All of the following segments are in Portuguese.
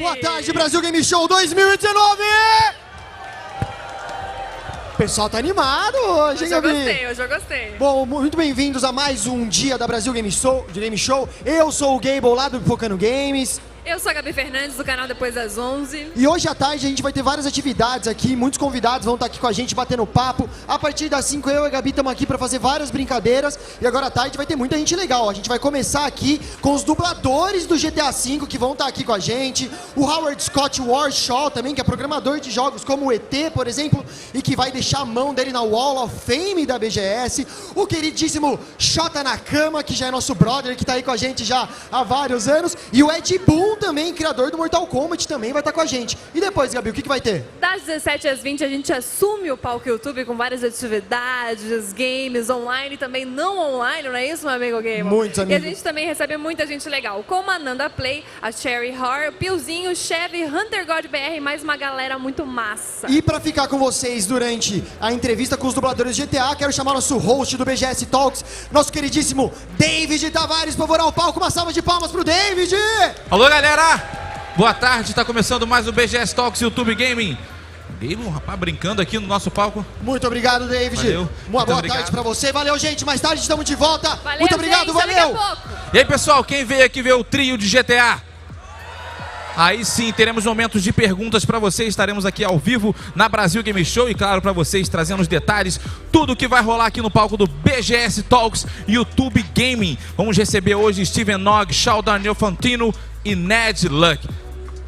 Boa tarde, Brasil Game Show 2019! O pessoal tá animado hoje, hein, Gabi? Hoje eu gostei. Bom, muito bem-vindos a mais um dia da Brasil Game Show. Eu sou o Gable, lá do Focando Games. Eu sou a Gabi Fernandes, do canal Depois das 11. E hoje à tarde a gente vai ter várias atividades aqui, muitos convidados vão estar aqui com a gente batendo papo. A partir das 5 eu e a Gabi estamos aqui para fazer várias brincadeiras. E agora à tarde vai ter muita gente legal. A gente vai começar aqui com os dubladores do GTA V que vão estar aqui com a gente. O Howard Scott Warshaw também, que é programador de jogos como o ET, por exemplo, e que vai deixar a mão dele na Wall of Fame da BGS. O queridíssimo Shota Nakama, que já é nosso brother, que está aí com a gente já há vários anos. E o Boon também, criador do Mortal Kombat, também vai estar com a gente. E depois, Gabi, o que vai ter? Das 17 às 20 a gente assume o palco YouTube com várias atividades, games online e também não online, não é isso, meu amigo Gamer? Muitos amigos. E a gente também recebe muita gente legal, como a Nanda Play, a Cherry Horror, o Piozinho, o Chevy, Hunter God BR e mais uma galera muito massa. E para ficar com vocês durante a entrevista com os dubladores de GTA, quero chamar nosso host do BGS Talks, nosso queridíssimo David Tavares, por favor, ao palco. Uma salva de palmas pro David! Alô, galera! Boa tarde, tá começando mais o BGS Talks YouTube Gaming. Gable, rapaz, brincando aqui no nosso palco. Muito obrigado, David. Valeu. Boa tarde pra você. Valeu, gente. Mais tarde estamos de volta. Valeu, muito obrigado, gente, valeu! E aí, pessoal, quem veio aqui ver o trio de GTA? Aí sim, teremos momentos de perguntas para vocês. Estaremos aqui ao vivo na Brasil Game Show e, claro, para vocês, trazendo os detalhes, tudo que vai rolar aqui no palco do BGS Talks YouTube Gaming. Vamos receber hoje Steven Nog, Shota Fantino e Ned Luck.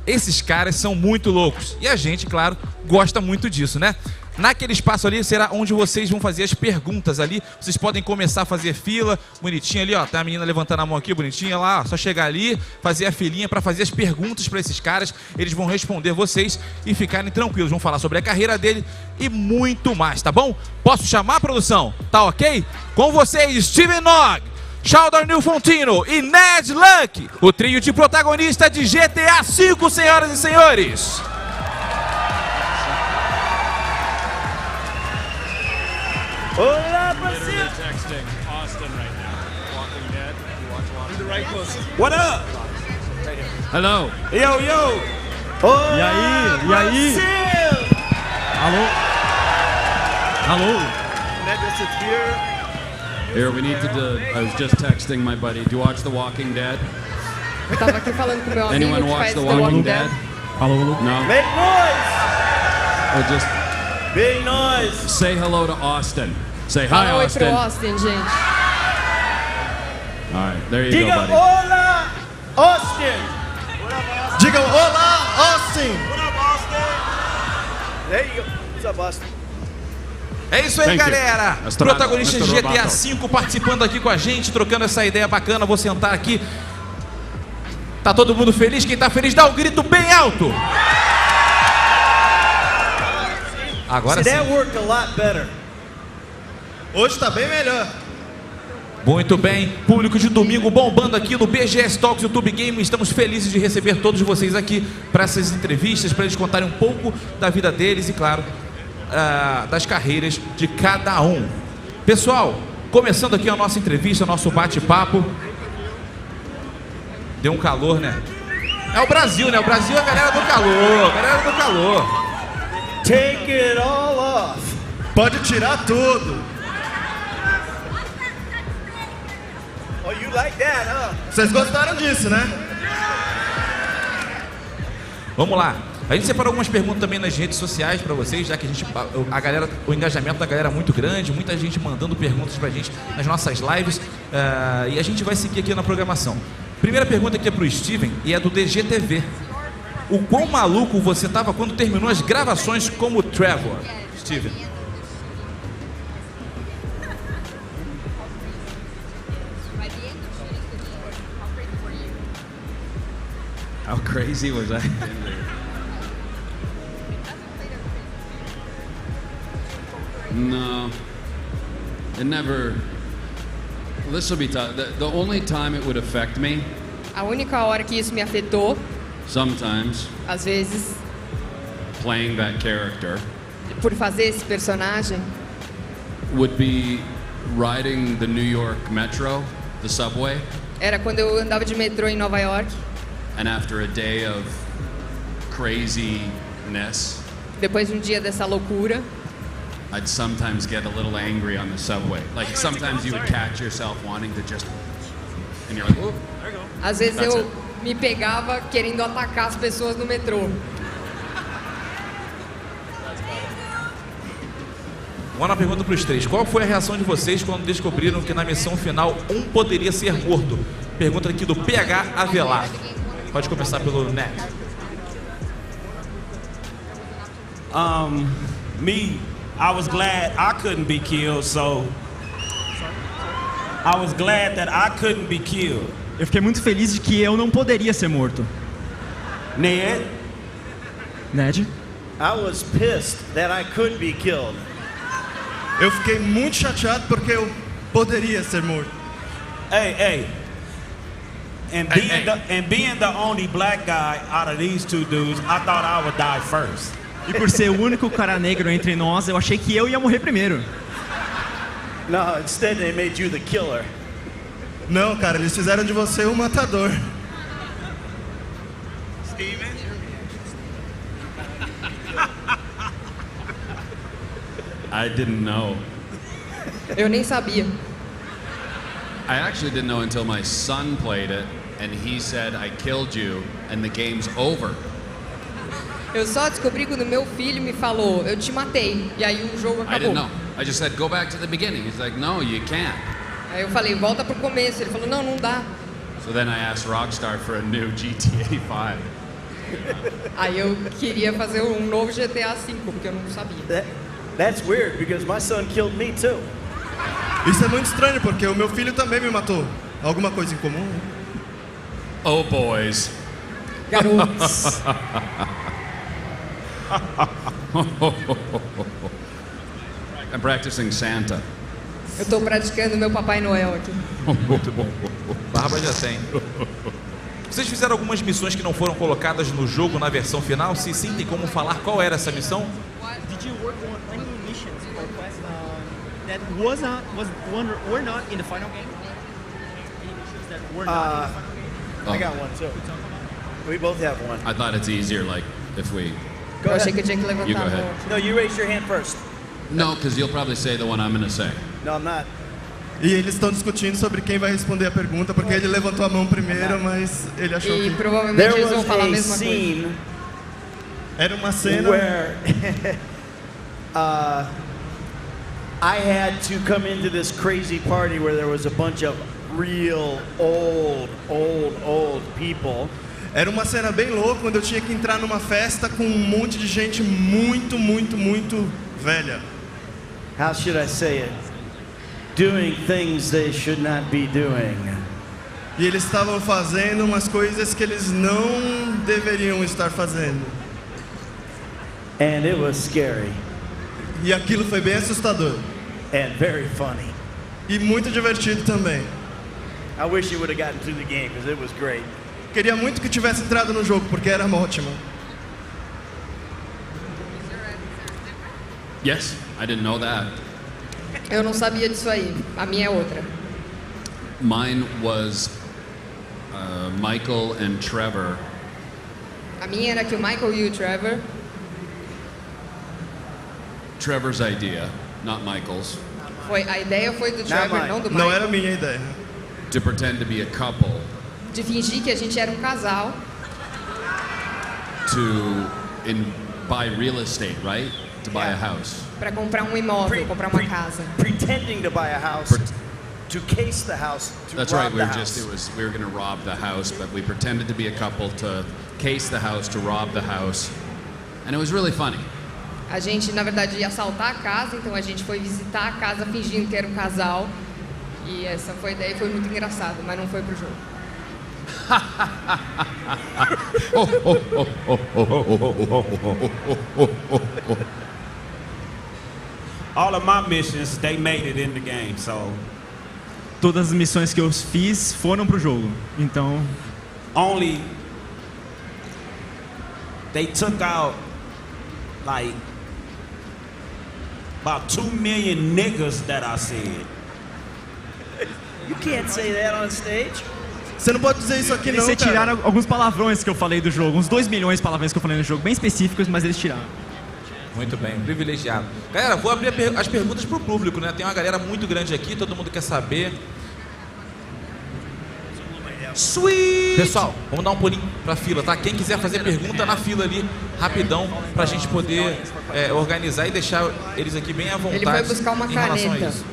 Esses caras são muito loucos e a gente, claro, gosta muito disso, né? Naquele espaço ali será onde vocês vão fazer as perguntas ali. Vocês podem começar a fazer fila, bonitinho ali, ó. Tá a menina levantando a mão aqui, bonitinha lá, ó. Só chegar ali, fazer a filinha para fazer as perguntas para esses caras. Eles vão responder vocês e ficarem tranquilos. Vão falar sobre a carreira dele e muito mais, tá bom? Posso chamar, produção? Tá ok? Com vocês, Steven Nog, Shota Fantino e Ned Luck, o trio de protagonista de GTA V, senhoras e senhores. Olá, Brasil! What up? Hello. Yo, yo! E aí? E aí? Alô? Alô? Ned is here. Here, we need to. I was just texting my buddy. Do you watch The Walking Dead? Eu tava aqui falando com meu amigo Anyone que watch faz The The Walking Walking Dead? Dead. Paulo. No. Make noise! Or just Big noise! say hello to Austin. Say hi, Fala oi pro Austin. Austin, gente. All right, there you Diga go, buddy. hola, Austin! Digam olá, Austin! What up, Austin? There you go. What's up, Austin? É isso aí, Thank you. galera. Estrada, Protagonistas de Mr. GTA Roboto. V participando aqui com a gente, trocando essa ideia bacana. Vou sentar aqui. Tá todo mundo feliz? Quem tá feliz, dá um grito bem alto. Agora See, sim. that worked a lot better. Hoje tá bem melhor. Muito bem, público de domingo bombando aqui no BGS Talks YouTube Game. Estamos felizes de receber todos vocês aqui para essas entrevistas, para eles contarem um pouco da vida deles e, claro, das carreiras de cada um. Pessoal, começando aqui a nossa entrevista, nosso bate-papo. Deu um calor, né? É o Brasil, né? O Brasil é a galera do calor, a galera do calor. Take it all off. Pode tirar tudo. Oh, you like that, huh? Vocês gostaram disso, né? Vamos lá. A gente separou algumas perguntas também nas redes sociais para vocês, já que o engajamento da galera é muito grande, muita gente mandando perguntas pra gente nas nossas lives, e a gente vai seguir aqui na programação. Primeira pergunta aqui é pro Steven e é do DGTV. O quão maluco você tava quando terminou as gravações como Trevor? Steven. How crazy was that? No, it never. This will be tough. The only time it would affect me, A única hora que isso me afetou, sometimes, às vezes, playing that character, por fazer esse personagem, would be riding the New York Metro, the subway, era quando eu andava de metrô em Nova York, and after a day of craziness, depois de um dia dessa loucura, I'd sometimes get a little angry on the subway. Like sometimes you would catch yourself wanting to just, and you're like, whoop. às vezes That's eu it. me pegava querendo atacar as pessoas no metrô. Uma pergunta para os três. Qual foi a reação de vocês quando descobriram que na missão final um poderia ser morto? Pergunta aqui do PH Avelar. Pode começar pelo Net. Me, I was glad I couldn't be killed, so I was glad that I couldn't be killed. Eu fiquei muito feliz de que eu não poderia ser morto. Ned, Ned? I was pissed that I could be killed. Eu fiquei muito chateado porque eu poderia ser morto. hey. And being the only black guy out of these two dudes, I thought I would die first. E por ser o único cara negro entre nós, eu achei que eu ia morrer primeiro. No, instead they made you the killer. Não, cara, eles fizeram de você um matador. Steven? I didn't know. Eu nem sabia. I actually didn't know until my son played it, and he said, I killed you, and the game's over. Eu só descobri quando meu filho me falou, eu te matei, e aí o jogo I didn't acabou. know. I just said, go back to the beginning. He's like, no, you can't. Aí eu falei, volta pro começo. Ele falou, não dá. So then I asked Rockstar for a new GTA 5. Aí eu queria fazer um novo GTA V, porque eu não sabia. That's weird because my son killed me too. Isso é muito estranho porque o meu filho também me matou. Alguma coisa em comum? Oh, boys. Garotos. I'm practicing Santa. Eu tô praticando meu Papai Noel aqui. Muito bom. Barba já tem. Vocês fizeram algumas missões que não foram colocadas no jogo na versão final? Se sim, tem como falar qual era essa missão? Did you work on any missions or quests that were not in the final game? Any missions that were not in the final game? I got one too. We both have one. I thought it's easier, like, if we... Go Eu achei ahead. que eu tinha que You go levantar a ahead. mão. No, you raise your hand first. No, because you'll probably say the one I'm going to say. No, I'm not. E eles estão discutindo sobre quem vai responder a pergunta, porque ele levantou a mão primeiro, mas ele achou E que... provavelmente There eles vão was falar a a mesma coisa. scene Era uma cena... where I had to come into this crazy party where there was a bunch of real old people. Era uma cena bem louca, quando eu tinha que entrar numa festa com um monte de gente muito velha. How should I say it? Doing things they should not be doing. E eles estavam fazendo umas coisas que eles não deveriam estar fazendo. And it was scary. E aquilo foi bem assustador. And very funny. E muito divertido também. I wish you would have gotten through the game because it was great. Queria muito que tivesse entrado no jogo, porque era ótimo. Yes, I didn't know that. Eu não sabia disso aí. A minha é outra. Mine was Michael and Trevor. A minha era que o Michael e o Trevor. Trevor's idea, not Michael's, A ideia foi do Trevor, mine. não do Michael. Não era minha ideia. to pretend to be a couple De fingir que a gente era um casal to buy real estate, right? To buy a house. para comprar um imóvel, comprar uma casa. Pretending to buy a house, to case the house, to That's rob right. We the were house. we were going to rob the house, but we pretended to be a couple to case the house, to rob the house, and it was really funny. A gente, na verdade, ia assaltar a casa, então a gente foi visitar a casa fingindo que era um casal. E essa foi a ideia, foi muito engraçado, mas não foi pro jogo. All of my missions, they made it in the game, so Todas as missões que eu fiz foram pro jogo. Então, only they took out like about 2 million niggas that I said. You can't say that on stage. Você não pode dizer isso aqui eles não, cara. tiraram alguns palavrões que eu falei do jogo, uns 2 milhões de palavrões que eu falei no jogo, bem específicos, mas eles tiraram. Muito bem, privilegiado. Galera, vou abrir as perguntas pro público, né? Tem uma galera muito grande aqui, todo mundo quer saber. Sweet! Pessoal, vamos dar um pulinho pra fila, tá? Quem quiser fazer pergunta na fila ali, rapidão, pra gente poder organizar e deixar eles aqui bem à vontade. Ele foi buscar uma em relação a caneta. isso.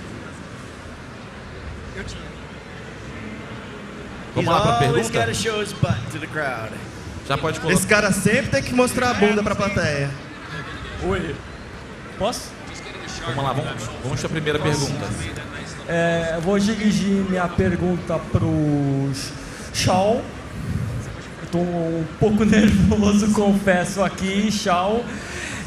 Vamos lá pra Always pergunta? gotta show his butt to the crowd. Já pode colocar. Esse cara sempre tem que mostrar a bunda pra plateia. Oi. Posso? Vamos lá, vamos para a primeira pergunta. Eu vou dirigir minha pergunta pro Shaw. Estou um pouco nervoso, confesso aqui, Shaw.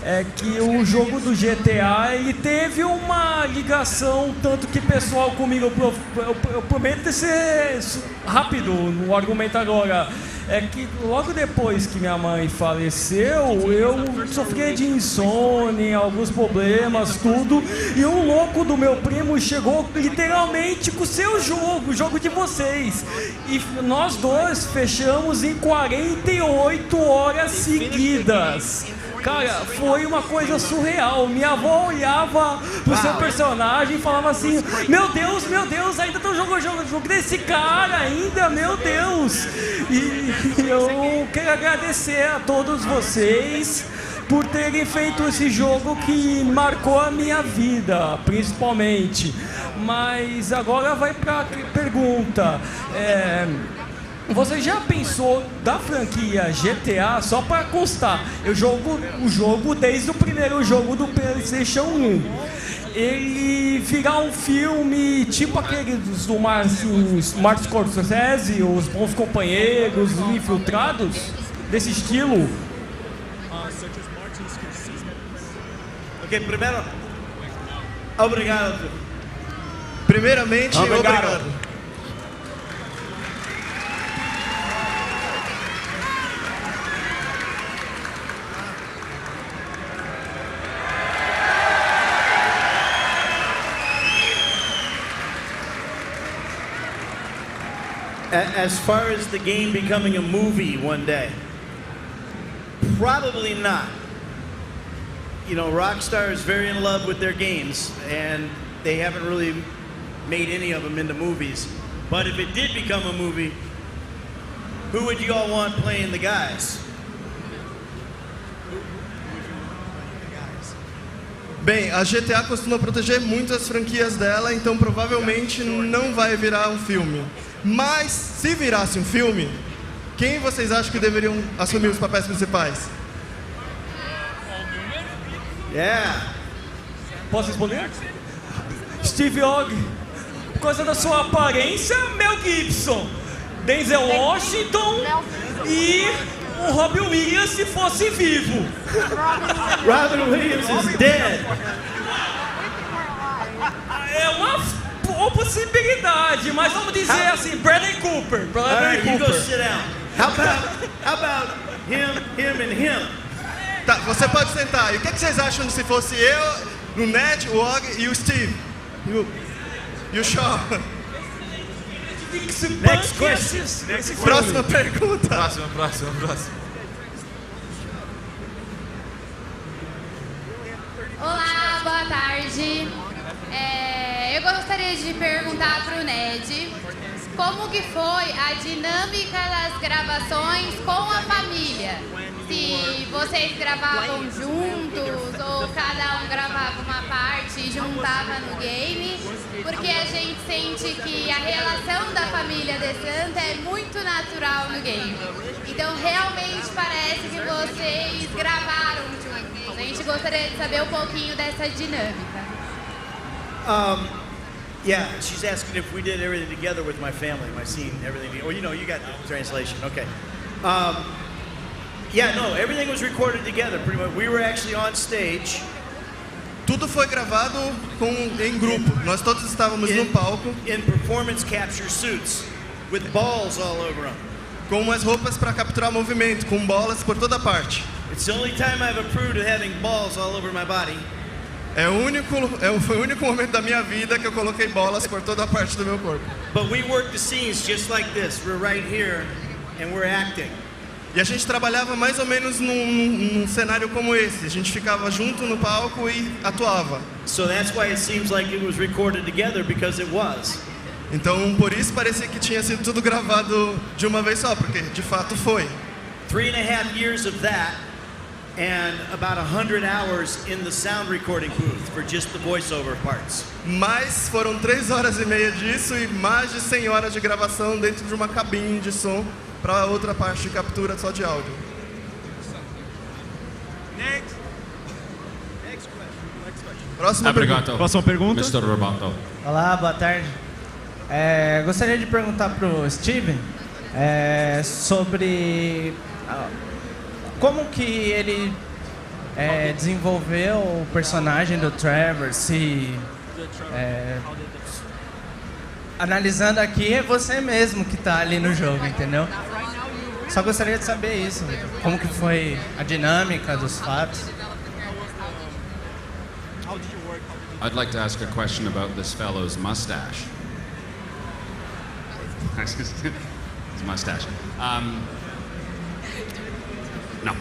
É que o jogo do GTA ele teve uma ligação, tanto que pessoal comigo, eu prometo ser rápido no argumento agora. É que logo depois que minha mãe faleceu, eu sofri de insônia, alguns problemas, tudo. E um louco do meu primo chegou literalmente com o seu jogo, o jogo de vocês. E nós dois fechamos em 48 horas seguidas. Cara, foi uma coisa surreal. Minha avó olhava pro seu personagem e falava assim: meu Deus, ainda tô jogando jogo desse cara ainda, meu Deus. E eu quero agradecer a todos vocês por terem feito esse jogo que marcou a minha vida, principalmente. Mas agora vai pra pergunta. Você já pensou da franquia GTA, só para constar, eu jogo o jogo desde o primeiro jogo do PlayStation 1. Ele virar um filme tipo aqueles do Martin Scorsese, Os Bons Companheiros, Os Infiltrados, desse estilo? Ok, primeiro, obrigado. Primeiramente, obrigado. As far as the game becoming a movie one day, probably not. You know, Rockstar is very in love with their games, and they haven't really made any of them into movies. But if it did become a movie, who would you all want playing the guys? Bem, a GTA costuma proteger muito as franquias dela, então provavelmente não vai virar um filme. Mas, se virasse um filme, quem vocês acham que deveriam assumir os papéis principais? Yeah. Posso responder? Steve Ogg, por causa da sua aparência, Mel Gibson, Denzel Washington e o Robin Williams se fosse vivo. Robin Williams is dead. É uma possibilidade, mas vamos dizer assim, Bradley Cooper. All right, you go sit down. How about him and him? Tá, você pode sentar. E o que vocês acham se fosse eu, o Ned, o Og e o Steve? E o Shaw? Next question. Próxima pergunta. Próxima. Olá, boa tarde. Eu gostaria de perguntar para o Ned como que foi a dinâmica das gravações com a família. Se vocês gravavam juntos ou cada um gravava uma parte e juntava no game, porque a gente sente que a relação da família de Santa é muito natural no game. Então realmente parece que vocês gravaram juntos. A gente gostaria de saber um pouquinho dessa dinâmica. Yeah, she's asking if we did everything together with my family, my scene, everything. Oh, you got the translation. Okay. Yeah, no, everything was recorded together pretty much. We were actually on stage. Tudo foi gravado em grupo. Nós todos estávamos no palco. In performance capture suits with balls all over them. Com umas roupas para capturar movimento, com bolas por toda parte. It's the only time I've approved of having balls all over my body. Foi o único momento da minha vida que eu coloquei bolas por toda a parte do meu corpo. But we work the scenes just like this. We're right here and we're acting. E a gente trabalhava mais ou menos num cenário como esse. A gente ficava junto no palco e atuava. So that's why it seems like it was recorded together, because it was. Então, por isso parecia que tinha sido tudo gravado de uma vez só, porque de fato foi. 3.5 years of that. And about 100 hours in the sound recording booth for just the voiceover parts. Mas foram 3 horas e meia disso e mais de 100 horas de gravação dentro de uma cabine de som para a outra parte de captura só de áudio. Next Próxima pergunta. Mr. Roboto. Olá, boa tarde. Gostaria de perguntar para o Steven sobre como que ele desenvolveu o personagem do Trevor, analisando aqui, é você mesmo que está ali no jogo, entendeu? Só gostaria de saber isso, como que foi a dinâmica dos fatos. I'd like to ask a question about this fellow's mustache. His mustache. No.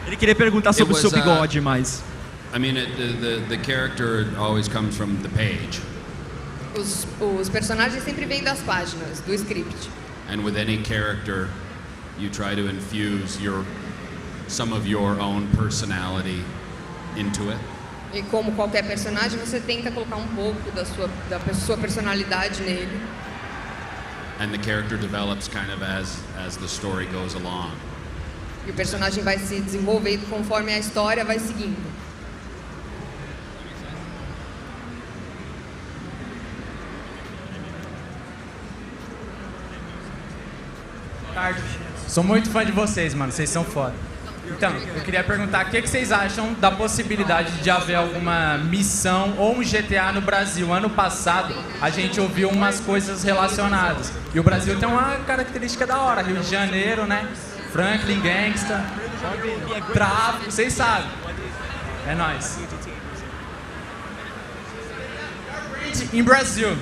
Ele queria perguntar sobre o seu bigode, mas... I mean, the character always comes from the page. Os personagens sempre vêm das páginas, do script. And with any character, you try to infuse some of your own personality into it. E como qualquer personagem, você tenta colocar um pouco da sua personalidade nele. And the character develops kind of as the story goes along. E o personagem vai se desenvolvendo conforme a história vai seguindo. Tarde. Sou muito fã de vocês, mano. Vocês são foda. Então, eu queria perguntar o que vocês acham da possibilidade de haver alguma missão ou um GTA no Brasil. Ano passado, a gente ouviu umas coisas relacionadas. E o Brasil tem uma característica da hora. Rio de Janeiro, né? Franklin, Gangsta, tráfico, vocês sabem. É nóis. Em Brasil.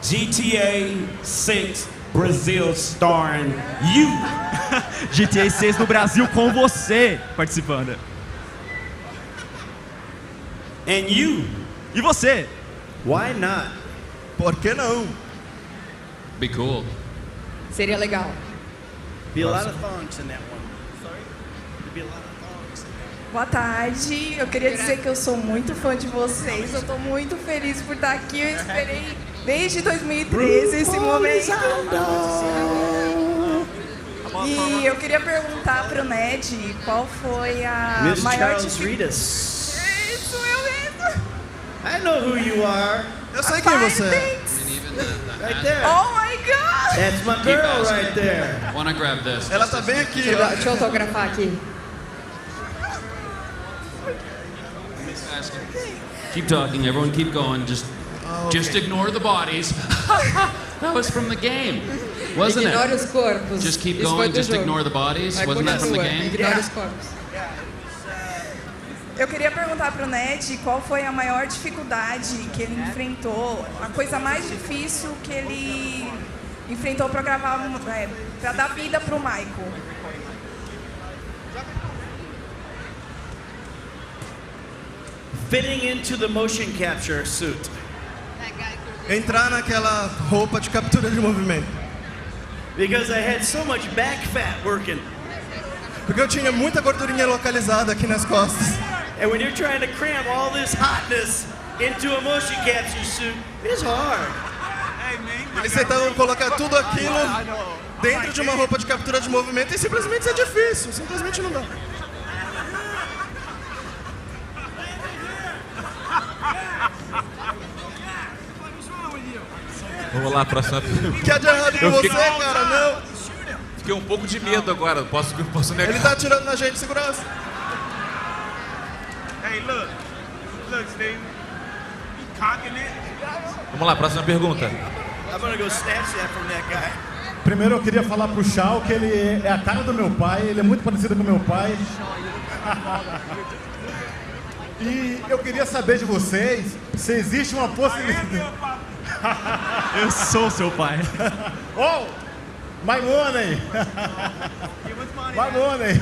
GTA 6 Brazil starring you. GTA 6 no Brasil com você participando. And you. E você? Why not? Por que não? Be cool. Seria legal. Be a lot of thongs in that one. Sorry? There'd be a lot of thongs in that. Boa tarde, eu queria dizer que eu sou muito fã de vocês, eu tô muito feliz por estar aqui, eu esperei desde 2013 esse momento. E eu queria perguntar pro Ned qual foi a Miss maior Charles dificuldade. Ritas. Isso, eu mesmo. I know who you are. Eu sei quem você é. Right there. Oh my God! That's my girl right there. Wanna grab this? Ela tá bem aqui, Deixa eu, ó. deixa eu autografar aqui. Keep talking, everyone keep going. Just ignore the bodies. That was from the game, wasn't Ignore it? os corpos. Just keep Isso foi going, do just jogo. ignore the bodies. Vai Wasn't that from the continua, game? Ignore os corpos. Eu queria perguntar pro Ned qual foi a maior dificuldade que ele enfrentou, a coisa mais difícil que ele enfrentou para gravar, para dar vida pro Michael. Fitting into the motion capture suit. Entrar naquela roupa de captura de movimento. Because I had so much back fat working. Porque eu tinha muita gordurinha localizada aqui nas costas. And when you're trying to cram all this hotness into a motion capture suit, it's hard. Eles tentavam colocar tudo aquilo dentro de uma roupa de captura de movimento e simplesmente é difícil, simplesmente não dá. Vamos lá, próxima pergunta. Que é de errado com você, cara? Não. Fiquei um pouco de medo agora, posso negar. Ele tá atirando na gente, segurança. Hey, look, Steve. Cocking it. Vamos lá, próxima pergunta. I'm gonna go snatch that from that guy. Primeiro eu queria falar pro Shaw que ele é a cara do meu pai, ele é muito parecido com meu pai. E eu queria saber de vocês se existe uma possibilidade. Eu sou seu pai. Oh, my money! My money!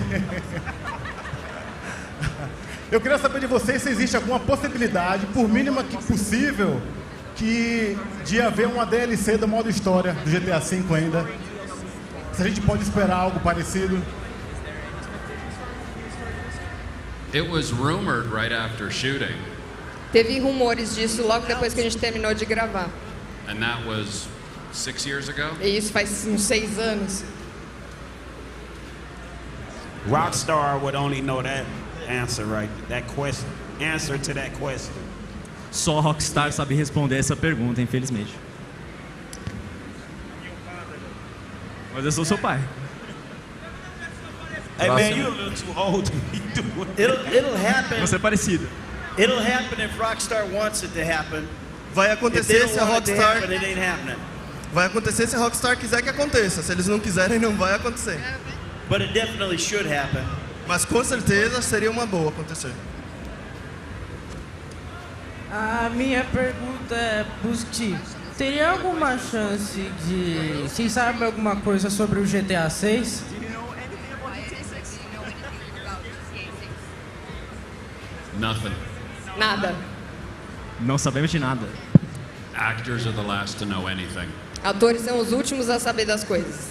Eu queria saber de vocês se existe alguma possibilidade, por mínima que possível, de haver uma DLC do modo história do GTA V ainda. Se a gente pode esperar algo parecido. It was rumored right after shooting, Teve rumores disso logo depois que a gente terminou de gravar. and that was 6 years ago. E isso faz uns 6 anos. Rockstar would only know that answer right. That question. Answer to that question. Só a Rockstar sabe responder essa pergunta, infelizmente. Mas eu sou seu pai. Hey man, you're a little too old to be doing that. It'll happen. Você é parecido. It'll happen if Rockstar wants it to happen. Vai If they acontecer don't se a want it to Rockstar... happen, it ain't happening. Vai acontecer se a Rockstar quiser que aconteça. Se eles não quiserem, não vai acontecer. But it definitely should happen. Mas com certeza seria uma boa acontecer. A minha pergunta é pro Steve. Teria alguma chance de... Vocês sabem alguma coisa sobre o GTA 6? Nothing. Nada. Não sabemos de nada. Actors are the last to know anything. Atores são os últimos a saber das coisas.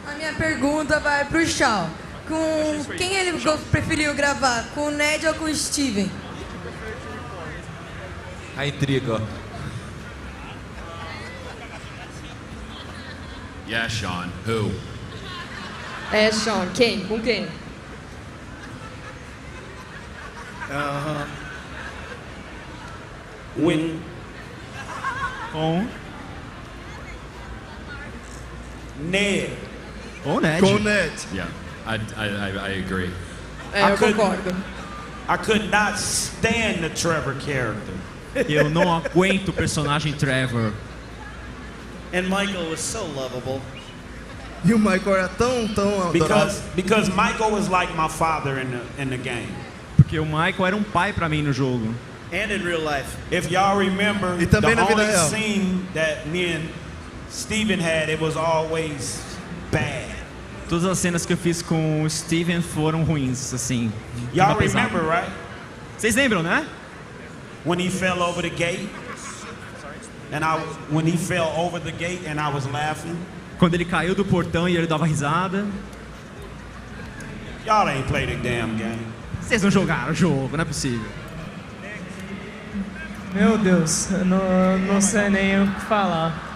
A minha pergunta vai pro Shaw. Com quem ele preferiu gravar? Com o Ned ou com o Steven? A intriga, ó. Yeah, Sean. Who? É, Sean. Quem? Com quem? When Com Ned. o Ned. Com o Ned. Yeah, I agree. É, eu concordo. I could not stand the Trevor character. Eu não aguento o personagem Trevor. And Michael was so lovable. E o Michael era tão adorável. Because Michael was like my father in the game. Porque o Michael era um pai pra mim no jogo. And in real life. If y'all remember, E também the na vida only real. scene that me and Steven had, it was always bad. Todas as cenas que eu fiz com o Steven foram ruins, assim. Y'all Tava pesado. remember, right? Vocês lembram, né? when he fell over the gate, and when he fell over the gate and I was laughing. Quando ele caiu do portão e ele dava risada. Y'all ain't played the damn game. Vocês não jogaram o jogo, não é possível. Meu Deus, eu não sei nem o que falar.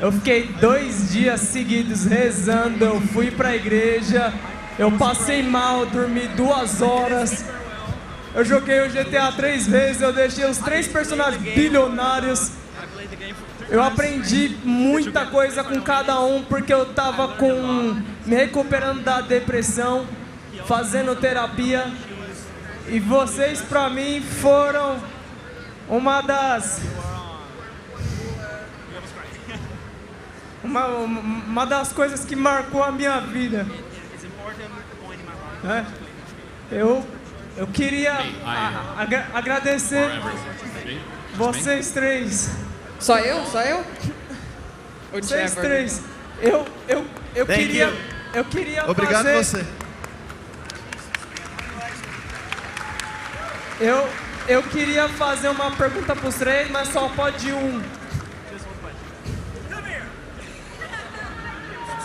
Eu fiquei 2 dias seguidos rezando, eu fui pra igreja, eu passei mal, dormi 2 horas. Eu joguei o GTA 3 vezes, eu deixei os 3 personagens bilionários. Eu aprendi muita coisa com cada um, porque eu tava me recuperando da depressão, fazendo terapia. E vocês, pra mim, foram uma das coisas que marcou a minha vida. Eu queria agradecer vocês 3. Só eu? Vocês 3. Eu queria Obrigado fazer... você. Eu queria fazer uma pergunta pros 3, mas só pode um.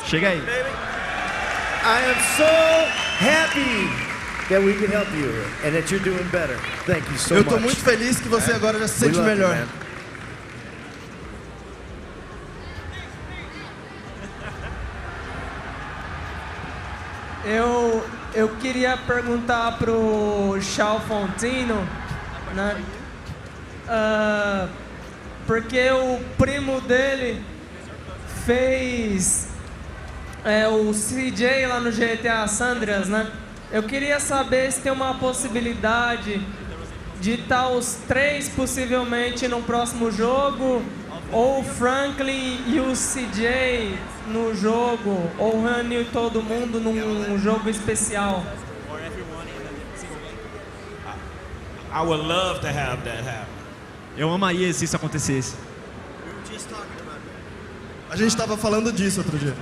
Chega aí. I am so happy that we can help you and that you're doing better. Thank you so much. Eu tô muito feliz que você agora já se sente melhor. Eu queria perguntar pro Shao Fontino, né? Porque o primo dele fez o CJ lá no GTA San Andreas, né? Eu queria saber se tem uma possibilidade de estar os 3 possivelmente no próximo jogo, ou o Franklin e o CJ no jogo, ou reunir todo mundo num jogo especial. I would love to have that happen. Eu amaria se isso acontecesse. A gente estava falando disso outro dia.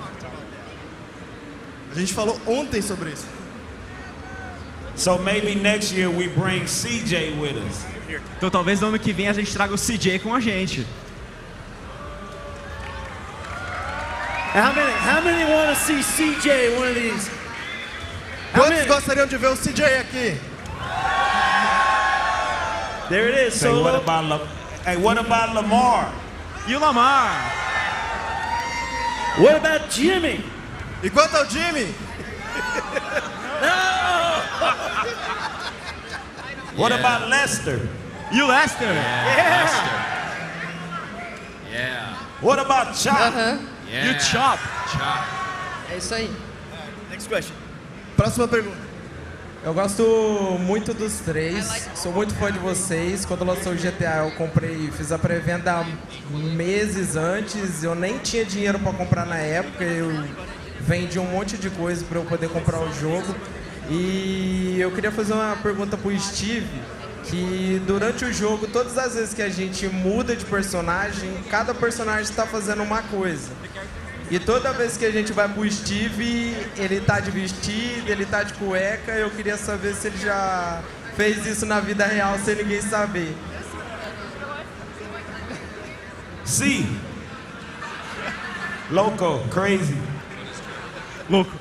A gente falou ontem sobre isso. So maybe next year we bring CJ with us. Então talvez no ano que vem a gente traga o CJ com a gente. How many want to see CJ one of these? Quantos gostariam de ver o CJ aqui? There it is. Say, So what about Lamar? E o Lamar? What about Jimmy? E quanto ao Jimmy? What about Lester? E o Lester? Yeah. What about Chop? E o Chop? É isso aí. Next question. Próxima pergunta. Eu gosto muito dos 3, sou muito fã de vocês. Quando lançou o GTA eu comprei, fiz a pré-venda meses antes. Eu nem tinha dinheiro para comprar na época, eu vendi um monte de coisa para eu poder comprar o jogo. E eu queria fazer uma pergunta pro Steve, que durante o jogo, todas as vezes que a gente muda de personagem, cada personagem está fazendo uma coisa. E toda vez que a gente vai pro Steve, ele tá de vestido, ele tá de cueca. Eu queria saber se ele já fez isso na vida real sem ninguém saber. Sim. Loco, crazy. Louco.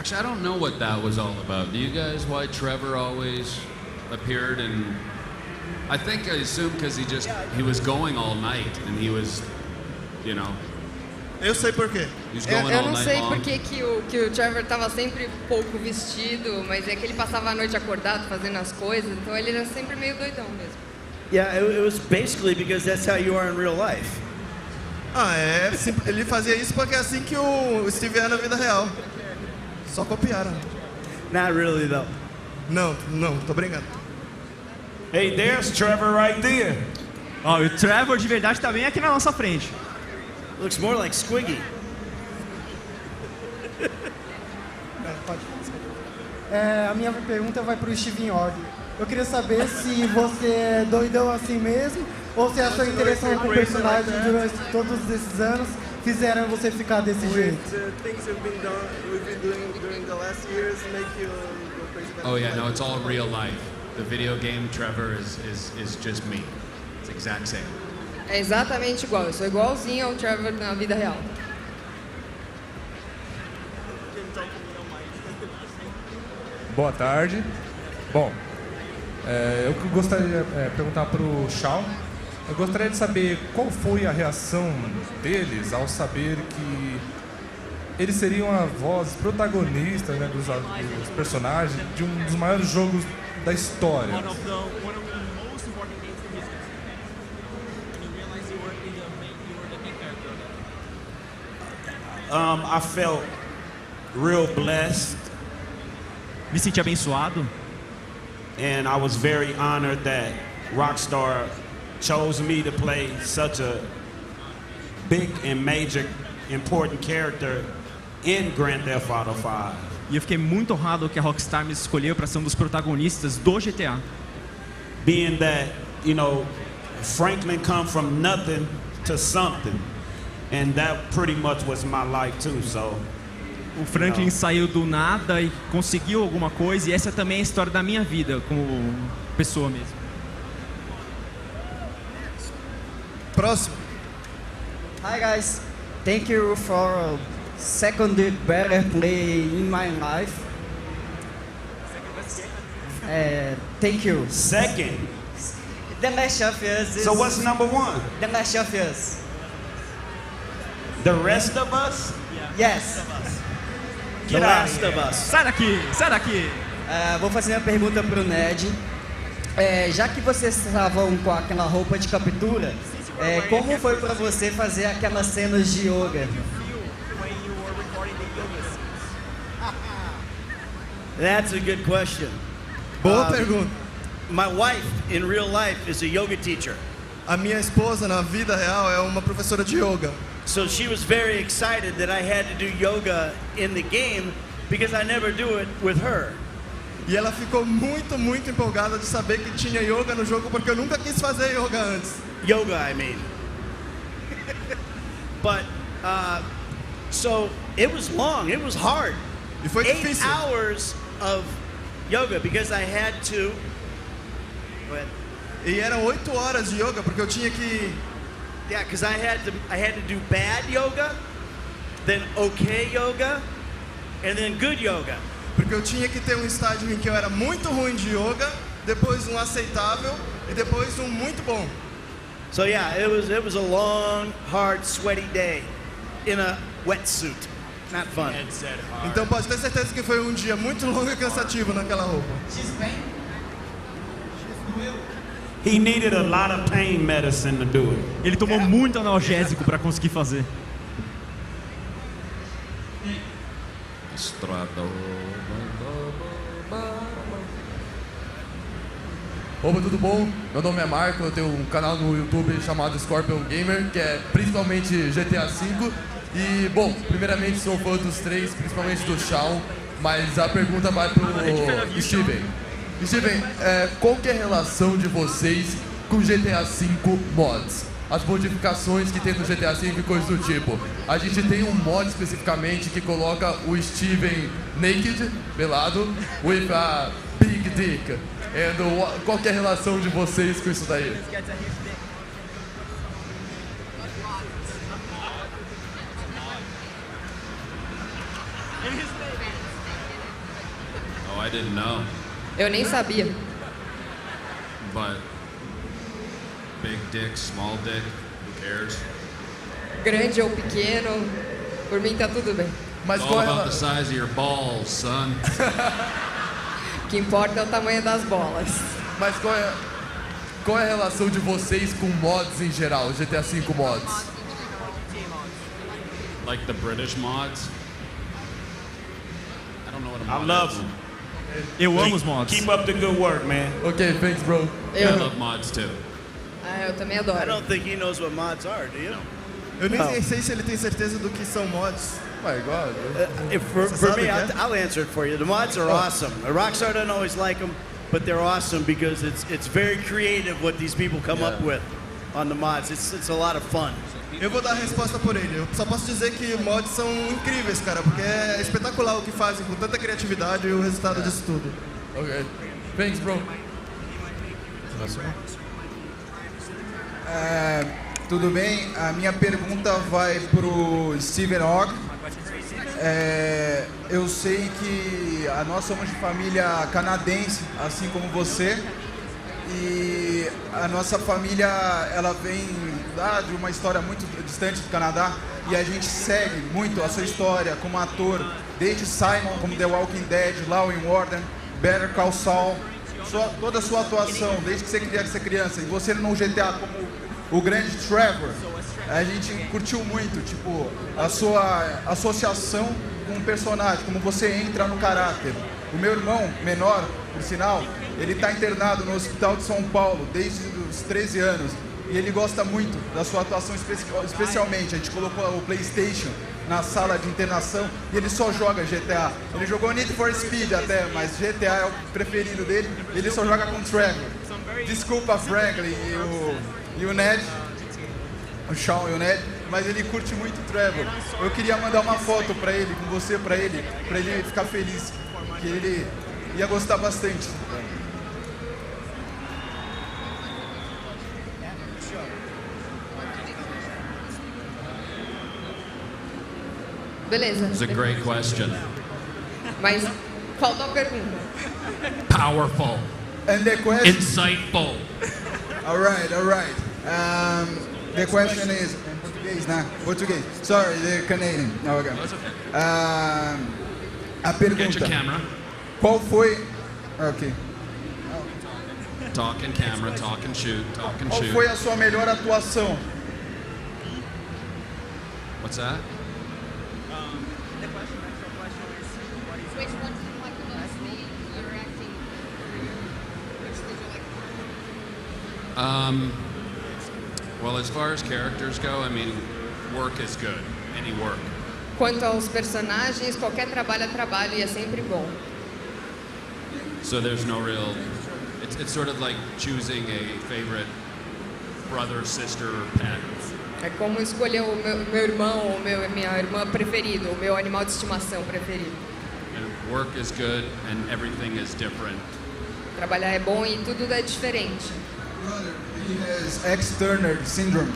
Actually, I don't know what that was all about. Do you guys why Trevor always appeared in... I think I assume because he was going all night and he was, you know. Eu sei por quê. Eu não sei por que o Trevor tava sempre pouco vestido, mas é que ele passava a noite acordado fazendo as coisas, então ele era sempre meio doidão mesmo. Yeah, it was basically because that's how you are in real life. Ele fazia isso porque é assim que o Steve é na vida real. Só copiaram. Not really though. Não, tô brincando. Hey, there's Trevor right there. Ó, o Trevor de verdade tá bem aqui na nossa frente. Looks more like Squiggy. A minha pergunta vai pro Steven Org. Eu queria saber se você é doidão assim mesmo, ou se a sua interação com o personagem durante todos esses anos fizeram você ficar desse jeito. Things we've been doing during the last years make you Oh yeah, no, it's all real life. The video game Trevor is just me. It's the exact same. É exatamente igual. Eu sou igualzinho ao Trevor na vida real. Boa tarde. Bom, eu gostaria de perguntar para o Shaw. Eu gostaria de saber qual foi a reação deles ao saber que eles seriam a voz protagonista, né, dos personagens de um dos maiores jogos da história. I felt real blessed. Me senti abençoado. And I was very honored that Rockstar chose me to play such a big and major important character in Grand Theft Auto 5. E eu fiquei muito honrado que a Rockstar me escolheu para ser um dos protagonistas do GTA. Being that, you know, Franklin come from nothing to something. And that pretty much was my life too, so. O Franklin saiu do nada e conseguiu alguma coisa, e essa também é a história da minha vida como pessoa mesmo. Próximo. Hi guys, thank you for second better play in my life. Thank you. Second? The Last of Us is... So what's number one? The Last of Us. The rest of us? Yes. Get The out Last of of here. Us. Sai daqui, sai daqui. Vou fazer uma pergunta pro Ned. Já que vocês estavam com aquela roupa de captura, como foi para você fazer aquelas cenas de yoga? That's a good question. Boa pergunta. My wife, in real life, is a yoga teacher. A minha esposa, na vida real, é uma professora de yoga. So she was very excited that I had to do yoga in the game because I never do it with her. E ela ficou muito, muito empolgada de saber que tinha yoga no jogo, porque eu nunca quis fazer yoga antes. Yoga, I mean. But, so it was long, it was hard. E foi 8 difícil. hours of yoga because I had to. Go ahead. E eram 8 horas de yoga, porque eu tinha que... Yeah, because I had to do bad yoga, then okay yoga, and then good yoga. Porque eu tinha que ter um estágio em que eu era muito ruim de yoga, depois um aceitável e depois um muito bom. So yeah, it was a long, hard, sweaty day in a wetsuit. Not fun. Então pode ter certeza que foi um dia muito longo e cansativo naquela roupa. He needed a lot of pain medicine to do it. Ele tomou muito analgésico para conseguir fazer. Opa, tudo bom? Meu nome é Marco, eu tenho um canal no YouTube chamado Scorpion Gamer, que é principalmente GTA V. E, bom, primeiramente sou fã dos três, principalmente do Shawn, mas a pergunta vai pro Steven. Steven, qual que é a relação de vocês com GTA V Mods? As modificações que tem no GTA V e coisas do tipo. A gente tem um mod especificamente que coloca o Steven naked, pelado, with a big dick. Qual que é a relação de vocês com isso daí? Oh, I didn't know. Eu nem sabia. But big dick, small dick, who cares? Grande ou pequeno, por mim tá tudo bem. Mas It's all about the size of your balls, son. O que importa é o tamanho das bolas. Mas qual é a relação de vocês com mods em geral, GTA V mods? Like the British mods? I don't know what a I mod love is. them. Eu amo os mods. Keep up the good work, man. Okay, thanks, bro. I love mods too. Eu também adoro. I don't think he knows what mods are, do you? Eu nem sei se ele tem certeza do que são mods. Ué, igual. For me, I'll answer it for you. The mods are awesome. Rockstar doesn't always like them, but they're awesome because it's very creative what these people come up with on the mods. It's a lot of fun. Eu vou dar a resposta por ele. Eu só posso dizer que mods são incríveis, cara, porque é espetacular o que fazem com tanta criatividade e o resultado disso tudo. Ok. Thanks, bro. Tudo bem? A minha pergunta vai pro Steven Ogg. Eu sei que nós somos de família canadense, assim como você. E a nossa família, ela vem de uma história muito distante do Canadá. E a gente segue muito a sua história como ator, desde Simon, como The Walking Dead, Law and Order, Better Call Saul. Toda a sua atuação, desde que você queria ser criança. E você no GTA como o grande Trevor. A gente curtiu muito, tipo, a sua associação com o personagem, como você entra no caráter. O meu irmão menor, por sinal, ele está internado no Hospital de São Paulo desde os 13 anos. E ele gosta muito da sua atuação, especialmente. A gente colocou o PlayStation na sala de internação e ele só joga GTA. Ele jogou Need for Speed até, mas GTA é o preferido dele. Ele só joga com Trevor. Desculpa, Franklin e o Ned, o Sean e o Ned, mas ele curte muito Trevor. Eu queria mandar uma foto pra ele, com você pra ele ficar feliz, que ele ia gostar bastante. Beleza. It's a great question. Mas faltou a pergunta. Powerful. And the question... Insightful. All right. The question is... Português, né? Português. Sorry, the Canadian. No, okay. A pergunta... Get your camera. Qual foi... Ok. Talk and camera, talk and shoot, talk and Qual shoot. foi a sua melhor atuação? What's that? Which one do you like the most? Your acting. Which did you like? Well, as far as characters go, I mean, work is good. Any work. Quanto aos personagens, qualquer trabalho é trabalho e é sempre bom. So there's no real... It's sort of like choosing a favorite brother, sister, or pet. É como escolher o meu irmão ou minha irmã preferida, o meu animal de estimação preferido. And work is good and everything is different. Trabalhar é bom e tudo é diferente. He has X-Turner syndrome,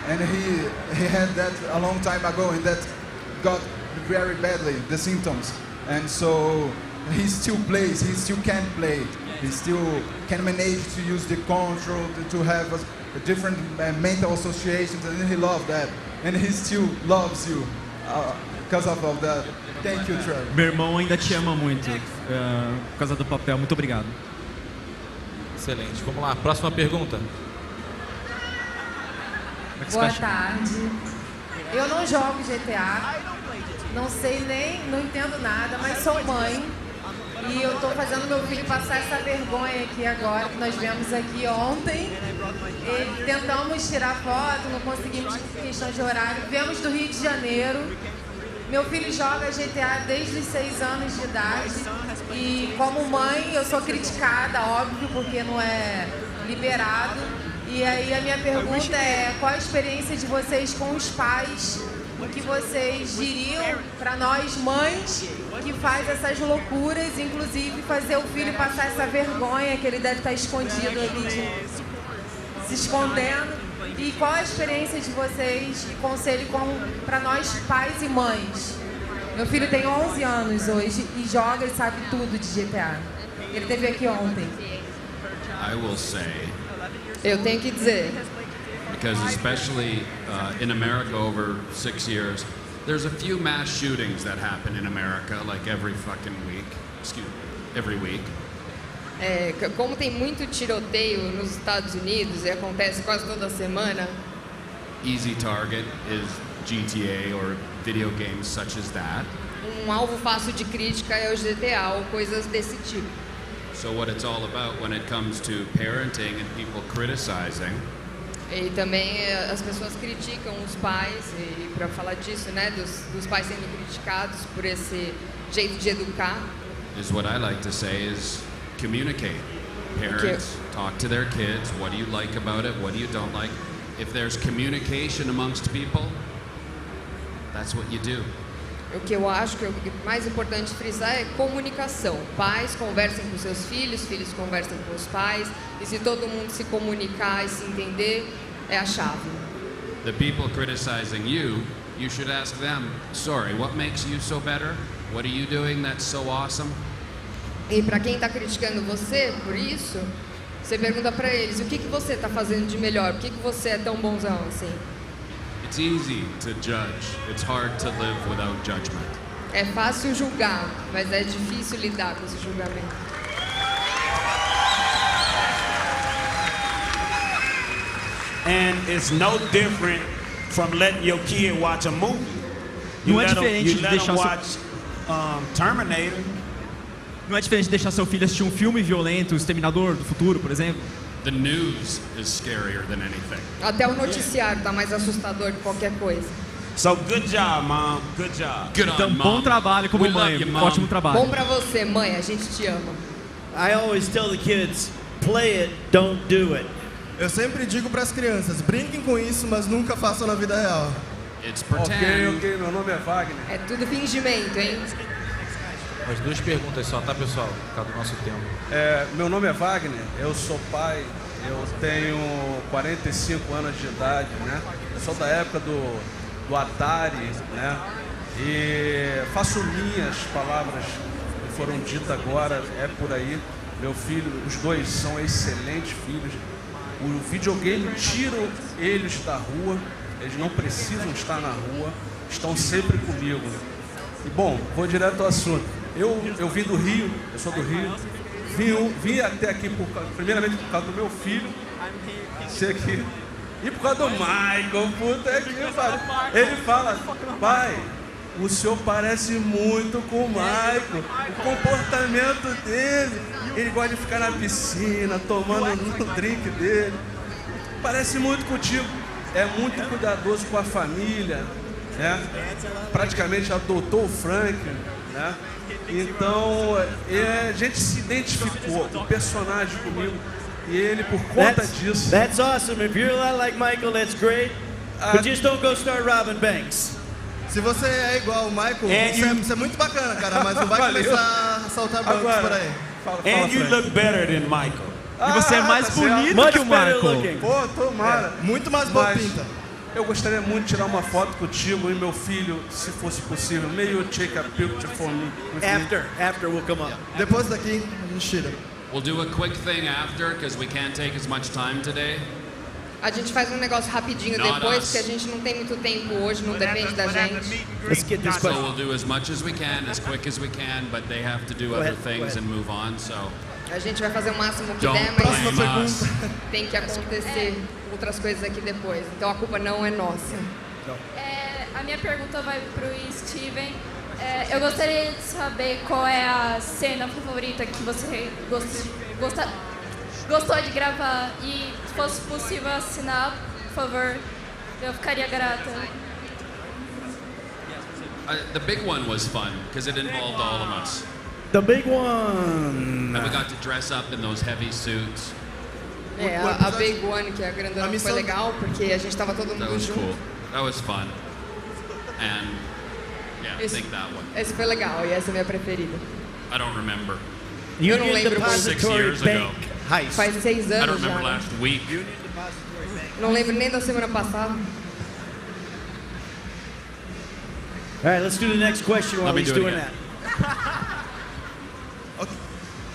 and he had that a long time ago, and that got very badly, the symptoms. And so he still plays, he still can play, he still can manage to use the control, to have a different mental associations, and he loves that. And he still loves you because of that. Thank you, Trevor. Meu irmão ainda te ama muito por causa do papel. Muito obrigado. Excelente. Vamos lá, próxima pergunta. Boa tarde. Eu não jogo GTA, não sei não entendo nada, mas sou mãe e eu estou fazendo meu filho passar essa vergonha aqui agora, que nós viemos aqui ontem. E tentamos tirar foto, não conseguimos por questão de horário. Viemos do Rio de Janeiro. Meu filho joga GTA desde os 6 anos de idade e como mãe eu sou criticada, óbvio, porque não é liberado. E aí a minha pergunta é, qual a experiência de vocês com os pais? O que vocês diriam para nós mães que faz essas loucuras, inclusive fazer o filho passar essa vergonha que ele deve estar escondido ali, se escondendo? E qual a experiência de vocês e conselho para nós pais e mães? Meu filho tem 11 anos hoje e joga e sabe tudo de GTA. Ele esteve aqui ontem. I will say, Eu tenho que dizer, because especially in America over 6 years, there's a few mass shootings that happen in America like every fucking week. Every week. Como tem muito tiroteio nos Estados Unidos e acontece quase toda semana, Easy target is GTA or video games such as that. alvo fácil de crítica é o GTA ou coisas desse tipo. So what it's all about when it comes to parenting and people criticizing, E também as pessoas criticam os pais, e para falar disso, né, dos pais sendo criticados por esse jeito de educar. is what I like to say is communicate. Parents talk to their kids. What do you like about it? What do you don't like? if there's communication amongst people, that's what you do. O que eu acho que o mais importante frisar é comunicação. Pais conversem com seus filhos, filhos conversam com os pais, e se todo mundo se comunicar e se entender, é a chave. The people criticizing you, you should ask them, sorry, what makes you so better? What are you doing that's so awesome? E para quem está criticando você por isso, você pergunta para eles, o que você está fazendo de melhor? Por que você é tão bonzão assim? It's easy to judge. It's hard to live without judgment. É fácil julgar, mas é difícil lidar com esse julgamento. And it's no different from letting your kid watch a movie. Não é diferente de deixar watch Terminator. Não é diferente de deixar seu filho assistir um filme violento, O Exterminador do Futuro, por exemplo. The news is scarier than anything. Até o noticiário tá mais assustador que qualquer coisa. So good job, Mom. Good job. Então, bom trabalho como mãe. Ótimo trabalho. Bom pra você, mãe. A gente te ama. I always tell the kids, play it, don't do it. Eu sempre digo para as crianças, brinquem com isso, mas nunca façam na vida real. It's pretend. Ok, meu nome é Wagner. É tudo fingimento, hein? As 2 perguntas só, tá, pessoal? Por causa do nosso tempo. Meu nome é Wagner, eu sou pai, eu tenho 45 anos de idade, né? Eu sou da época do Atari, né? E faço minhas palavras que foram ditas agora, é por aí. Meu filho, os 2 são excelentes filhos. O videogame tira eles da rua, eles não precisam estar na rua, estão sempre comigo. E bom, vou direto ao assunto. Eu vim do Rio, eu sou do Rio, vim até aqui primeiramente por causa do meu filho, aqui, e por causa do Michael, puta que pariu. Ele fala, pai, o senhor parece muito com o Michael, o comportamento dele, ele gosta de ficar na piscina, tomando o drink dele, parece muito contigo, é muito cuidadoso com a família, né? Praticamente adotou o Frank, né? Então, a gente se identificou, o personagem comigo, e ele por conta disso. That's awesome. If you're a lot like Michael, that's great. But just don't go start robbing banks. Se você é igual o Michael, você é muito bacana, cara, mas não vai começar a assaltar bancos por aí. And you look better than Michael. E você é mais bonito que o Michael. Pô, tomara. Muito mais boa pinta. Eu gostaria muito de tirar uma foto contigo e meu filho, se fosse possível. May you take a picture for me? After we'll come up. Depois daqui, a gente tira. We'll do a quick thing after, because we can't take as much time today. A gente faz um negócio rapidinho depois, porque a gente não tem muito tempo hoje, não depende da gente. Let's get this So question. we'll do as much as we can, as quick as we can, but they have to do other things and move on, so... A gente vai fazer o máximo que Don't der, mas blame us. tem que acontecer outras coisas aqui depois. Então a culpa não é nossa. A minha pergunta vai pro Steven. Eu gostaria de saber qual é a cena favorita que você gostou de gravar e, se fosse possível, assinar, por favor, eu ficaria grata. The big one was fun, because it involved all of us. The big one. And we got to dress up in those heavy suits. A Big One, que é a grandona, foi legal, porque a gente tava todo That mundo was junto. cool. That was fun. And, yeah, I think that one. Esse foi legal, e essa é a minha preferida. I don't remember. Eu não lembro muito. 6 years ago. Faz 6 I anos don't já. remember né? last week. Não lembro nem da semana passada. All right, let's do the next question while Let me he's do it doing again. that.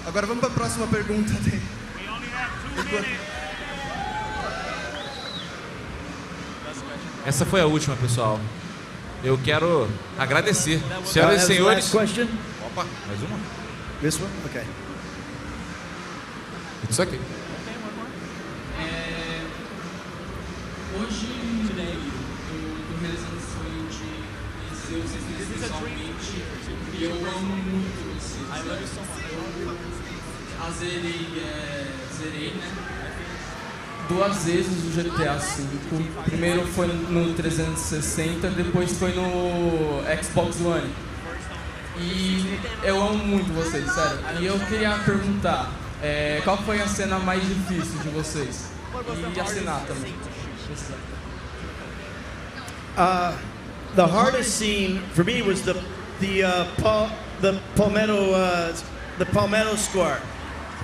Agora vamos para a próxima pergunta dele. Essa foi a última, pessoal. Eu quero agradecer. Senhoras e senhores. Question? Opa, mais uma? This one? Okay. It's okay. Hoje, do Realizando Sonho de conhecer vocês pessoalmente, e eu amo muito vocês. Zerei, né? 2 vezes o GTA V. Primeiro foi no 360, depois foi no Xbox One. E eu amo muito vocês, sério. E eu queria perguntar, Qual foi a cena mais difícil de vocês? E assinar também. The hardest scene for me was the palmetto score,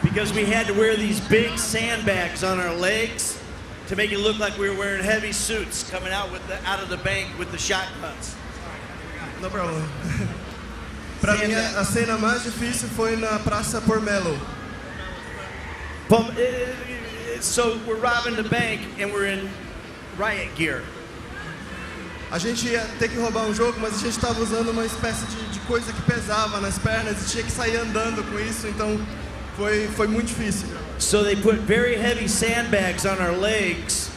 because we had to wear these big sandbags on our legs to make it look like we were wearing heavy suits coming out of the bank with the shotguns. No problem. Pra mim, a cena mais difícil foi na Praça Pormelo. So we're robbing the bank and we're in riot gear. A gente ia ter que roubar um jogo, mas a gente estava usando uma espécie de coisa que pesava nas pernas e tinha que sair andando com isso, então foi muito difícil. So they put very heavy sandbags on our legs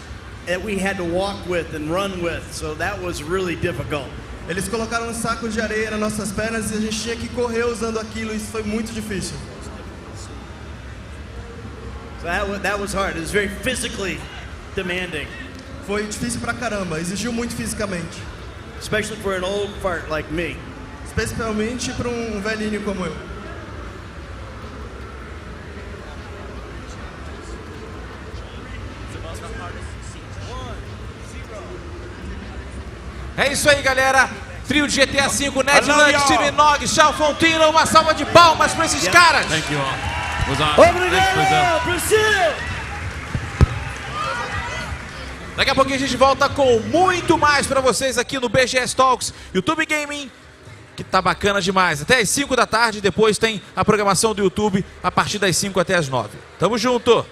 that we had to walk with and run with, so that was really difficult. Eles colocaram um saco de areia nas nossas pernas e a gente tinha que correr usando aquilo, isso foi muito difícil. So that was hard. It was very physically demanding. Foi difícil pra caramba, exigiu muito fisicamente. Especially for an old fart like me. Especialmente para um velhinho como eu. É isso aí, galera. Trio de GTA V, Ned Luck, Steven Nog, Shao Fontina. Uma salva de palmas pra esses caras. Thank you all. Obrigado, Brasil! Daqui a pouquinho a gente volta com muito mais pra vocês aqui no BGS Talks, YouTube Gaming, que tá bacana demais. Até as 5 da tarde, depois tem a programação do YouTube a partir das 5 até as 9. Tamo junto!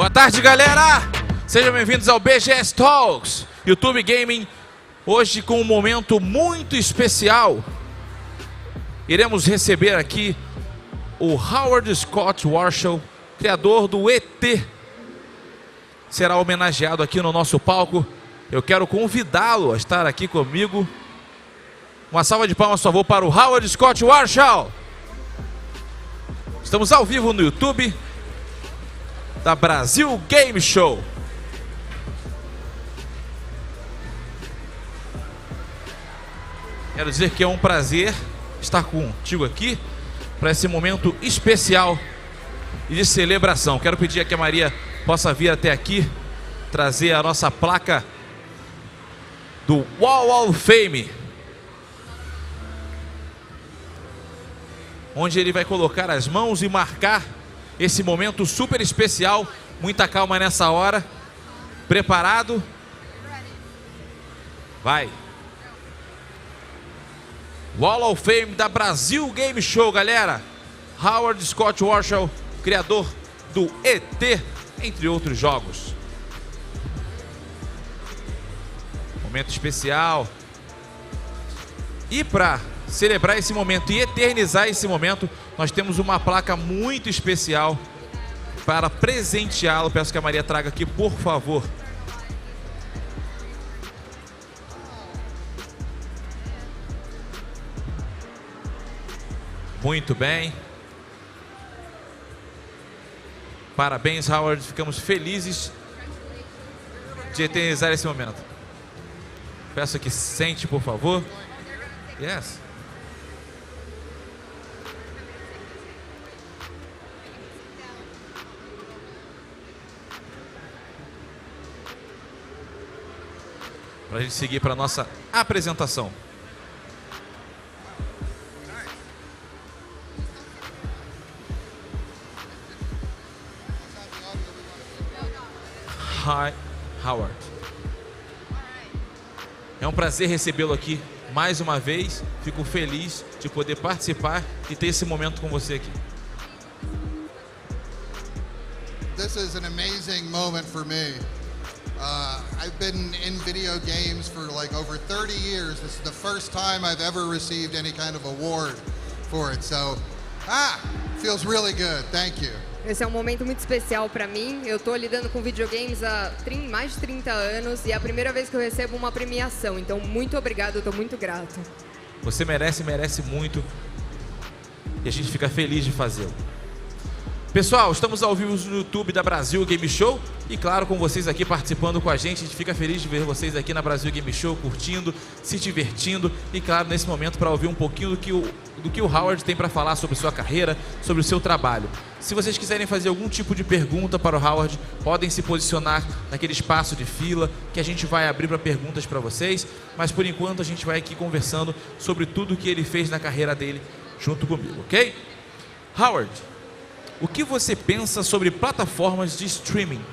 Boa tarde, galera! Sejam bem-vindos ao BGS Talks, YouTube Gaming. Hoje com um momento muito especial. Iremos receber aqui o Howard Scott Warshaw, criador do ET. Será homenageado aqui no nosso palco. Eu quero convidá-lo a estar aqui comigo. Uma salva de palmas, por favor, para o Howard Scott Warshaw. Estamos ao vivo no YouTube da Brasil Game Show. Quero dizer que é um prazer estar contigo aqui para esse momento especial e de celebração. Quero pedir a que a Maria possa vir até aqui, trazer a nossa placa do Wall of Fame, onde ele vai colocar as mãos e marcar esse momento super especial. Muita calma nessa hora. Preparado? Vai. Wall of Fame da Brasil Game Show, galera. Howard Scott Warshaw, criador do ET, entre outros jogos. Momento especial. E para celebrar esse momento e eternizar esse momento, nós temos uma placa muito especial para presenteá-lo. Peço que a Maria traga aqui, por favor. Muito bem. Parabéns, Howard. Ficamos felizes de eternizar esse momento. Peço que sente, por favor. Yes. Para a gente seguir para a nossa apresentação. Hi, Howard. É um prazer recebê-lo aqui mais uma vez. Fico feliz de poder participar e ter esse momento com você aqui. This is an amazing moment for me. I've been in video games for like over 30 years. This is the first time I've ever received any kind of award for it. So, feels really good. Thank you. Esse é um momento muito especial para mim. Eu estou lidando com videogames há mais de 30 anos e é a primeira vez que eu recebo uma premiação. Então, muito obrigado, eu estou muito grato. Você merece muito. E a gente fica feliz de fazê-lo. Pessoal, estamos ao vivo no YouTube da Brasil Game Show. E claro, com vocês aqui participando com a gente fica feliz de ver vocês aqui na Brasil Game Show, curtindo, se divertindo. E claro, nesse momento para ouvir um pouquinho do que o Howard tem para falar sobre sua carreira, sobre o seu trabalho. Se vocês quiserem fazer algum tipo de pergunta para o Howard, podem se posicionar naquele espaço de fila que a gente vai abrir para perguntas para vocês. Mas por enquanto a gente vai aqui conversando sobre tudo que ele fez na carreira dele junto comigo, ok? Howard, o que você pensa sobre plataformas de streaming?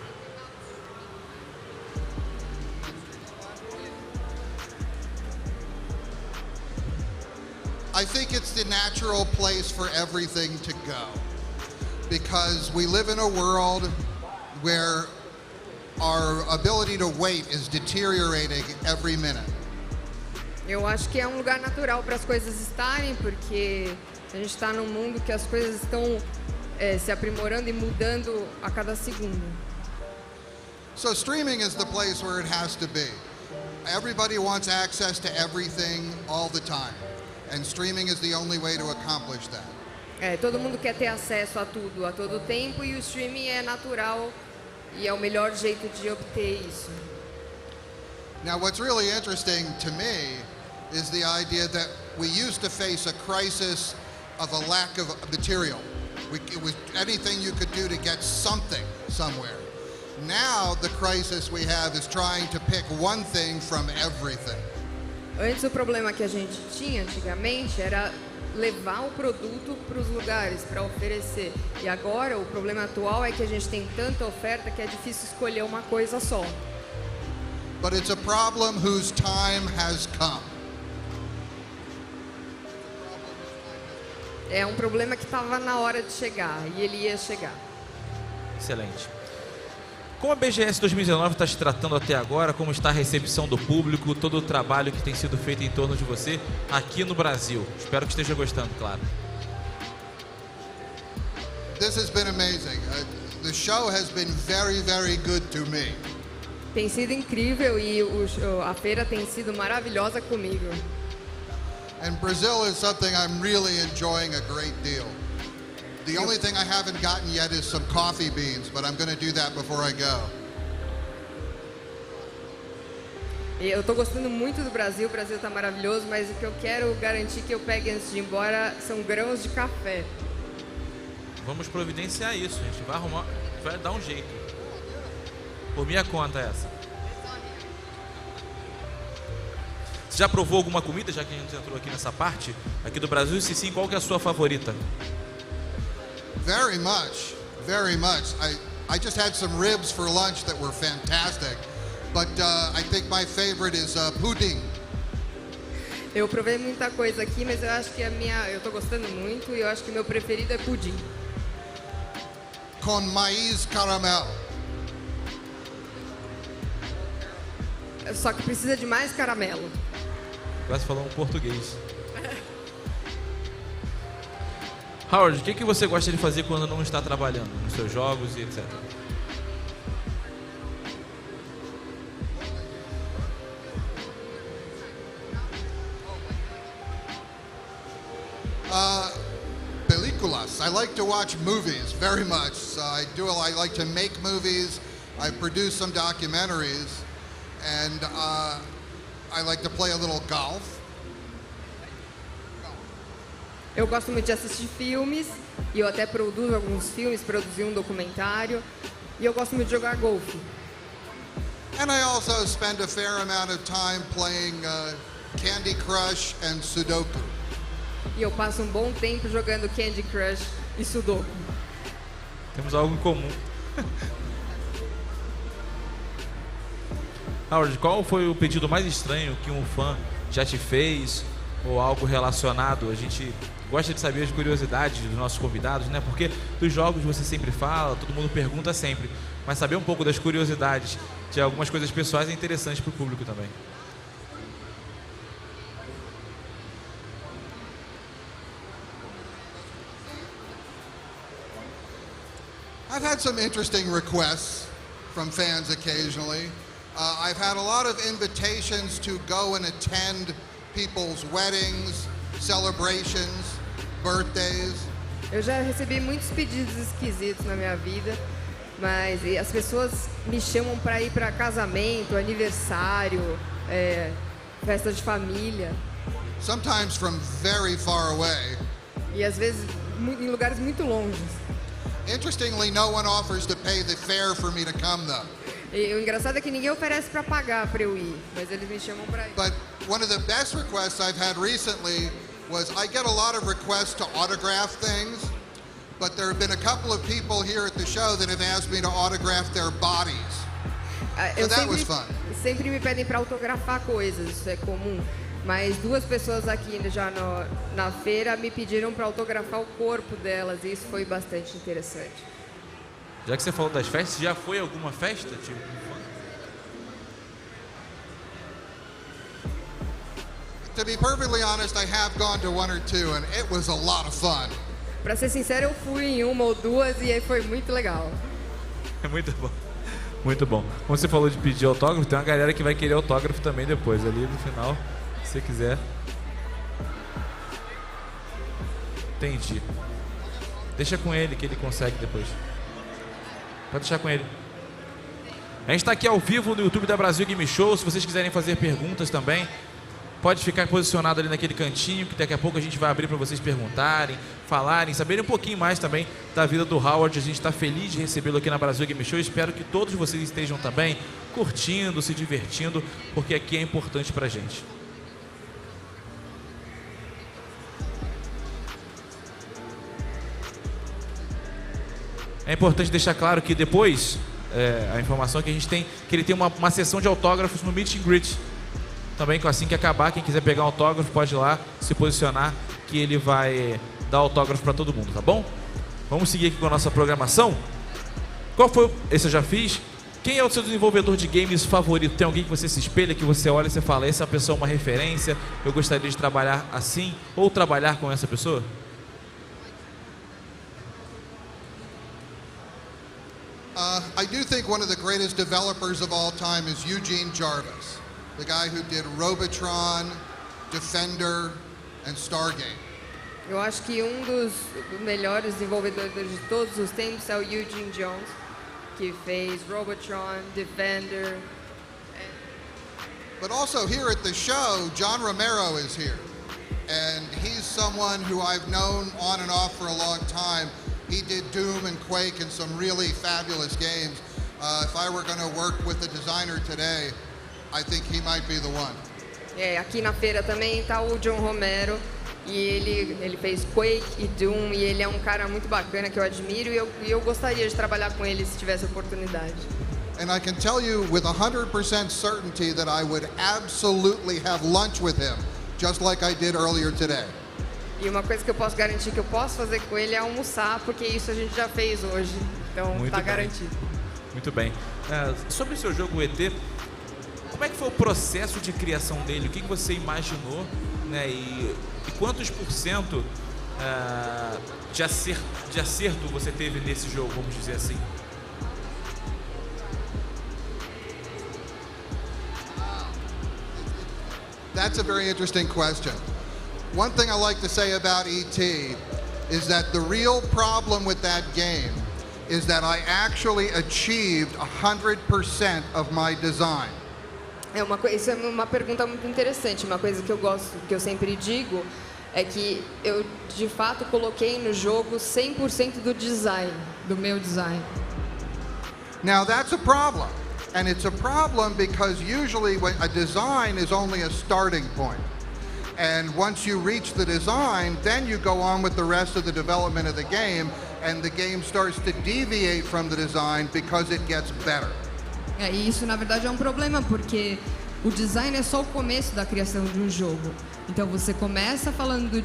I think it's the natural place for everything to go, because we live in a world where our ability to wait is deteriorating every minute. Eu acho que é um lugar natural para as coisas estarem, porque a gente está num mundo que as coisas estão se aprimorando e mudando a cada segundo. So streaming is the place where it has to be. Everybody wants access to everything all the time, and streaming is the only way to accomplish that. Todo mundo quer ter acesso a tudo a todo tempo e o streaming é natural e é o melhor jeito de obter isso. Now what's really interesting to me is the idea that we used to face a crisis of a lack of material. It was anything you could do to get something somewhere. Now the crisis we have is trying to pick one thing from everything. Antes o problema que a gente tinha antigamente era levar o produto para os lugares para oferecer. E agora o problema atual é que a gente tem tanta oferta que é difícil escolher uma coisa só. But it's a problem whose time has come. É um problema que estava na hora de chegar e ele ia chegar. Excelente. Como a BGS 2019 está te tratando até agora? Como está a recepção do público? Todo o trabalho que tem sido feito em torno de você aqui no Brasil? Espero que esteja gostando, claro. This has been amazing. The show has been very, very good to me. Tem sido incrível e a feira tem sido maravilhosa comigo. And Brazil is something I'm really enjoying a great deal. The only thing I haven't gotten yet is some coffee beans, but I'm going to do that before I go. Eu tô gostando muito do Brasil, o Brasil tá maravilhoso, mas o que eu quero garantir que eu pegue antes de ir embora são grãos de café. Vamos providenciar isso, a gente vai arrumar, vai dar um jeito. Por minha conta essa. Você já provou alguma comida, já que a gente entrou aqui nessa parte, aqui do Brasil? Se sim, qual que é a sua favorita? Very much, very much. I just had some ribs for lunch that were fantastic, but I think my favorite is pudding. Eu provei muita coisa aqui, mas eu acho que eu tô gostando muito e eu acho que o meu preferido é pudim. Com maíz caramelo. Só que precisa de mais caramelo. Quase falou um português. Howard, o que você gosta de fazer quando não está trabalhando nos seus jogos e etc? Películas. I like to watch movies very much. I like to make movies. I produce some documentaries, and I like to play a little golf. Eu gosto muito de assistir filmes, e eu até produzo alguns filmes, produzi um documentário, e eu gosto muito de jogar golfe. And I also spend a fair amount of time playing Candy Crush and Sudoku. E eu passo um bom tempo jogando Candy Crush e Sudoku. Temos algo em comum. Howard, qual foi o pedido mais estranho que um fã já te fez? Ou algo relacionado? A gente gosta de saber as curiosidades dos nossos convidados, né? Porque dos jogos você sempre fala, todo mundo pergunta sempre. Mas saber um pouco das curiosidades de algumas coisas pessoais é interessante para o público também. I've had some interesting requests from fans occasionally. I've had a lot of invitations to go and attend people's weddings, celebrations, birthdays. Eu já recebi muitos pedidos esquisitos na minha vida, mas as pessoas me chamam para ir para casamento, aniversário, festa de família. Sometimes from very far away. E às vezes em lugares muito longe. Interestingly, no one offers to pay the fare for me to come though. E o engraçado é que ninguém oferece para pagar para eu ir, mas eles me chamam para ir. But one of the best requests I've had recently was I get a lot of requests to autograph things, but there have been a couple of people here at the show that have asked me to autograph their bodies. So that was fun. Sempre me pedem para autografar coisas, isso é comum. Mas duas pessoas aqui já na feira me pediram para autografar o corpo delas e isso foi bastante interessante. Já que você falou das festas, já foi alguma festa? Tipo, to be perfectly honest, I have gone to one or two and it was a lot of fun. Para ser sincero, eu fui em uma ou duas e aí foi muito legal. É muito bom. Muito bom. Como você falou de pedir autógrafo, tem uma galera que vai querer autógrafo também depois, ali no final, se você quiser. Entendi. Deixa com ele que ele consegue depois. Pode deixar com ele. A gente está aqui ao vivo no YouTube da Brasil Game Show. Se vocês quiserem fazer perguntas também, pode ficar posicionado ali naquele cantinho, que daqui a pouco a gente vai abrir para vocês perguntarem, falarem, saberem um pouquinho mais também da vida do Howard. A gente está feliz de recebê-lo aqui na Brasil Game Show. Espero que todos vocês estejam também curtindo, se divertindo, porque aqui é importante para a gente. É importante deixar claro que depois, a informação que a gente tem, que ele tem uma sessão de autógrafos no Meet and Greet. Também, assim que acabar, quem quiser pegar um autógrafo pode ir lá se posicionar, que ele vai dar autógrafo para todo mundo, tá bom? Vamos seguir aqui com a nossa programação. Qual foi? Esse eu já fiz. Quem é o seu desenvolvedor de games favorito? Tem alguém que você se espelha, que você olha e você fala, essa pessoa é uma referência, eu gostaria de trabalhar assim, ou trabalhar com essa pessoa? I do think one of the greatest developers of all time is Eugene Jarvis, the guy who did Robotron, Defender, and Stargate. Eu acho que dos melhores desenvolvedores de todos os tempos é o Eugene Jones, que fez Robotron, Defender. But also here at the show, John Romero is here. And he's someone who I've known on and off for a long time. He did Doom and Quake and some really fabulous games. If I were going to work with a designer today, I think he might be the one. Aqui na feira também está o John Romero. E ele fez Quake e Doom, e ele é um cara muito bacana que eu admiro, e eu gostaria de trabalhar com ele se tivesse oportunidade. And I can tell you with 100% certainty that I would absolutely have lunch with him, just like I did earlier today. E uma coisa que eu posso garantir que eu posso fazer com ele é almoçar, porque isso a gente já fez hoje, então está garantido. Muito bem. Sobre o seu jogo ET, como é que foi o processo de criação dele? O que você imaginou, né? E quantos % de acerto você teve nesse jogo, vamos dizer assim? That's a very interesting question. One thing I like to say about E.T. is that the real problem with that game is that I actually achieved 100% of my design. Isso é uma pergunta muito interessante. Uma coisa que eu gosto, que eu sempre digo, é que eu de fato coloquei no jogo 100% do design, do meu design. Now that's a problem, and it's a problem because usually when a design is only a starting point, and once you reach the design, then you go on with the rest of the development of the game, and the game starts to deviate from the design because it gets better. E isso na verdade é um problema, porque o design é só o começo da criação de um jogo. Então você começa falando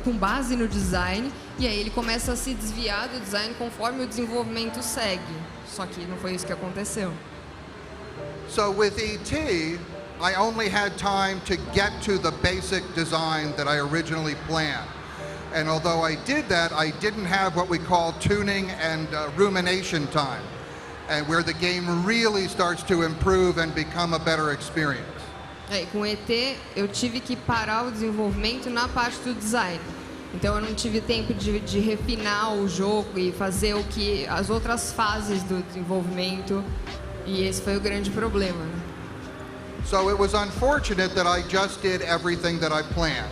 com base no design, e aí ele começa a se desviar do design conforme o desenvolvimento segue. Só que não foi isso que aconteceu. So with E.T., I only had time to get to the basic design that I originally planned. And although I did that, I didn't have what we call tuning and rumination time, and where the game really starts to improve and become a better experience. Com ET, eu tive que parar o desenvolvimento na parte do design. Então eu não tive tempo de refinar o jogo e fazer as outras fases do desenvolvimento, e esse foi o grande problema, né? So it was unfortunate that I just did everything that I planned.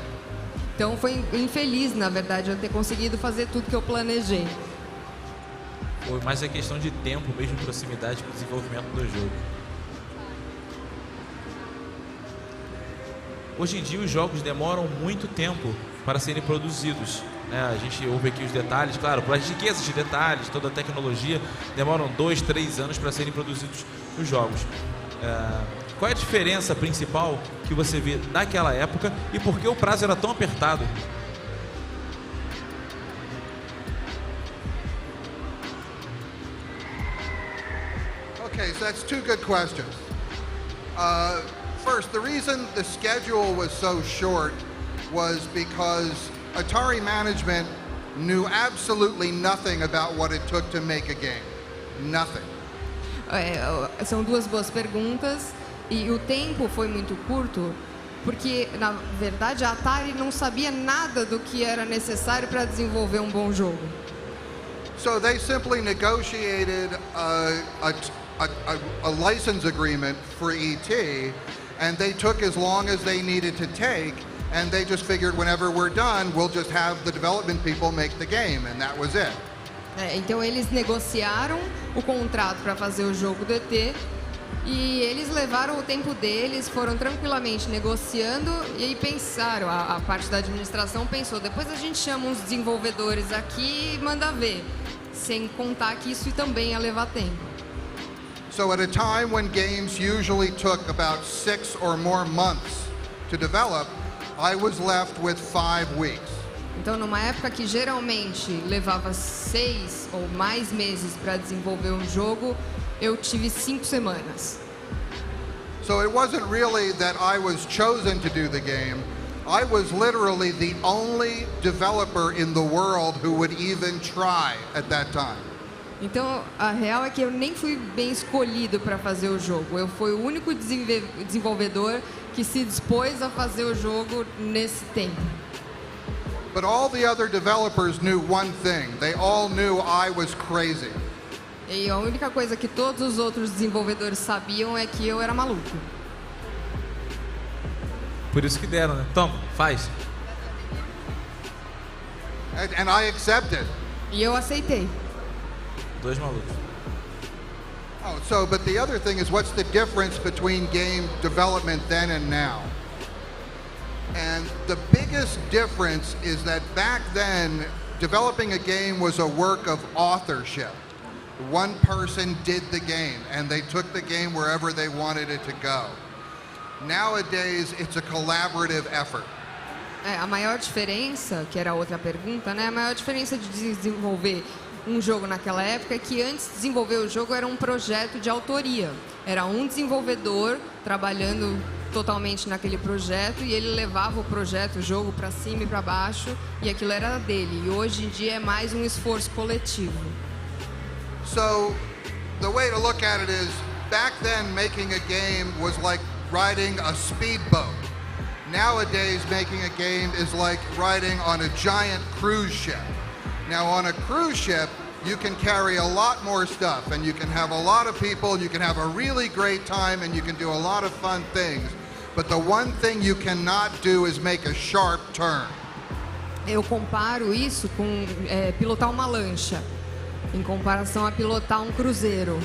Então foi infeliz, na verdade, eu ter conseguido fazer tudo que eu planejei. Foi mais a questão de tempo, mesmo proximidade para o desenvolvimento do jogo. Hoje em dia os jogos demoram muito tempo para serem produzidos, né? A gente ouve aqui os detalhes, claro, para as riquezas de detalhes, toda a tecnologia, demoram 2, 3 anos para serem produzidos os jogos. Qual é a diferença principal que você vê daquela época e por que o prazo era tão apertado? Okay, so that's 2 good questions. First, the reason the schedule was so short was because Atari management knew absolutely nothing about what it took to make a game. Nothing. São 2 boas perguntas, e o tempo foi muito curto porque, na verdade, a Atari não sabia nada do que era necessário para desenvolver um bom jogo. So they simply negotiated a license agreement for E.T., and they took as long as they needed to take, and they just figured whenever we're done, we'll just have the development people make the game, and that was it. Então eles negociaram o contrato para fazer o jogo do ET, e eles levaram o tempo deles, foram tranquilamente negociando, e aí pensaram, a parte da administração pensou, depois a gente chama uns desenvolvedores aqui e manda ver, sem contar que isso também ia levar tempo. So at a time when games usually took about 6 or more months to develop, I was left with 5 weeks. Então, numa época que geralmente levava 6 ou mais meses para desenvolver um jogo, eu tive 5 semanas. So it wasn't really that I was chosen to do the game. I was literally the only developer in the world who would even try at that time. Então, a real é que eu nem fui bem escolhido para fazer o jogo. Eu fui o único desenvolvedor que se dispôs a fazer o jogo nesse tempo. But all the other developers knew one thing. They all knew I was crazy. E a única coisa que todos os outros desenvolvedores sabiam é que eu era maluco. Por isso que deram, né? Toma, faz. And I accepted. E eu aceitei. 2 malucos. Oh, so, but the other thing is, what's the difference between game development then and now? And the biggest difference is that back then, developing a game was a work of authorship. One person did the game, and they took the game wherever they wanted it to go. Nowadays, it's a collaborative effort. A maior diferença, que era a outra pergunta, né? A maior diferença de desenvolver um jogo naquela época é que antes de desenvolver o jogo era um projeto de autoria. Era um desenvolvedor trabalhando totalmente naquele projeto e ele levava o projeto, o jogo para cima e para baixo e aquilo era dele. E hoje em dia é mais um esforço coletivo. So, the way to look at it is, back then making a game was like riding a speedboat. Nowadays, making a game is like riding on a giant cruise ship. Now, on a cruise ship, you can carry a lot more stuff, and you can have a lot of people, and you can have a really great time, and you can do a lot of fun things. But the one thing you cannot do is make a sharp turn. Eu comparo isso com pilotar uma lancha, em comparação a pilotar um cruzeiro.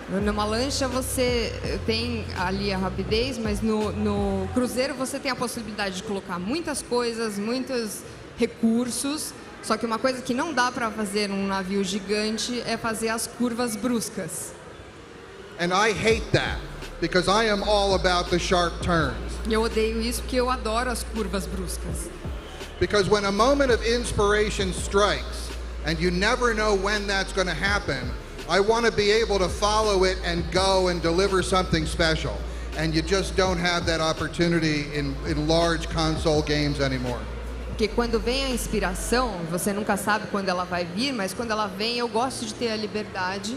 Numa lancha você tem ali a rapidez, mas no cruzeiro você tem a possibilidade de colocar muitas coisas, muitos recursos. Só que uma coisa que não dá para fazer num navio gigante é fazer as curvas bruscas. And I hate that, because I am all about the sharp turns. E eu odeio isso porque eu adoro as curvas bruscas. Because when a moment of inspiration strikes, and you never know when that's going to happen, I want to be able to follow it and go and deliver something special. And you just don't have that opportunity in large console games anymore. Porque quando vem a inspiração, você nunca sabe quando ela vai vir, mas quando ela vem, eu gosto de ter a liberdade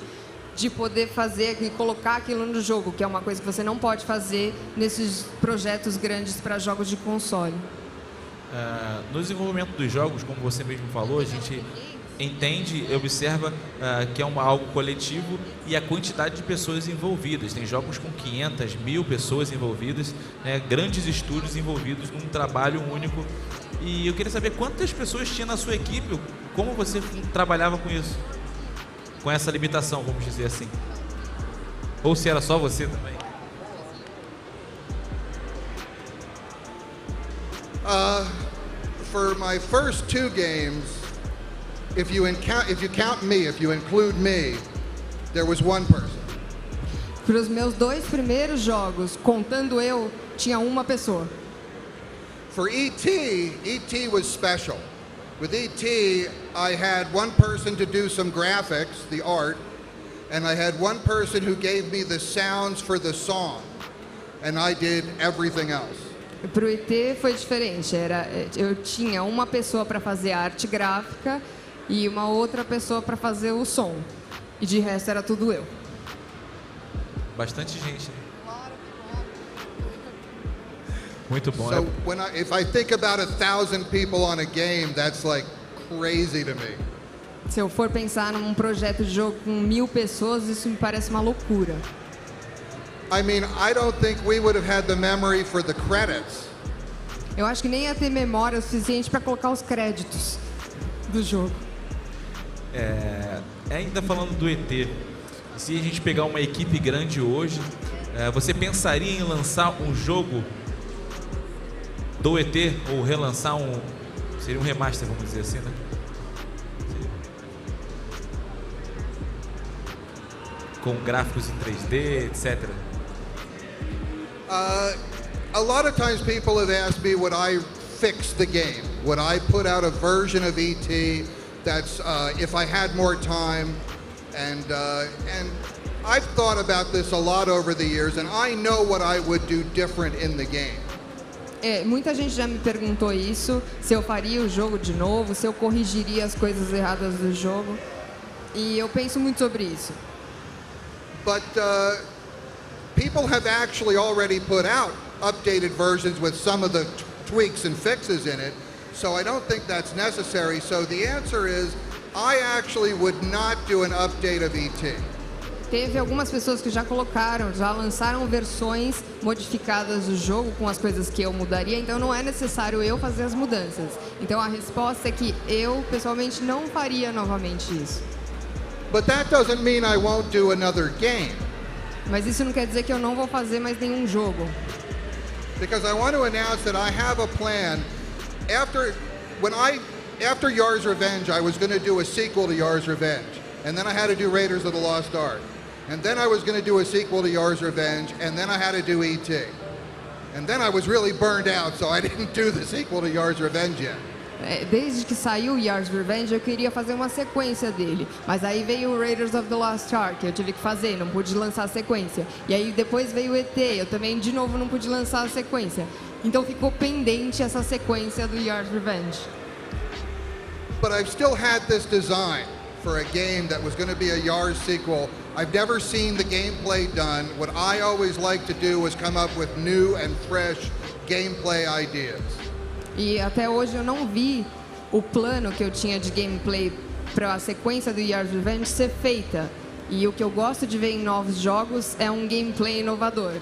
de poder fazer e colocar aquilo no jogo, que é uma coisa que você não pode fazer nesses projetos grandes para jogos de console. No desenvolvimento dos jogos, como você mesmo falou, a gente entende e observa que é algo coletivo e a quantidade de pessoas envolvidas. Tem jogos com 500, 1000 pessoas envolvidas, grandes estúdios envolvidos num trabalho único. E eu queria saber quantas pessoas tinha na sua equipe, como você trabalhava com isso, com essa limitação, vamos dizer assim. Ou se era só você também. For my first 2 games, if you count me, if you include me, there was 1 person. Para os meus 2 primeiros jogos, contando eu, tinha uma pessoa. For E.T. was special. With E.T., I had 1 person to do some graphics, the art, and I had 1 person who gave me the sounds for the song, and I did everything else. Para o ET foi diferente. Eu tinha uma pessoa para fazer a arte gráfica e uma outra pessoa para fazer o som. E de resto era tudo eu. Bastante gente. Muito bom. So if I think about 1,000 people on a game, that's like crazy to me. Se eu for pensar num projeto de jogo com 1000 pessoas, isso me parece uma loucura. I mean, I don't think we would have had the memory for the credits. Eu acho que nem ia ter memória o suficiente para colocar os créditos do jogo. Ainda falando do ET, se a gente pegar uma equipe grande hoje, você pensaria em lançar um jogo do ET ou relançar seria um remaster, vamos dizer assim, né? Com gráficos em 3D, etc. A lot of times people have asked me, would I fix the game? Would I put out a version of E.T. that's if I had more time? And I've thought about this a lot over the years, and I know what I would do different in the game. Muita gente já me perguntou isso, se eu faria o jogo de novo, se eu corrigiria as coisas erradas do jogo. E eu penso muito sobre isso. But people have actually already put out updated versions with some of the tweaks and fixes in it, so I don't think that's necessary. So the answer is, I actually would not do an update of ET. Teve algumas pessoas que já lançaram versões modificadas do jogo com as coisas que eu mudaria, então não é necessário eu fazer as mudanças. Então a resposta é que eu, pessoalmente, não faria novamente isso. But that doesn't mean I won't do another game. Mas isso não quer dizer que eu não vou fazer mais nenhum jogo. Because I want to announce that I have a plan. After Yar's Revenge, I was going to do a sequel to Yar's Revenge. And then I had to do Raiders of the Lost Ark. And then I was going to do a sequel to Yar's Revenge, and then I had to do E.T. And then I was really burned out, so I didn't do the sequel to Yar's Revenge yet. Desde que saiu Yar's Revenge, eu queria fazer uma sequência dele. Mas aí veio o Raiders of the Lost Ark, eu tive que fazer, não pude lançar a sequência. E aí depois veio o ET, eu também de novo não pude lançar a sequência. Então ficou pendente essa sequência do Yar's Revenge. But I've still had this design for a game that was going to be a Yar's sequel. I've never seen the gameplay done. What I always like to do is come up with new and fresh gameplay ideas. E até hoje eu não vi o plano que eu tinha de gameplay para a sequência do Yar's Revenge ser feita. E o que eu gosto de ver em novos jogos é um gameplay inovador.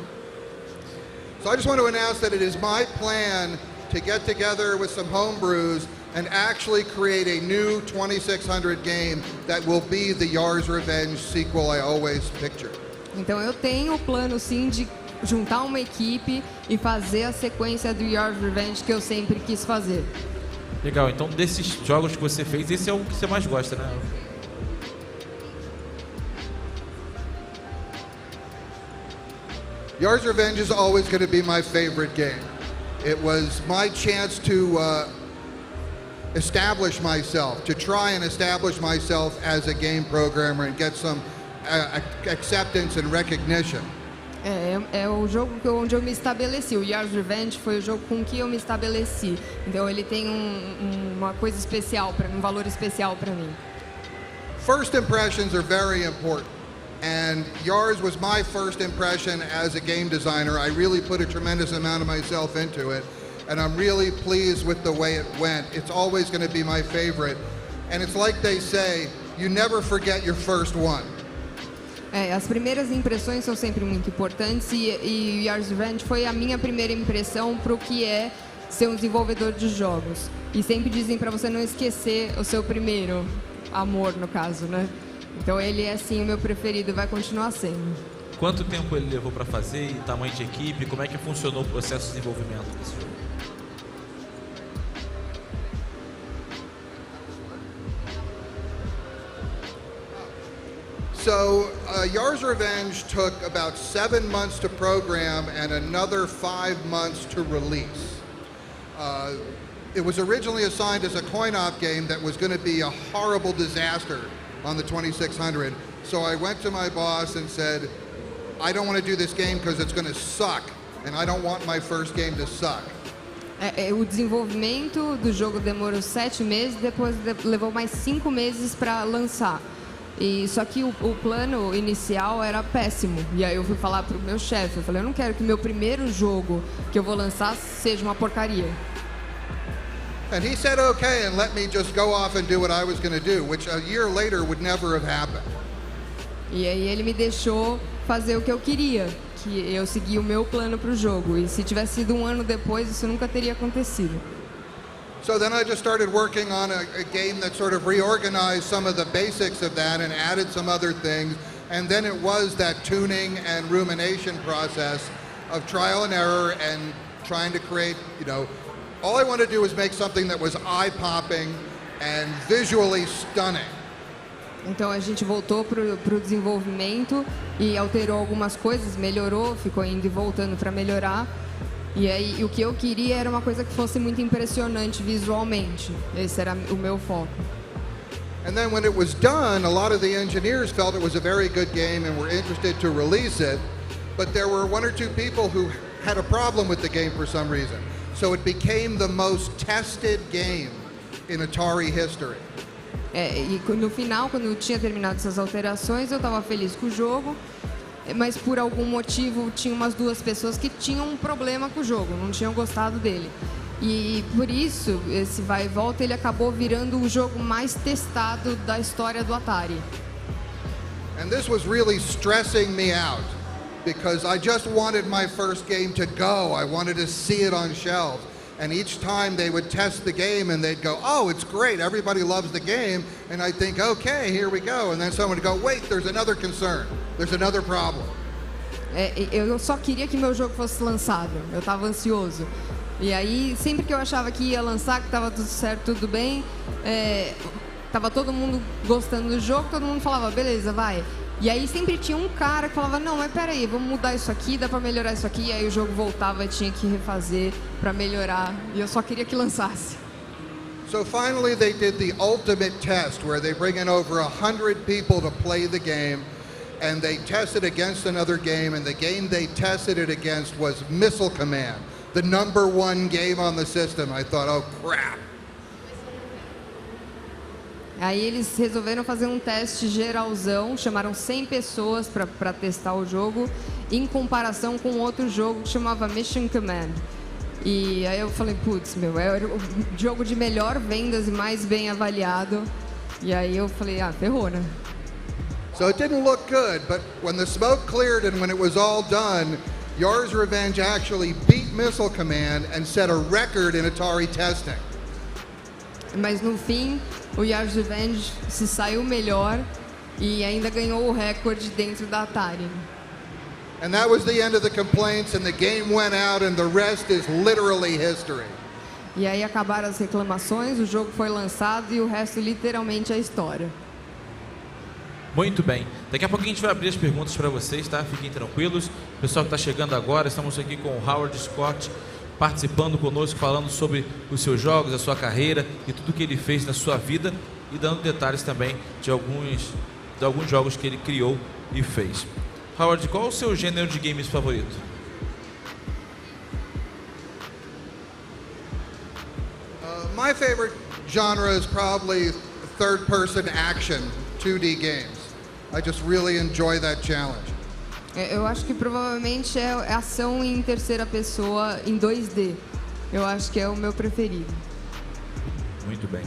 So I just want to announce that it is my plan to get together with some homebrews and actually create a new 2600 game that will be the Yar's Revenge sequel I always pictured. Então eu tenho o plano sim de juntar uma equipe e fazer a sequência do Yar's Revenge que eu sempre quis fazer. Legal, então desses jogos que você fez, esse é o que você mais gosta, né? Yar's Revenge is always going to be my favorite game. It was my chance to establish myself, to try and establish myself as a game programmer and get some acceptance and recognition. É o jogo onde eu me estabeleci. O Yar's Revenge foi o jogo com que eu me estabeleci. Então ele tem uma coisa especial, um valor especial para mim. First impressions are very important. And Yar's was my first impression as a game designer. I really put a tremendous amount of myself into it. And I'm really pleased with the way it went. It's always going to be my favorite. And it's like they say, you never forget your first one. As primeiras impressões são sempre muito importantes e Yar's Revenge foi a minha primeira impressão para o que é ser um desenvolvedor de jogos. E sempre dizem para você não esquecer o seu primeiro amor, no caso, né? Então ele é sim o meu preferido e vai continuar sendo. Quanto tempo ele levou para fazer e tamanho de equipe? Como é que funcionou o processo de desenvolvimento desse jogo? So Yar's Revenge took about 7 months to program and another 5 months to release. It was originally assigned as a coin-op game that was going to be a horrible disaster on the 2600. So I went to my boss and said, I don't want to do this game because it's going to suck, and I don't want my first game to suck. O desenvolvimento do jogo demorou 7 meses, depois levou mais 5 meses para lançar. E só que o plano inicial era péssimo. E aí eu fui falar pro meu chefe, eu falei, eu não quero que meu primeiro jogo que eu vou lançar seja uma porcaria. And he said okay and let me just go off and do what I was going to do, which a year later would never have happened. E aí ele me deixou fazer o que eu queria, que eu segui o meu plano pro jogo. E se tivesse sido um ano depois, isso nunca teria acontecido. So then I just started working on a game that sort of reorganized some of the basics of that and added some other things. And then it was that tuning and rumination process of trial and error and trying to create, all I wanted to do was make something that was eye-popping and visually stunning. Então a gente voltou pro desenvolvimento e alterou algumas coisas, melhorou, ficou indo e voltando para melhorar. E aí o que eu queria era uma coisa que fosse muito impressionante visualmente. Esse era o meu foco. And then when it was done, a lot of the engineers felt it was a very good game and were interested to release it, but there were 1 or 2 people who had a problem with the game for some reason. So it became the most tested game in Atari history. E no final, quando eu tinha terminado essas alterações, eu estava feliz com o jogo, mas por algum motivo tinha umas 2 pessoas que tinham um problema com o jogo, não tinham gostado dele. E por isso, esse vai e volta, ele acabou virando o jogo mais testado da história do Atari. And this was really stressing me out because I just wanted my first game to go. I wanted to see it on shelves. And each time they would test the game and they'd go, oh, it's great, everybody loves the game. And I'd think, okay, here we go. And then someone would go, wait, there's another concern. There's another problem. Eu só queria que meu jogo fosse lançado, eu estava ansioso. E aí, sempre que eu achava que ia lançar, que estava tudo certo, tudo bem, tava todo mundo gostando do jogo, todo mundo falava, beleza, vai. E aí sempre tinha um cara que falava, não, mas peraí, vamos mudar isso aqui, dá pra melhorar isso aqui. E aí o jogo voltava e tinha que refazer pra melhorar. E eu só queria que lançasse. So finally they did the ultimate test where they bring in over 100 people to play the game and they tested against another game, and the game they tested it against was Missile Command, the #1 game on the system. I thought, oh crap. Aí eles resolveram fazer um teste geralzão, chamaram 100 pessoas para testar o jogo, em comparação com outro jogo que chamava Mission Command. E aí eu falei, putz, era o jogo de melhor vendas e mais bem avaliado. E aí eu falei, ferrou, né? So it didn't look good, but when the smoke cleared and when it was all done, Yars' Revenge actually beat Missile Command and set a record in Atari testing. Mas no fim, o Yars' Revenge se saiu melhor e ainda ganhou o recorde dentro da Atari. And that was the end of the complaints, and the game went out, and the rest is literally history. E aí acabaram as reclamações, o jogo foi lançado e o resto literalmente é história. Muito bem. Daqui a pouco a gente vai abrir as perguntas para vocês, tá? Fiquem tranquilos. O pessoal que está chegando agora, estamos aqui com o Howard Scott, participando conosco, falando sobre os seus jogos, a sua carreira e tudo que ele fez na sua vida e dando detalhes também de alguns jogos que ele criou e fez. Howard, qual o seu gênero de games favorito? My favorite genre is probably third-person action 2D games. I just really enjoy that challenge. Eu acho que provavelmente é ação em terceira pessoa em 2D. Eu acho que é o meu preferido. Muito bem.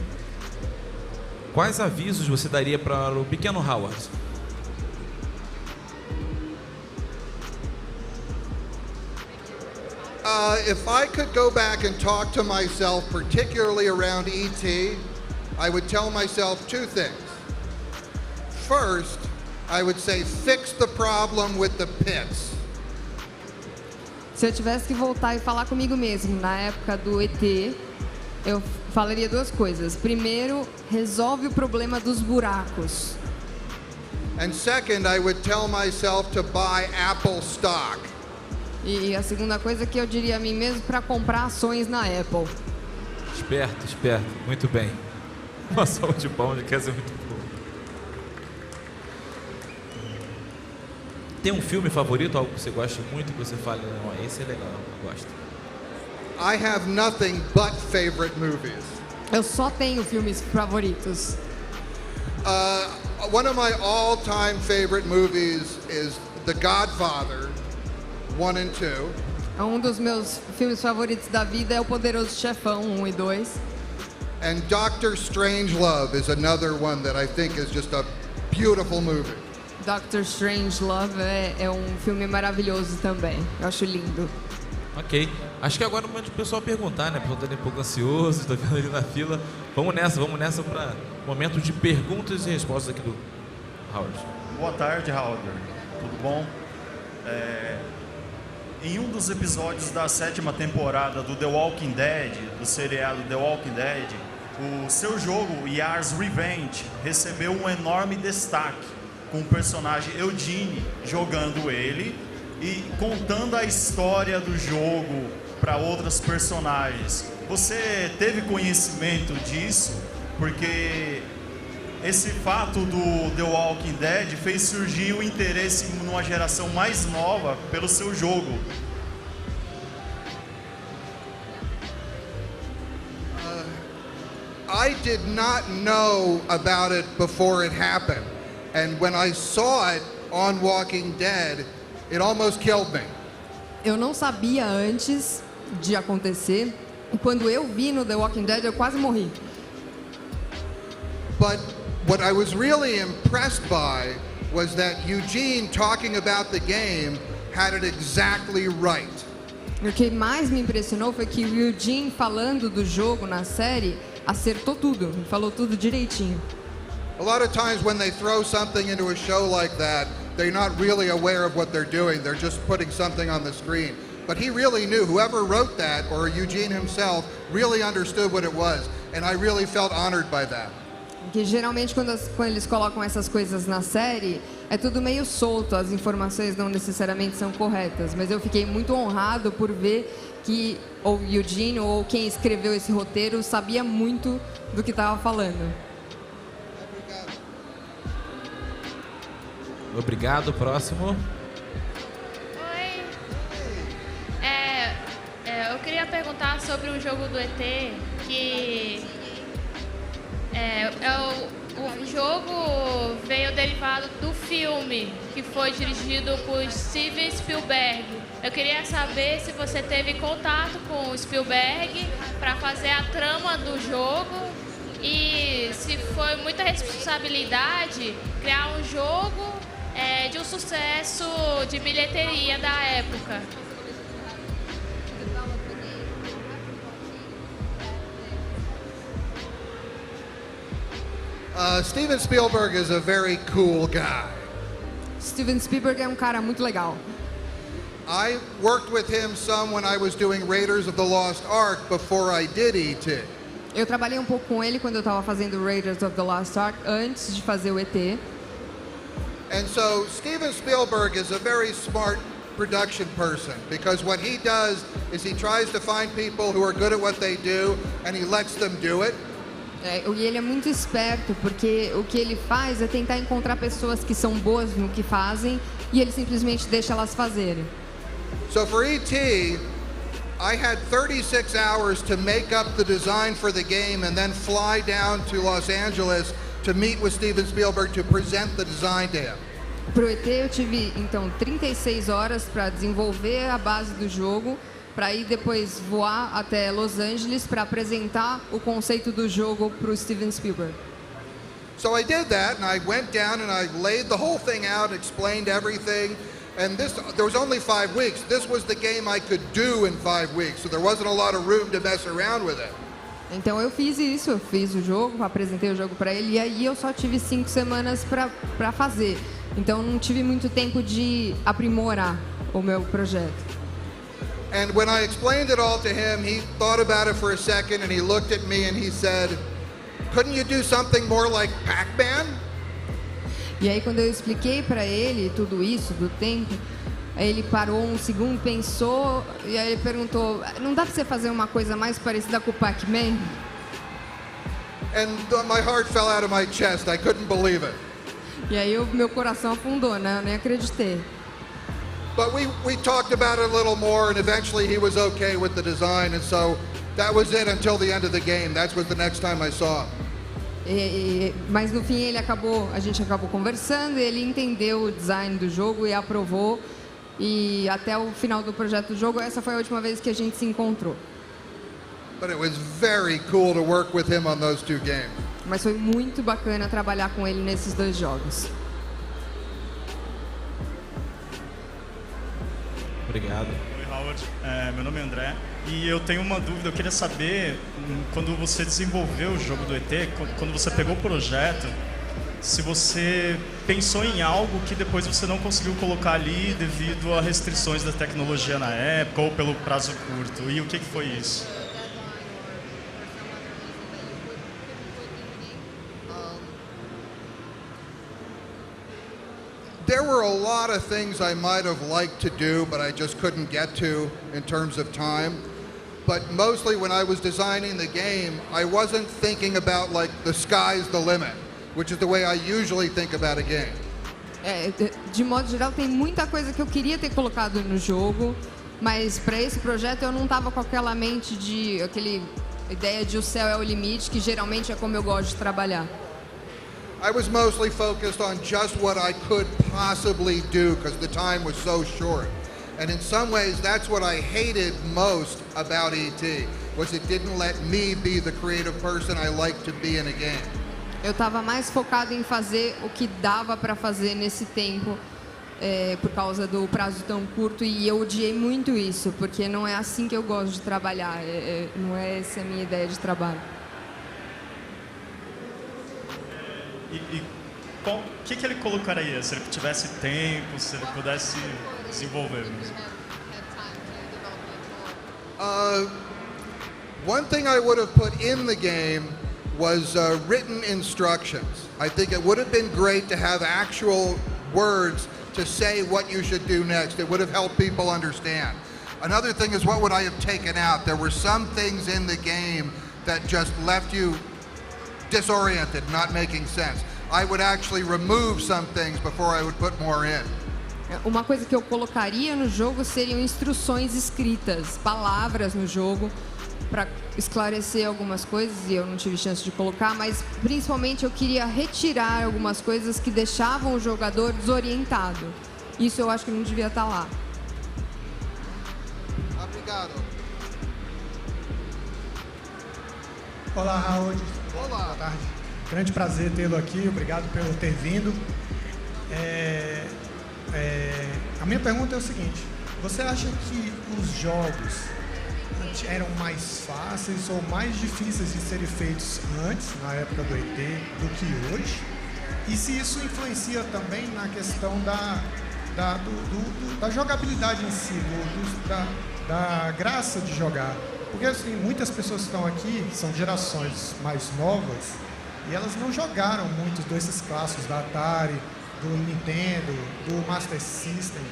Quais avisos você daria para o pequeno Howard? If I could go back and talk to myself, particularly around E.T., I would tell myself 2 things. First, I would say, fix the problem with the pits. Se eu tivesse que voltar e falar comigo mesmo na época do ET, eu falaria 2 coisas. Primeiro, resolve o problema dos buracos. And second, I would tell myself to buy Apple stock. E a segunda coisa que eu diria a mim mesmo para comprar ações na Apple. Esperto, esperto. Muito bem. Uma salva de palmas quer ser muito boa. Tem um filme favorito, algo que você gosta muito, que você fala, não, esse é legal, eu gosto. I have nothing but favorite movies. Eu só tenho filmes favoritos. One of my all-time favorite movies is The Godfather 1 and 2. Um dos meus filmes favoritos da vida é O Poderoso Chefão 1 e 2. And Dr. Strangelove is another one that I think is just a beautiful movie. Dr. Strangelove é um filme maravilhoso também. Eu acho lindo. Ok. Acho que agora é o momento do pessoal perguntar, né? O pessoal tá um pouco ansioso, está vendo ali na fila. Vamos nessa para o momento de perguntas e respostas aqui do Howard. Boa tarde, Howard. Tudo bom? Em um dos episódios da 7ª temporada do The Walking Dead, do seriado The Walking Dead, o seu jogo, Yars' Revenge, recebeu um enorme destaque, com o personagem Eugene jogando ele e contando a história do jogo para outras personagens. Você teve conhecimento disso? Porque esse fato do The Walking Dead fez surgir o interesse numa geração mais nova pelo seu jogo. I did not know about it before it happened. And when I saw it on Walking Dead, it almost killed me. Eu não sabia antes de acontecer. E quando eu vi no The Walking Dead, eu quase morri. But what I was really impressed by was that Eugene talking about the game had it exactly right. O que mais me impressionou foi que o Eugene falando do jogo na série acertou tudo, falou tudo direitinho. A lot of times when they throw something into a show like that, they're not really aware of what they're doing. They're just putting something on the screen. But he really knew. Whoever wrote that, or Eugene himself, really understood what it was. And I really felt honored by that. Que geralmente quando eles colocam essas coisas na série, é tudo meio solto, as informações não necessariamente são corretas. Mas eu fiquei muito honrado por ver que o Eugene ou quem escreveu esse roteiro sabia muito do que estava falando. Obrigado, próximo. Oi. Eu queria perguntar sobre o jogo do ET, que o jogo veio derivado do filme, que foi dirigido por Steven Spielberg. Eu queria saber se você teve contato com o Spielberg para fazer a trama do jogo e se foi muita responsabilidade criar um jogo de um sucesso de bilheteria da época. Steven Spielberg is a very cool guy. Steven Spielberg é um cara muito legal. I worked with him some when I was doing Raiders of the Lost Ark before I did E.T. Eu trabalhei um pouco com ele quando eu estava fazendo Raiders of the Lost Ark antes de fazer o ET. And so Steven Spielberg is a very smart production person because what he does is he tries to find people who are good at what they do and he lets them do it. E ele é muito esperto porque o que ele faz é tentar encontrar pessoas que são boas no que fazem e ele simplesmente deixa elas fazerem. So for E.T., I had 36 hours to make up the design for the game and then fly down to Los Angeles to meet with Steven Spielberg to present the design to him. Pro ET eu tive então 36 horas para desenvolver a base do jogo, para ir depois voar até Los Angeles para apresentar o conceito do jogo pro Steven Spielberg. So I did that and I went down and I laid the whole thing out, explained everything. And there was only 5 weeks. This was the game I could do in 5 weeks, so there wasn't a lot of room to mess around with it. Então eu fiz isso, eu fiz o jogo, apresentei o jogo para ele e aí eu só tive 5 semanas para fazer. Então não tive muito tempo de aprimorar o meu projeto. And when I explained it all to him, he thought about it for a second and he looked at me and he said, "Couldn't you do something more like Pac-Man?" E aí quando eu expliquei para ele tudo isso do tempo, aí ele parou um segundo, pensou e aí ele perguntou: "Não dá para você fazer uma coisa mais parecida com o Pac-Man?" And my heart fell out of my chest. I couldn't believe it. E aí meu coração afundou, né? Eu nem acreditei. But we talked about it a little more and eventually he was okay with the design and so that was it until the end of the game. That was the next time I saw him. Mas no fim a gente acabou conversando, ele entendeu o design do jogo e aprovou. E até o final do projeto do jogo, essa foi a última vez que a gente se encontrou. But it was very cool to work with him on those 2 games. Mas foi muito bacana trabalhar com ele nesses 2 jogos. Obrigado. Oi, Howard. Meu nome é André. E eu tenho uma dúvida, eu queria saber, quando você desenvolveu o jogo do ET, quando você pegou o projeto, se você pensou em algo que depois você não conseguiu colocar ali devido a restrições da tecnologia na época ou pelo prazo curto. E o que foi isso? There were a lot of things I might have liked to do, but I just couldn't get to in terms of time. But mostly when I was designing the game, I wasn't thinking about like the sky's the limit. which is the way I usually think about a game. De modo geral, tem muita coisa que eu queria ter colocado no jogo, mas para esse projeto eu não estava com aquela mente de aquele ideia de o céu é o limite, que geralmente é como eu gosto de trabalhar. I was mostly focused on just what I could possibly do because the time was so short. And in some ways, that's what I hated most about ET, was it didn't let me be the creative person I like to be in a game. Eu estava mais focado em fazer o que dava para fazer nesse tempo, por causa do prazo tão curto, e eu odiei muito isso, porque não é assim que eu gosto de trabalhar, não é essa a minha ideia de trabalho. O que ele colocaria se ele tivesse tempo, se ele pudesse desenvolver mesmo? One thing I would have put in the game was written instructions. I think it would have been great to have actual words to say what you should do next. It would have helped people understand. Another thing is, what would I have taken out? There were some things in the game that just left you disoriented, not making sense. I would actually remove some things before I would put more in. Uma coisa que eu colocaria no jogo seriam instruções escritas, palavras no jogo, para esclarecer algumas coisas, e eu não tive chance de colocar, mas principalmente eu queria retirar algumas coisas que deixavam o jogador desorientado. Isso eu acho que não devia estar lá. Obrigado. Olá, Raul. Olá. Boa tarde. Grande prazer tê-lo aqui, obrigado por ter vindo. A minha pergunta é o seguinte: você acha que os jogos eram mais fáceis ou mais difíceis de serem feitos antes, na época do ET, do que hoje? E se isso influencia também na questão da jogabilidade em si, da graça de jogar? Porque assim, muitas pessoas que estão aqui são gerações mais novas e elas não jogaram muitos desses clássicos da Atari, do Nintendo, do Master System.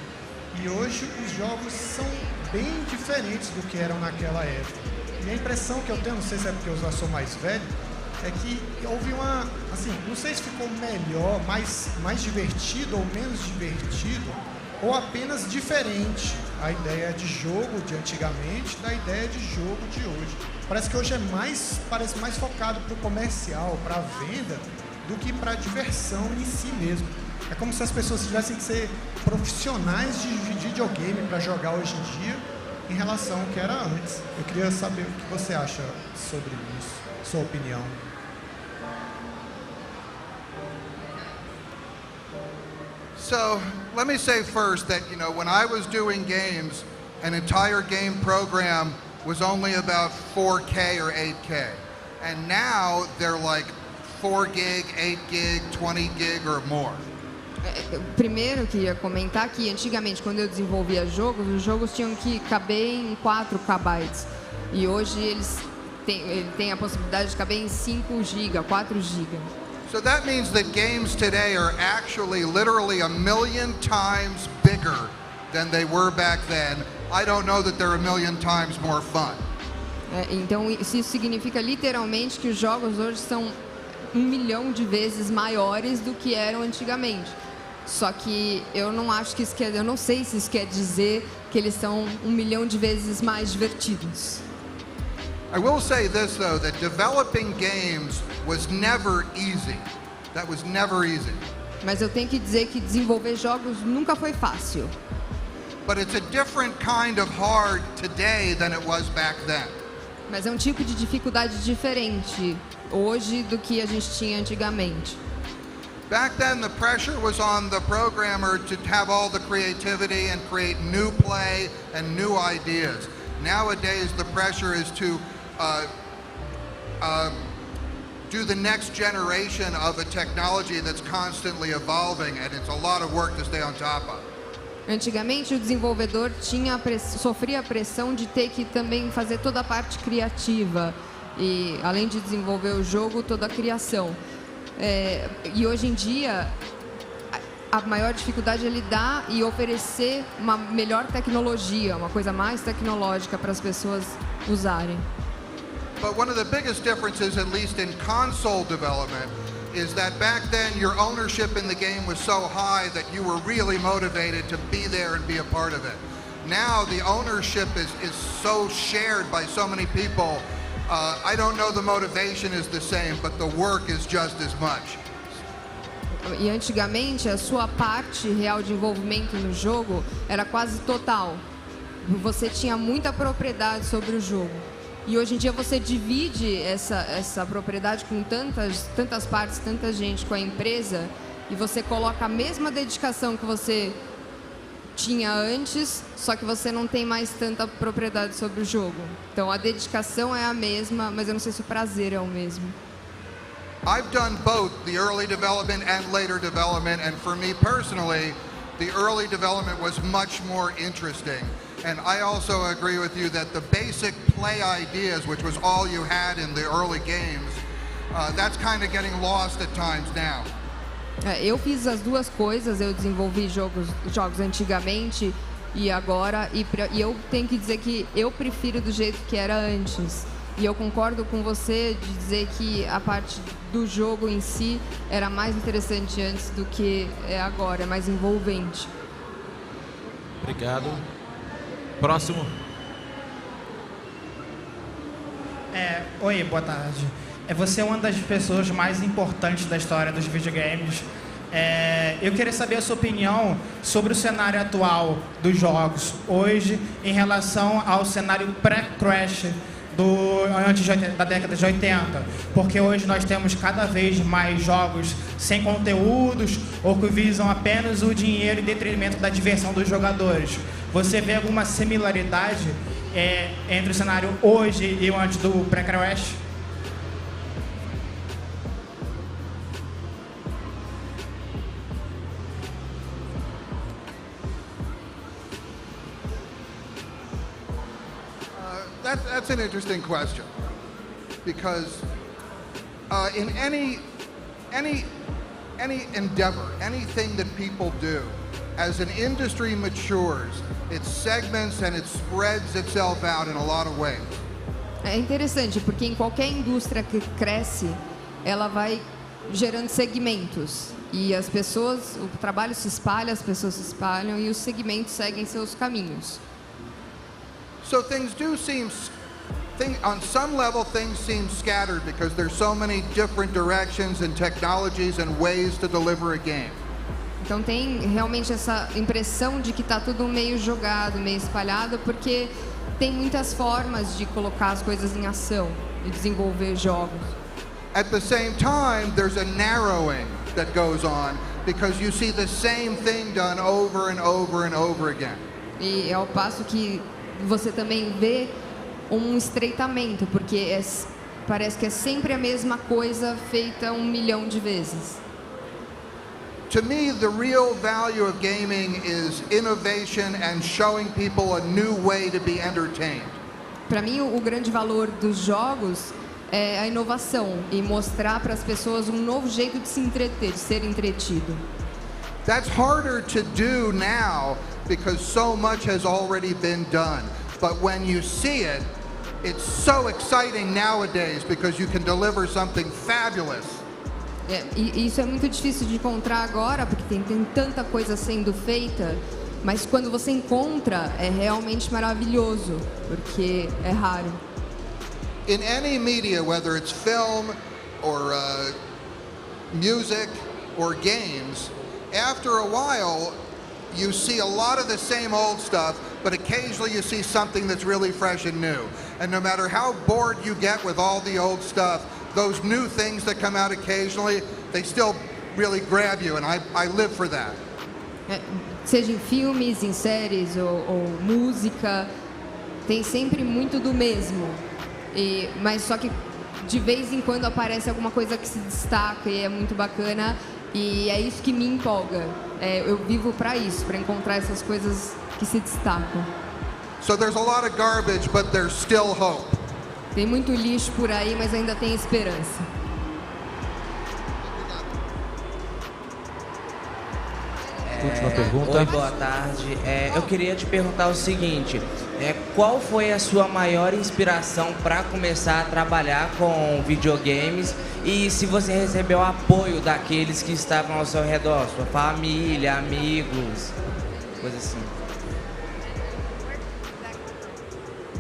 E hoje os jogos são bem diferentes do que eram naquela época. E a impressão que eu tenho, não sei se é porque eu já sou mais velho, é que houve uma, assim, não sei se ficou melhor, mais divertido ou menos divertido, ou apenas diferente a ideia de jogo de antigamente da ideia de jogo de hoje. Parece que hoje parece mais focado para o comercial, para a venda, do que para a diversão em si mesmo. É como se as pessoas tivessem que ser profissionais de videogame para jogar hoje em dia em relação ao que era antes. Eu queria saber o que você acha sobre isso, sua opinião. So, let me say first that, when I was doing games, an entire game program was only about 4K or 8K. And now they're like 4 gig, 8 gig, 20 gig or more. Primeiro, eu queria comentar que antigamente, quando eu desenvolvia jogos, os jogos tinham que caber em 4 KB. E hoje ele tem a possibilidade de caber em 5 GB, 4 GB. So that means that games today are actually literally 1 million times bigger than they were back then. I don't know that they're 1 million times more fun. Então, isso significa literalmente que os jogos hoje são 1 milhão de vezes maiores do que eram antigamente. Só que eu não acho que eu não sei se isso quer dizer que eles são 1 milhão de vezes mais divertidos. I will say this though, that developing games was never easy. That was never easy. Mas eu tenho que dizer que desenvolver jogos nunca foi fácil. But it's a different kind of hard today than it was back then. Mas é um tipo de dificuldade diferente hoje do que a gente tinha antigamente. Back then, the pressure was on the programmer to have all the creativity and create new play and new ideas. Nowadays, the pressure is to do the next generation of a technology that's constantly evolving, and it's a lot of work to stay on top of. Antigamente, o desenvolvedor sofria a pressão de ter que também fazer toda a parte criativa e, além de desenvolver o jogo, toda a criação. E hoje em dia, a maior dificuldade é lidar e oferecer uma melhor tecnologia, uma coisa mais tecnológica para as pessoas usarem. But one of the biggest differences, at least in console development, is that back then your ownership in the game was so high that you were really motivated to be there and be a part of it. Now the ownership is so shared by so many people. I don't know the motivation is the same, but the work is just as much. E antigamente a sua parte real de envolvimento no jogo era quase total. Você tinha muita propriedade sobre o jogo. E hoje em dia você divide essa propriedade com tantas partes, tanta gente com a empresa, e você coloca a mesma dedicação que você tinha antes, só que você não tem mais tanta propriedade sobre o jogo. Então a dedicação é a mesma, mas eu não sei se o prazer é o mesmo. I've done both the early development and later development, and for me personally, the early development was much more interesting. And I also agree with you that the basic play ideas, which was all you had in the early games, that's kind of getting lost at times now. Eu fiz as duas coisas, eu desenvolvi jogos antigamente e agora, e eu tenho que dizer que eu prefiro do jeito que era antes. E eu concordo com você de dizer que a parte do jogo em si era mais interessante antes do que é agora, é mais envolvente. Obrigado. Próximo. Oi, boa tarde. Você é uma das pessoas mais importantes da história dos videogames. Eu queria saber a sua opinião sobre o cenário atual dos jogos hoje em relação ao cenário pré-crash da década de 80, porque hoje nós temos cada vez mais jogos sem conteúdos ou que visam apenas o dinheiro em detrimento da diversão dos jogadores. Você vê alguma similaridade entre o cenário hoje e o antes do pré-crash? That's an interesting question, because in any endeavor, anything that people do, as an industry matures, it segments and it spreads itself out in a lot of ways. É interessante, porque em qualquer indústria que cresce, ela vai gerando segmentos. E as pessoas, o trabalho se espalha, as pessoas se espalham e os segmentos seguem seus caminhos. So things do seem, on some level, things seem scattered because there's so many different directions and technologies and ways to deliver a game. Então tem realmente essa impressão de que está tudo meio jogado, meio espalhado, porque tem muitas formas de colocar as coisas em ação e desenvolver jogos. At the same time, there's a narrowing that goes on because you see the same thing done over and over and over again. E é ao passo que você também vê um estreitamento, porque parece que é sempre a mesma coisa feita 1 milhão de vezes. To me, the real value of gaming is innovation and showing people a new way to be entertained. Para mim, o grande valor dos jogos é a inovação e mostrar para as pessoas um novo jeito de se entreter, de ser entretido. That's harder to do now because so much has already been done. But when you see it, it's so exciting nowadays because you can deliver something fabulous. E isso é muito difícil de encontrar agora, porque tem tanta coisa sendo feita, mas quando você encontra, é realmente maravilhoso, porque é raro. In any media, whether it's film or music or games, after a while, you see a lot of the same old stuff, but occasionally you see something that's really fresh and new. And no matter how bored you get with all the old stuff, those new things that come out occasionally, they still really grab you, and I live for that. Seja em filmes, em séries ou música, tem sempre muito do mesmo. Mas só que de vez em quando aparece alguma coisa que se destaca e é muito bacana, e é isso que me empolga. Eu vivo para isso, para encontrar essas coisas que se destacam. So there's a lot of garbage, but there's still hope. Tem muito lixo por aí, mas ainda tem esperança. Última pergunta. Oi, boa tarde. Eu queria te perguntar o seguinte: qual foi a sua maior inspiração para começar a trabalhar com videogames e se você recebeu apoio daqueles que estavam ao seu redor, sua família, amigos, coisa assim?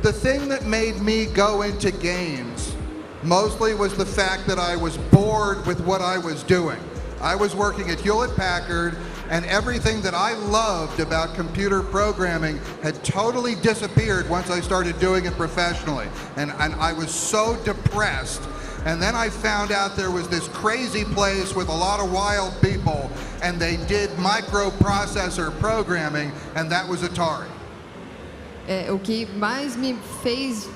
The thing that made me go into games mostly was the fact that I was bored with what I was doing. I was working at Hewlett-Packard, and everything that I loved about computer programming had totally disappeared once I started doing it professionally. And I was so depressed. And then I found out there was this crazy place with a lot of wild people, and they did microprocessor programming, and that was Atari. O que mais me fez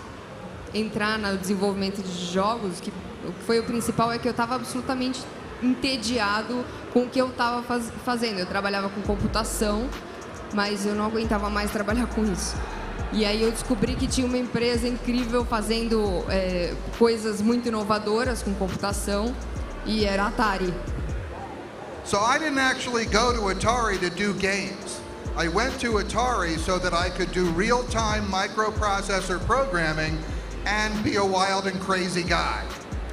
entrar no desenvolvimento de jogos, o que foi o principal, é que eu estava absolutamente entediado com o que eu estava fazendo. Eu trabalhava com computação, mas eu não aguentava mais trabalhar com isso. E aí eu descobri que tinha uma empresa incrível fazendo coisas muito inovadoras com computação, e era a Atari. So I didn't actually go to Atari to do games. I went to Atari so that I could do real-time microprocessor programming and be a wild and crazy guy.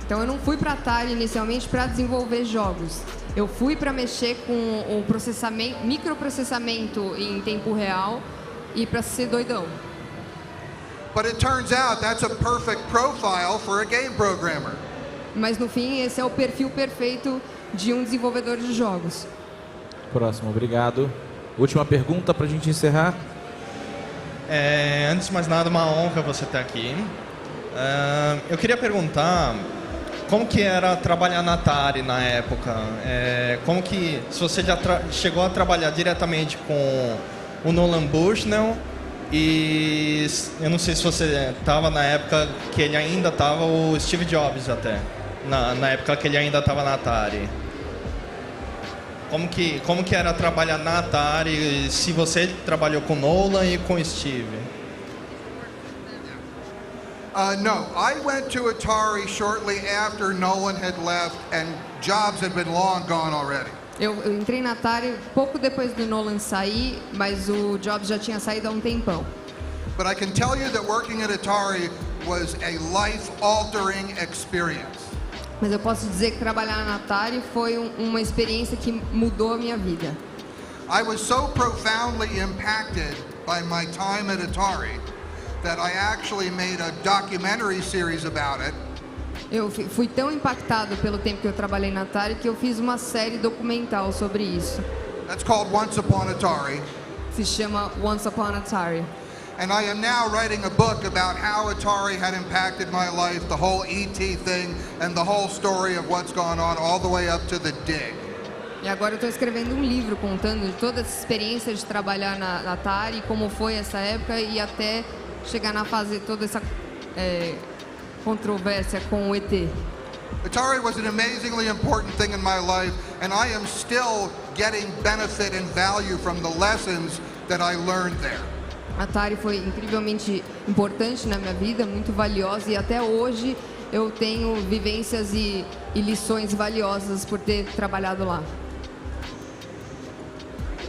Então eu não fui para a Atari inicialmente para desenvolver jogos. Eu fui para mexer com o processamento, microprocessamento em tempo real e para ser doidão. But it turns out that's a perfect profile for a game programmer. Mas no fim esse é o perfil perfeito de um desenvolvedor de jogos. Próximo, obrigado. Última pergunta para a gente encerrar. Antes de mais nada, uma honra você estar aqui. Eu queria perguntar como que era trabalhar na Atari na época. Como que, se você já chegou a trabalhar diretamente com o Nolan Bushnell, e eu não sei se você estava na época que ele ainda estava, o Steve Jobs até, na época que ele ainda estava na Atari. Como que era trabalhar na Atari, se você trabalhou com Nolan e com Steve? No, I went to Atari shortly after Nolan had left and Jobs had been long gone already. Eu entrei na Atari pouco depois do Nolan sair, mas o Jobs já tinha saído há um tempão. But I can tell you that working at Atari was a life-altering experience. Mas eu posso dizer que trabalhar na Atari foi uma experiência que mudou a minha vida. I was so profoundly impacted by my time at Atari that I actually made a documentary series about it. Eu fui tão impactado pelo tempo que eu trabalhei na Atari que eu fiz uma série documental sobre isso. That's called Once Upon Atari. Se chama Once Upon Atari. And I am now writing a book about how Atari had impacted my life, the whole ET thing, and the whole story of what's gone on all the way up to the dig. E agora eu estou escrevendo um livro contando de toda essa experiência de trabalhar na Atari, como foi essa época e até chegar na fase toda essa controvérsia com o ET. Atari was an amazingly important thing in my life, and I am still getting benefit and value from the lessons that I learned there. A Atari foi incrivelmente importante na minha vida, muito valiosa, e até hoje eu tenho vivências e lições valiosas por ter trabalhado lá.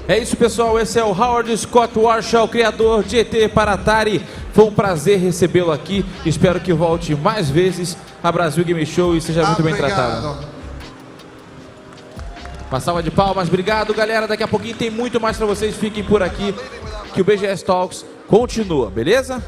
É isso, pessoal. Esse é o Howard Scott Warshaw, criador de ET para Atari. Foi um prazer recebê-lo aqui. Espero que volte mais vezes a Brasil Game Show e seja muito bem tratado. Uma salva de palmas. Obrigado, galera. Daqui a pouquinho tem muito mais para vocês. Fiquem por aqui que o BGS Talks continua, beleza?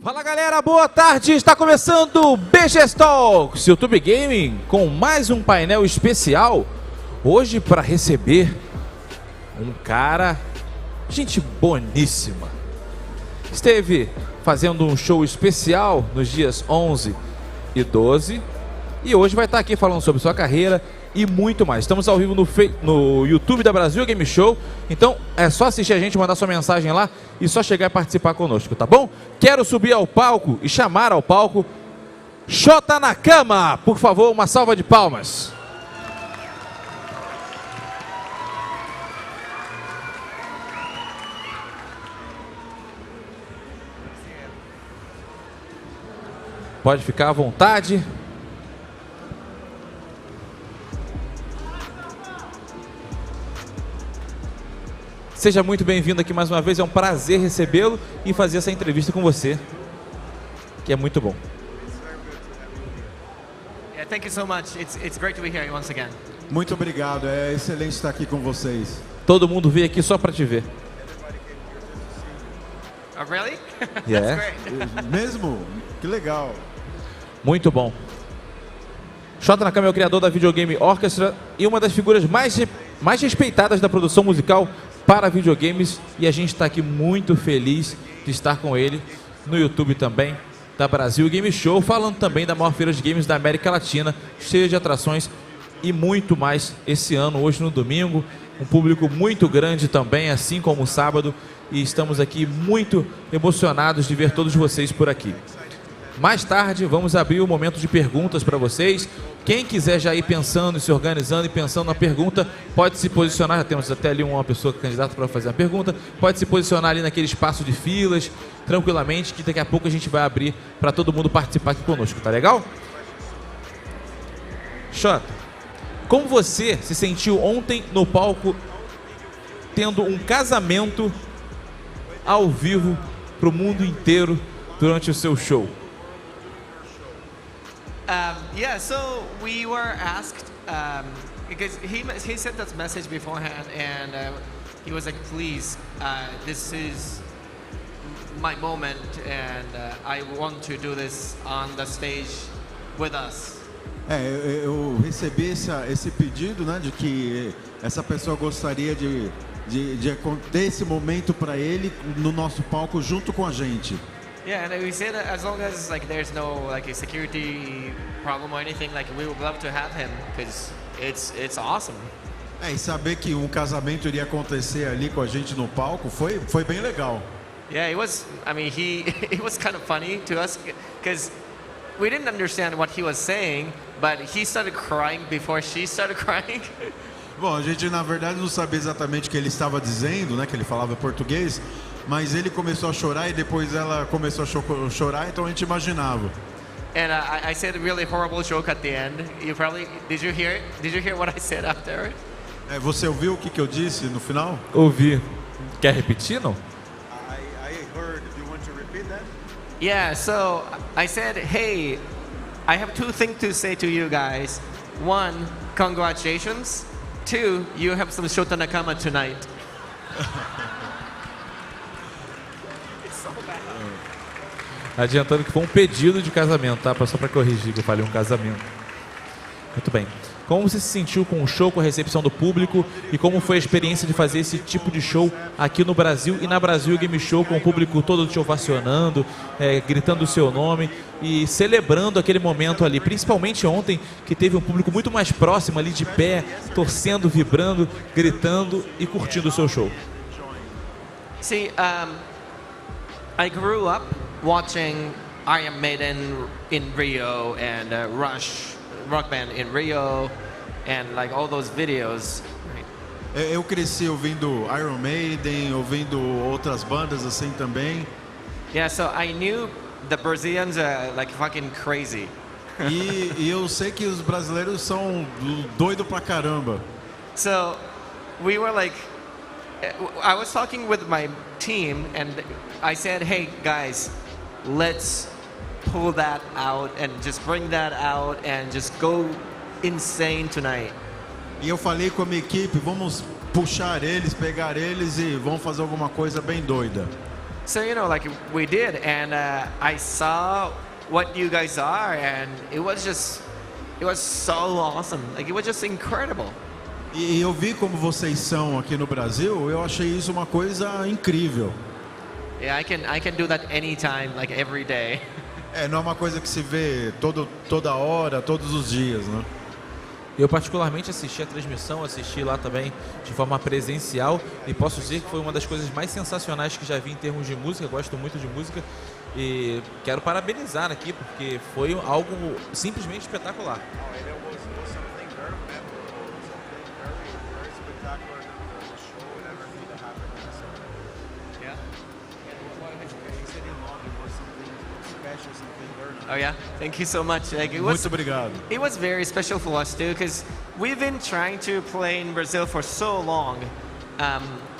Fala galera, boa tarde, está começando o BGS Talks, YouTube Gaming, com mais um painel especial, hoje para receber um cara, gente boníssima. Esteve fazendo um show especial nos dias 11 e 12 e hoje vai estar aqui falando sobre sua carreira e muito mais. Estamos ao vivo no YouTube da Brasil Game Show, então é só assistir a gente, mandar sua mensagem lá e só chegar e participar conosco, tá bom? Quero subir ao palco e chamar ao palco Shota Nakama, por favor, uma salva de palmas. Pode ficar à vontade. Seja muito bem-vindo aqui mais uma vez, é um prazer recebê-lo e fazer essa entrevista com você, que é muito bom. Yeah, thank you so much. It's great to be here once again. Muito obrigado, é excelente estar aqui com vocês. Todo mundo veio aqui só para te ver. Oh, really? Yeah. That's great. Mesmo? Que legal. Muito bom. Shota Nakama é o criador da Videogame Orchestra e uma das figuras mais respeitadas da produção musical para videogames, e a gente está aqui muito feliz de estar com ele no YouTube também, da Brasil Game Show, falando também da maior feira de games da América Latina, cheia de atrações e muito mais esse ano, hoje no domingo, um público muito grande também, assim como o sábado, e estamos aqui muito emocionados de ver todos vocês por aqui. Mais tarde vamos abrir o momento de perguntas para vocês. Quem quiser já ir pensando, se organizando e pensando na pergunta, pode se posicionar. Já temos até ali uma pessoa candidata para fazer a pergunta. Pode se posicionar ali naquele espaço de filas, tranquilamente, que daqui a pouco a gente vai abrir para todo mundo participar aqui conosco. Tá legal? Shota, como você se sentiu ontem no palco tendo um casamento ao vivo para o mundo inteiro durante o seu show? Yeah, so we were asked, because he sent us message beforehand, and he was like, please, this is my moment, and I want to do this on the stage with us. Eu recebi esse pedido, né, de que essa pessoa gostaria de ter esse momento para ele no nosso palco junto com a gente. Yeah, and we said as long as like there's no like a security problem or anything, like we would love to have him because it's awesome. E saber que um casamento iria acontecer ali com a gente no palco foi bem legal. Yeah, it was. I mean, it was kind of funny to us because we didn't understand what he was saying, but he started crying before she started crying. Bom, a gente na verdade não sabia exatamente o que ele estava dizendo, né, que ele falava português, mas ele começou a chorar e depois ela começou a chorar, então a gente imaginava. And I said a really horrible joke at the end. You probably did you hear what I said after? Você ouviu o que eu disse no final? Ouvi. Quer repetir, não? I heard. Do you want to repeat that? Yeah, so I said, hey, I have two things to say to you guys. One, congratulations. Two, you have some Shota Nakama tonight. It's so bad. Adiantando que foi um pedido de casamento, tá? Só para corrigir que eu falei um casamento. Muito bem. Como você se sentiu com o show, com a recepção do público e como foi a experiência de fazer esse tipo de show aqui no Brasil e na Brasil Game Show com o público todo te ovacionando, gritando o seu nome e celebrando aquele momento ali, principalmente ontem que teve um público muito mais próximo ali de pé, torcendo, vibrando, gritando e curtindo o seu show? See, I grew up watching Iron Maiden in Rio and Rush Rock Band in Rio and like all those videos. Eu cresci ouvindo Iron Maiden, ouvindo outras bandas assim também. Yeah, so I knew the Brazilians are like fucking crazy. E eu sei que os brasileiros são doido pra caramba. So we were like, I was talking with my team and I said, hey guys, let's pull that out and just bring that out and just go insane tonight. E eu falei com a minha equipe, vamos puxar eles, pegar eles e vamos fazer alguma coisa bem doida. So you know, like we did, and I saw what you guys are, and it was so awesome. Like it was just incredible. E eu vi como vocês são aqui no Brasil, eu achei isso uma coisa incrível. Yeah, I can do that anytime, like every day. Não é uma coisa que se vê toda hora, todos os dias, né? Eu particularmente assisti a transmissão, assisti lá também de forma presencial e posso dizer que foi uma das coisas mais sensacionais que já vi em termos de música. Eu gosto muito de música e quero parabenizar aqui porque foi algo simplesmente espetacular. Oh yeah, thank you so much. Like, it was, Muito obrigado. It was very special for us too, because we've been trying to play in Brazil for so long.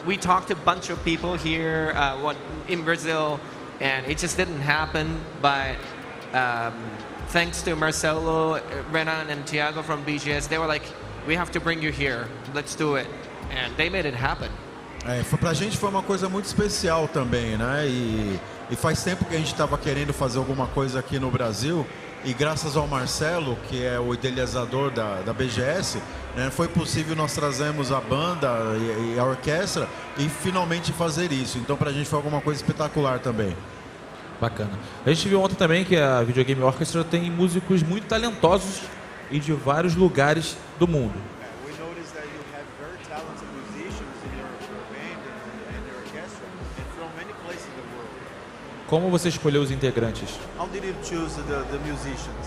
We talked to a bunch of people here in Brazil, and it just didn't happen. But thanks to Marcelo, Renan, and Thiago from BGS, they were like, "We have to bring you here. Let's do it," and they made it happen. Pra gente foi uma coisa muito especial também, né? E faz tempo que a gente estava querendo fazer alguma coisa aqui no Brasil e graças ao Marcelo, que é o idealizador da BGS, né, foi possível nós trazermos a banda e a orquestra e finalmente fazer isso. Então pra gente foi alguma coisa espetacular também. Bacana. A gente viu ontem também que a Videogame Orchestra tem músicos muito talentosos e de vários lugares do mundo. Como você escolheu os integrantes? How did you choose the musicians?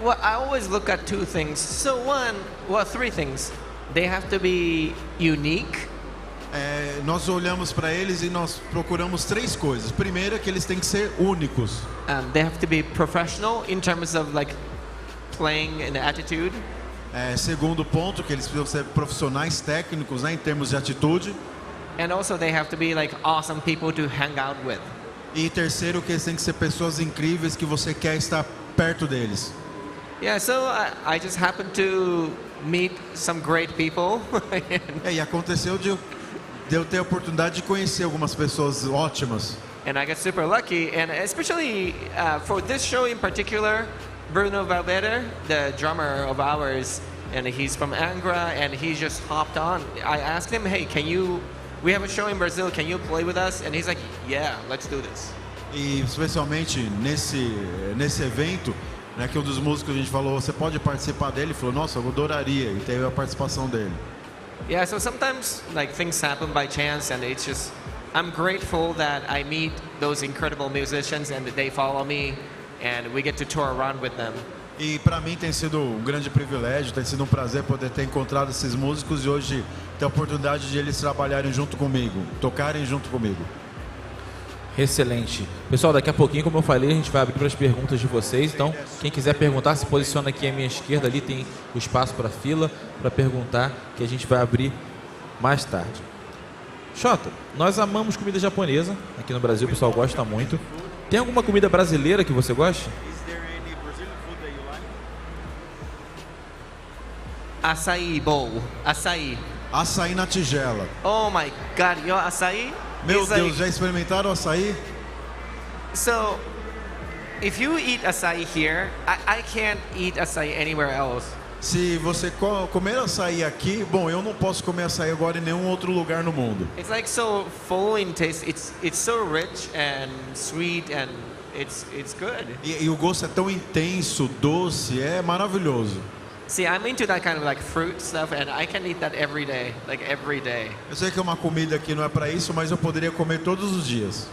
Well, I always look at two things. So three things. They have to be unique. Nós olhamos para eles e nós procuramos três coisas. Primeiro é que eles têm que ser únicos. They have to be professional in terms of like playing and attitude. Segundo ponto, que eles precisam ser profissionais técnicos, né, em termos de atitude. And also they have to be like awesome people to hang out with. E terceiro, que eles têm que ser pessoas incríveis que você quer estar perto deles. Yeah, so I just happened to meet some great people. E aconteceu de eu ter a oportunidade de conhecer algumas pessoas ótimas. And I got super lucky, and especially for this show in particular, Bruno Valverde, the drummer of ours, and he's from Angra, and he just hopped on. I asked him, hey, we have a show in Brazil, can you play with us? And he's like, yeah, let's do this. E especialmente nesse evento, né, que um dos músicos a gente falou, você pode participar dele? Ele falou, nossa, eu adoraria, e teve a participação dele. Yeah, so sometimes like things happen by chance, and it's just, I'm grateful that I meet those incredible musicians and that they follow me, and we get to tour around with them. E para mim tem sido um grande privilégio, tem sido um prazer poder ter encontrado esses músicos e hoje ter a oportunidade de eles trabalharem junto comigo, tocarem junto comigo. Excelente. Pessoal, daqui a pouquinho, como eu falei, a gente vai abrir para as perguntas de vocês. Então, quem quiser perguntar, se posiciona aqui à minha esquerda. Ali tem o espaço para fila, para perguntar, que a gente vai abrir mais tarde. Shota, nós amamos comida japonesa. Aqui no Brasil o pessoal gosta muito. Tem alguma comida brasileira que você gosta? Açaí bowl. Açaí. Açaí na tigela. Oh my God, your açaí? Meu Deus, já experimentaram açaí? So, if you eat açaí here, I can't eat açaí anywhere else. Se você comer açaí aqui, bom, eu não posso comer açaí agora em nenhum outro lugar no mundo. It's like so full in taste. It's so rich and sweet and it's good. E o gosto é tão intenso, doce, é maravilhoso. See, I'm into that kind of like fruit stuff, and I can eat that every day, like every day. Eu sei que uma comida aqui não é para isso, mas eu poderia comer todos os dias.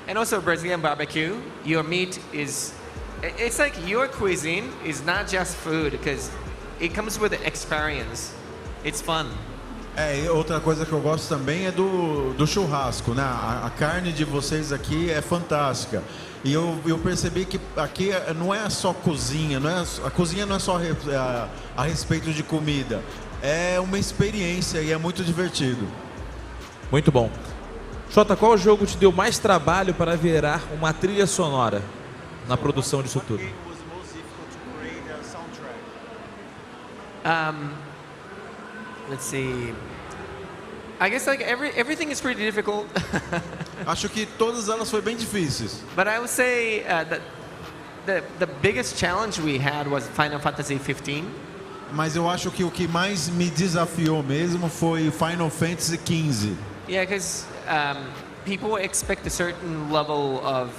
And also Brazilian barbecue, your meat is, it's like your cuisine is not just food, because it comes with experience. It's fun. E outra coisa que eu gosto também é do churrasco, né? A carne de vocês aqui é fantástica. E eu percebi que aqui não é só cozinha, a cozinha não é só a respeito de comida. É uma experiência e é muito divertido. Muito bom. Shota, qual jogo te deu mais trabalho para virar uma trilha sonora na produção disso tudo? Let's see. I guess like everything is pretty difficult. Acho que todas elas foram bem difíceis. But I would say that the biggest challenge we had was Final Fantasy 15. Mas eu acho que o que mais me desafiou mesmo foi Final Fantasy 15. Yeah, because people expect a certain level of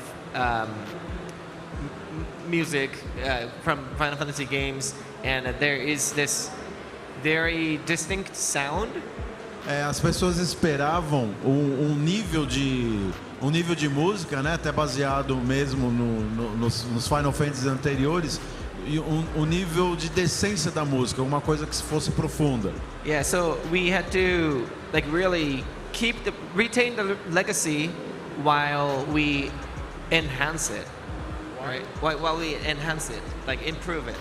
music from Final Fantasy games, and there is this very distinct sound. As pessoas esperavam um nível de música, né, até baseado mesmo nos Final Fantasy anteriores, e um nível de decência da música, uma coisa que fosse profunda. Yeah, so we had to like really retain the legacy while we enhance it, right? While we enhance it, like improve it.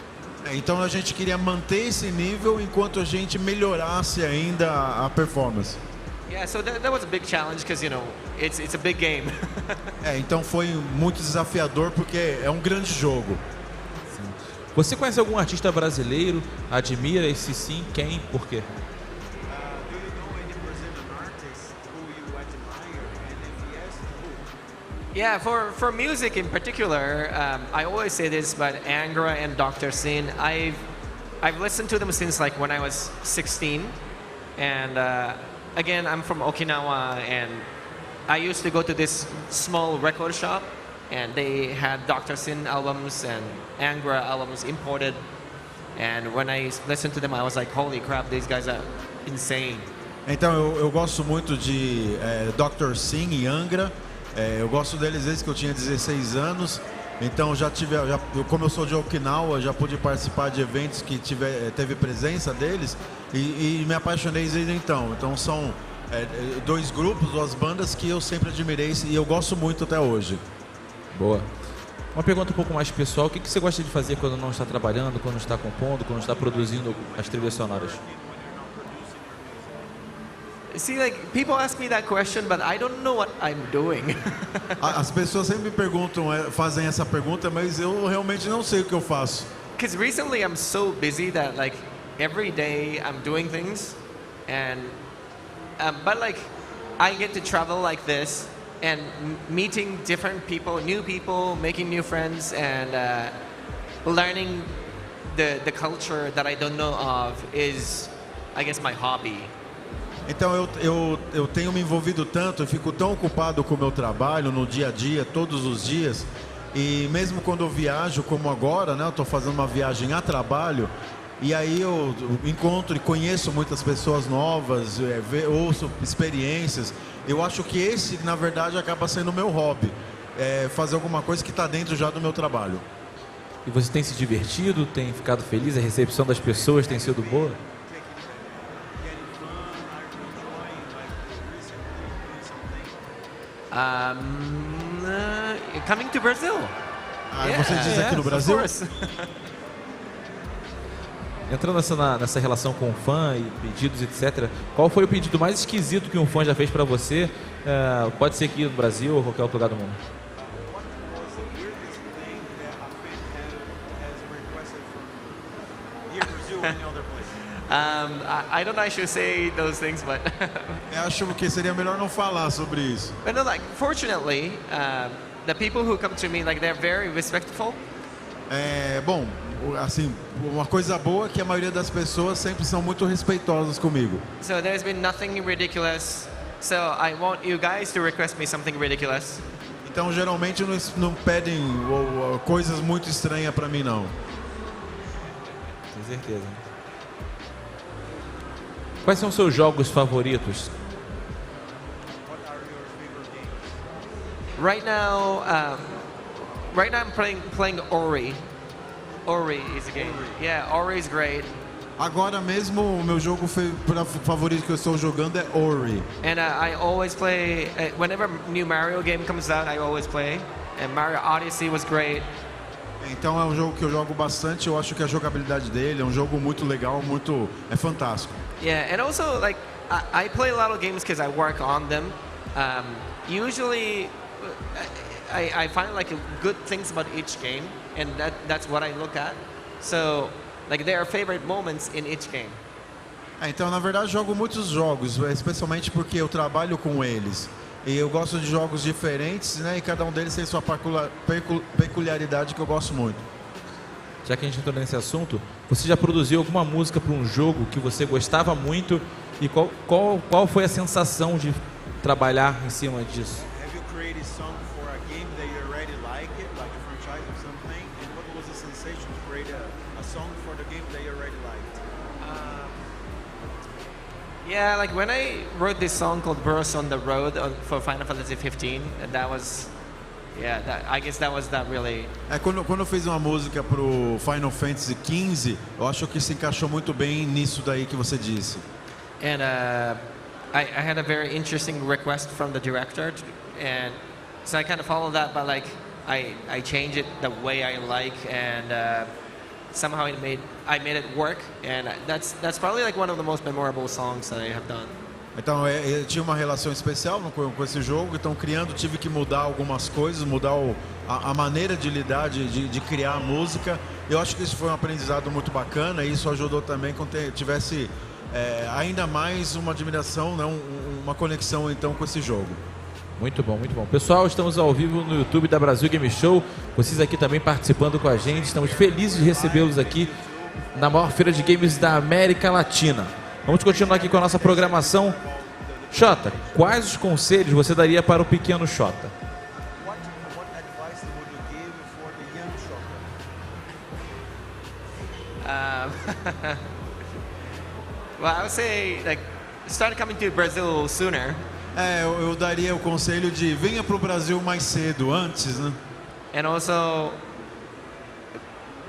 Então a gente queria manter esse nível enquanto a gente melhorasse ainda a performance. Yeah, so that was a big challenge because it's a big game. Então foi muito desafiador porque é um grande jogo. Sim. Você conhece algum artista brasileiro? Admira? E se sim, quem? Por quê? Yeah, for music in particular, I always say this, but Angra and Dr. Sin, I've listened to them since like when I was 16, and again, I'm from Okinawa, and I used to go to this small record shop, and they had Dr. Sin albums and Angra albums imported, and when I listened to them, I was like, holy crap, these guys are insane. Então eu gosto muito de Dr. Sin e Angra. Eu gosto deles desde que eu tinha 16 anos, então como eu sou de Okinawa, já pude participar de eventos que teve presença deles e me apaixonei desde então. Então são dois grupos, duas bandas que eu sempre admirei e eu gosto muito até hoje. Boa. Uma pergunta um pouco mais pessoal, o que você gosta de fazer quando não está trabalhando, quando está compondo, quando está produzindo as trilhas sonoras? See, like, people ask me that question, but I don't know what I'm doing. As pessoas sempre me perguntam, fazem essa pergunta, mas eu realmente não sei o que eu faço. Because recently I'm so busy that like every day I'm doing things, and but like I get to travel like this and meeting different people, new people, making new friends, and learning the culture that I don't know of is, I guess, my hobby. Então eu tenho me envolvido tanto, eu fico tão ocupado com o meu trabalho no dia a dia, todos os dias, e mesmo quando eu viajo, como agora, né, eu estou fazendo uma viagem a trabalho, e aí eu encontro e conheço muitas pessoas novas, ouço experiências. Eu acho que esse, na verdade, acaba sendo o meu hobby, fazer alguma coisa que está dentro já do meu trabalho. E você tem se divertido, tem ficado feliz, a recepção das pessoas tem sido boa? Coming to Brazil. Você diz aqui no Brasil? Entrando nessa relação com o fã e pedidos, etc. Qual foi o pedido mais esquisito que um fã já fez para você? Pode ser aqui no Brasil ou qualquer outro lugar do mundo. I don't know I should say those things, but Eu acho que seria melhor não falar sobre isso. But no, like, fortunately, the people who come to me, like they're very respectful. Bom, assim, uma coisa boa é que a maioria das pessoas sempre são muito respeitosas comigo. So there's been nothing ridiculous. So I want you guys to request me something ridiculous. Então, geralmente não pedem coisas muito estranhas pra mim, não. Com certeza. Quais são os seus jogos favoritos? Right now I'm playing Ori. Ori is a game. Yeah, Ori is great. Agora mesmo, o meu jogo favorito que eu estou jogando é Ori. And I always play, whenever new Mario game comes out, I always play. And Mario Odyssey was great. Então é um jogo que eu jogo bastante, eu acho que a jogabilidade dele é um jogo muito legal, é fantástico. Yeah, and also like I play a lot of games because I work on them. Usually, I find like good things about each game, and that's what I look at. So, like there are favorite moments in each game. Então, na verdade, jogo muitos jogos, especialmente porque eu trabalho com eles. E eu gosto de jogos diferentes, né? E cada um deles tem sua peculiaridade que eu gosto muito. Já que a gente entrou nesse assunto, você já produziu alguma música para um jogo que você gostava muito? E qual foi a sensação de trabalhar em cima disso? Have you created song for a game that you already like it, like a franchise or something? And what was the sensation to create a song for the game that you already liked? Yeah, like when I wrote this song called Burst on the Road for Final Fantasy 15, and that was, I guess that was that really. Quando eu fiz uma música pro Final Fantasy 15, eu acho que se encaixou muito bem nisso daí que você disse. And I had a very interesting request from the director, and so I kind of followed that, but like I changed it the way I like, and somehow I made it work, and that's probably like one of the most memorable songs that I have done. Então eu tinha uma relação especial com esse jogo, então tive que mudar algumas coisas, mudar a maneira de lidar, de criar a música. Eu acho que isso foi um aprendizado muito bacana e isso ajudou também com que tivesse ainda mais uma admiração, né, uma conexão então com esse jogo. Muito bom, muito bom. Pessoal, estamos ao vivo no YouTube da Brasil Game Show. Vocês aqui também participando com a gente. Estamos felizes de recebê-los aqui na maior feira de games da América Latina. Vamos continuar aqui com a nossa programação. Shota, quais os conselhos você daria para o pequeno Shota? What advice would you give for the young Shota? Well, I would say like start coming to Brazil sooner. Eu daria o conselho de venha para o Brasil mais cedo, antes, né? And also,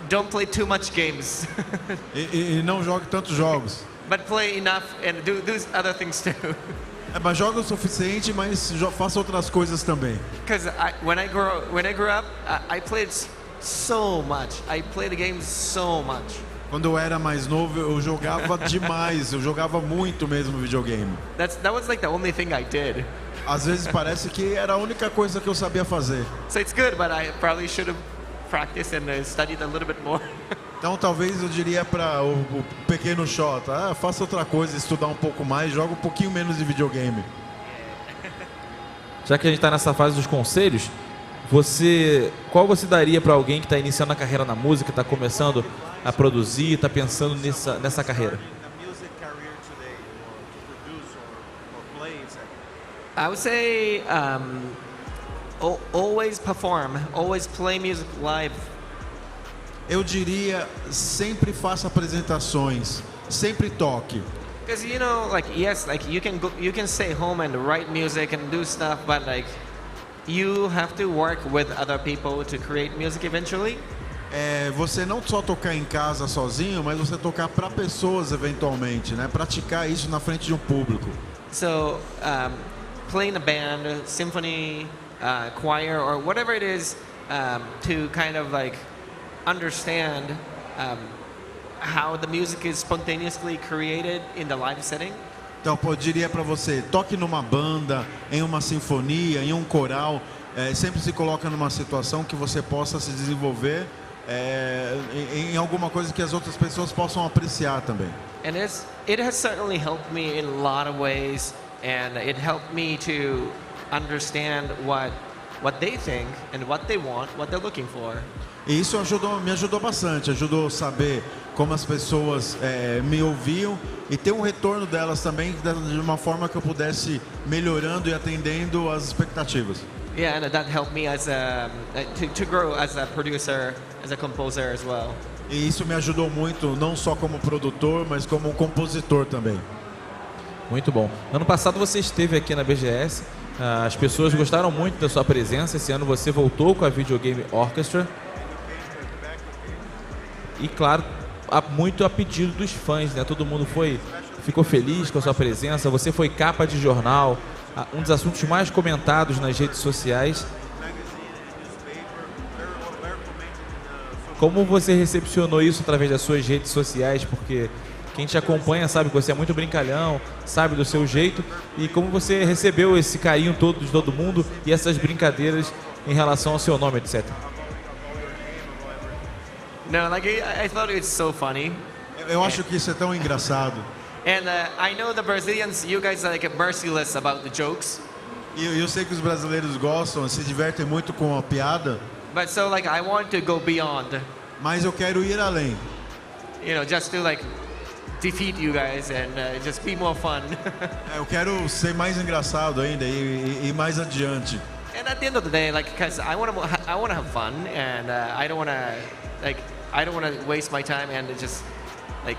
don't play too much games. e não jogue tantos jogos. But play enough and do other things too. Mas joga o suficiente, mas faça outras coisas também. Because when I grew up, I played so much. I played the games so much. Quando eu era mais novo, eu jogava demais. Eu jogava muito mesmo videogame. That was like the only thing I did. Às vezes parece que era a única coisa que eu sabia fazer. So it's good, but I probably should have practiced and studied a little bit more. Então talvez eu diria para o pequeno Shota, faça outra coisa, estudar um pouco mais, joga um pouquinho menos de videogame. Já que a gente está nessa fase dos conselhos, qual você daria para alguém que está iniciando a carreira na música, está começando a produzir, está pensando nessa carreira? I would say always perform, always play music live. Eu diria, sempre faça apresentações, sempre toque. Because you know, like yes, like you can stay home and write music and do stuff, but like you have to work with other people to create music eventually. Você não só tocar em casa sozinho, mas você tocar para pessoas eventualmente, né? Praticar isso na frente de um público. So, play in a band, symphony, choir, or whatever it is, to kind of like understand how the music is spontaneously created in the live setting. Então, eu diria para você, toque numa banda, em uma sinfonia, em um coral, sempre se coloca numa situação que você possa se desenvolver em alguma coisa que as outras pessoas possam apreciar também. And it has certainly helped me in a lot of ways, and it helped me to understand what what they think and what they want, what they're looking for. E isso me ajudou bastante, ajudou a saber como as pessoas me ouviam e ter um retorno delas também de uma forma que eu pudesse melhorando e atendendo às expectativas. Yeah, and that helped me as to grow as a producer, as a composer as well. E isso me ajudou muito, não só como produtor, mas como compositor também. Muito bom. Ano passado você esteve aqui na BGS, as pessoas gostaram muito da sua presença. Esse ano você voltou com a Videogame Orchestra. E claro, muito a pedido dos fãs, né? Todo mundo ficou feliz com a sua presença. Você foi capa de jornal, um dos assuntos mais comentados nas redes sociais. Como você recepcionou isso através das suas redes sociais? Porque quem te acompanha sabe que você é muito brincalhão, sabe do seu jeito. E como você recebeu esse carinho todo de todo mundo e essas brincadeiras em relação ao seu nome, etc. No, like I thought it's so funny. Eu acho que isso é tão engraçado. And I know the Brazilians, you guys are like merciless about the jokes. E eu sei que os brasileiros gostam, se divertem muito com a piada. But so like I want to go beyond. Mas eu quero ir além. You know, just to like defeat you guys and just be more fun. Eu quero ser mais engraçado ainda e mais adiante. And at the end of the day, like, cause I want to have fun, and I don't want to waste my time, and it just like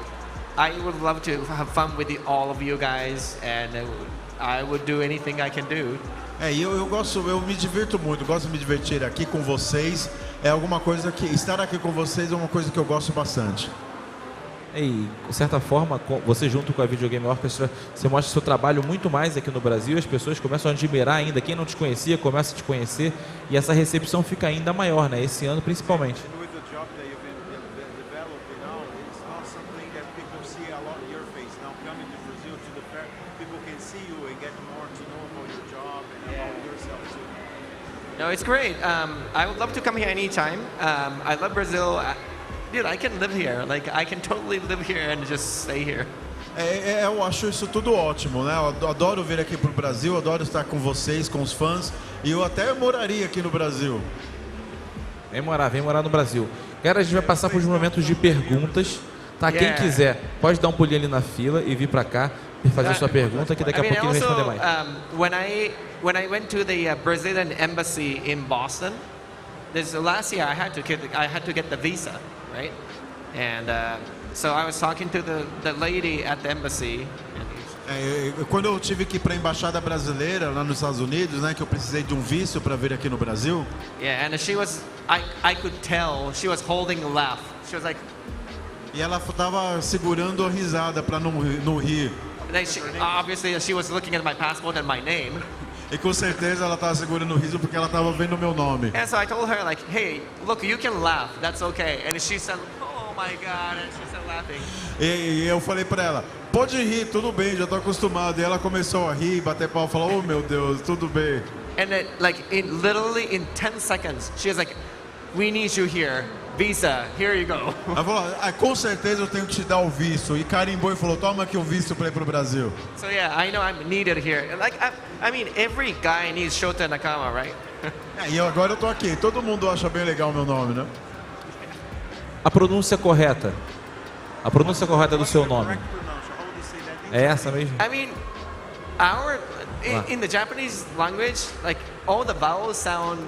I would love to have fun with all of you guys, and I would do anything I can do. Eu me divirto muito, gosto de me divertir aqui com vocês. É alguma coisa que estar aqui com vocês é uma coisa que eu gosto bastante. E, de certa forma, você junto com a Videogame Orchestra, você mostra seu trabalho muito mais aqui no Brasil. As pessoas começam a admirar ainda. Quem não te conhecia começa a te conhecer e essa recepção fica ainda maior, né? Esse ano principalmente. No, it's great. I would love to come here anytime. I love Brazil. Dude, I can live here. Like, I can totally live here and just stay here. Eu acho isso tudo ótimo, né? Eu adoro vir aqui pro Brasil, adoro estar com vocês, com os fãs. E eu até moraria aqui no Brasil. Vem morar no Brasil. Galera, a gente vai passar por uns momentos de perguntas. Tá? Yeah. Quem quiser, pode dar um pulinho ali na fila e vir pra cá e fazer a sua pergunta, que daqui a pouquinho vai responder mais. When I went to the Brazilian embassy in Boston, last year I had to get the visa, right? And so I was talking to the lady at the embassy. Quando eu tive que ir para a embaixada brasileira lá nos Estados Unidos, né, que eu precisei de um visto para vir aqui no Brasil. Yeah, and she was, I could tell she was holding a laugh. She was like. E ela estava segurando a risada para não rir. Obviously, she was looking at my passport and my name. E com certeza ela estava segurando o riso porque ela estava vendo o meu nome. And so I told her like, hey, look, you can laugh, that's okay. And she said, oh my God, and she started laughing. E eu falei para ela, pode rir, tudo bem, já estou acostumado. E ela começou a rir, bater pau, falar, oh meu Deus, tudo bem. And then, like, literally in 10 seconds, she was like, we need you here. Visa, here you go. Ela falou, com certeza eu tenho que te dar o visto. E carimbou e falou, toma aqui o visto para ir pro Brasil. So yeah, I know I'm needed here. Like, I mean, every guy needs Shota Nakama, right? E agora eu tô aqui. Todo mundo acha bem legal o meu nome, né? A pronúncia correta. A pronúncia correta do seu nome. É essa mesmo? I mean, in the Japanese language, like all the vowels sound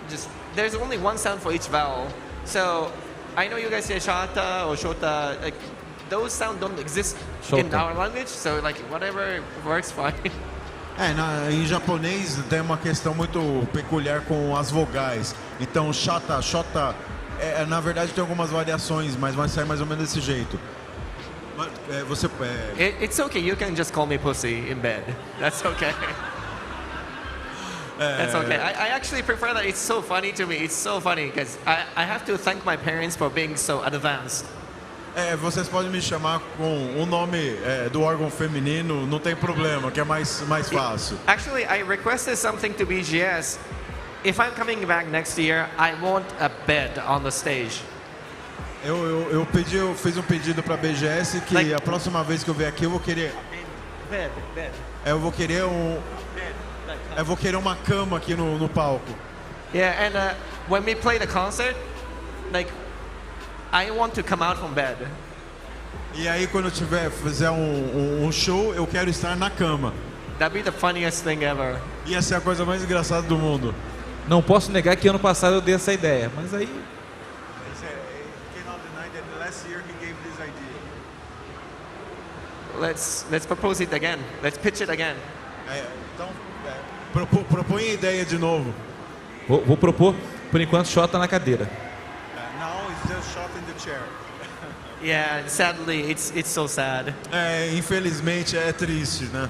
just. There's only one sound for each vowel. So I know you guys say Shota or Shota, like those sounds don't exist in our language, so like whatever works fine. Em japonês tem uma questão muito peculiar com as vogais. Então Shota, na verdade tem algumas variações, mas vai sair mais ou menos desse jeito. It's okay, you can just call me pussy in bed. That's okay. That's okay. I actually prefer that. It's so funny to me. It's so funny because I have to thank my parents for being so advanced. Vocês podem me chamar com o nome do órgão feminino, não tem problema, que é mais fácil. Actually, I requested something to BGS. If I'm coming back next year, I want a bed on the stage. Eu fiz um pedido para BGS que a próxima vez que eu vier aqui eu vou querer. Bed. Eu vou querer uma cama aqui no palco. Yeah, and when we play the concert, like, I want to come out from bed. E aí quando eu fizer um show, eu quero estar na cama. That'd be the funniest thing ever. Ia ser a coisa mais engraçada do mundo. Não posso negar que ano passado eu dei essa ideia, mas aí Let's propose it again. Let's pitch it again. Então, propõe a ideia de novo. Vou propor, por enquanto, Shota na cadeira. Now it's just shot in the chair. Yeah, sadly, it's so sad. Infelizmente é triste, né?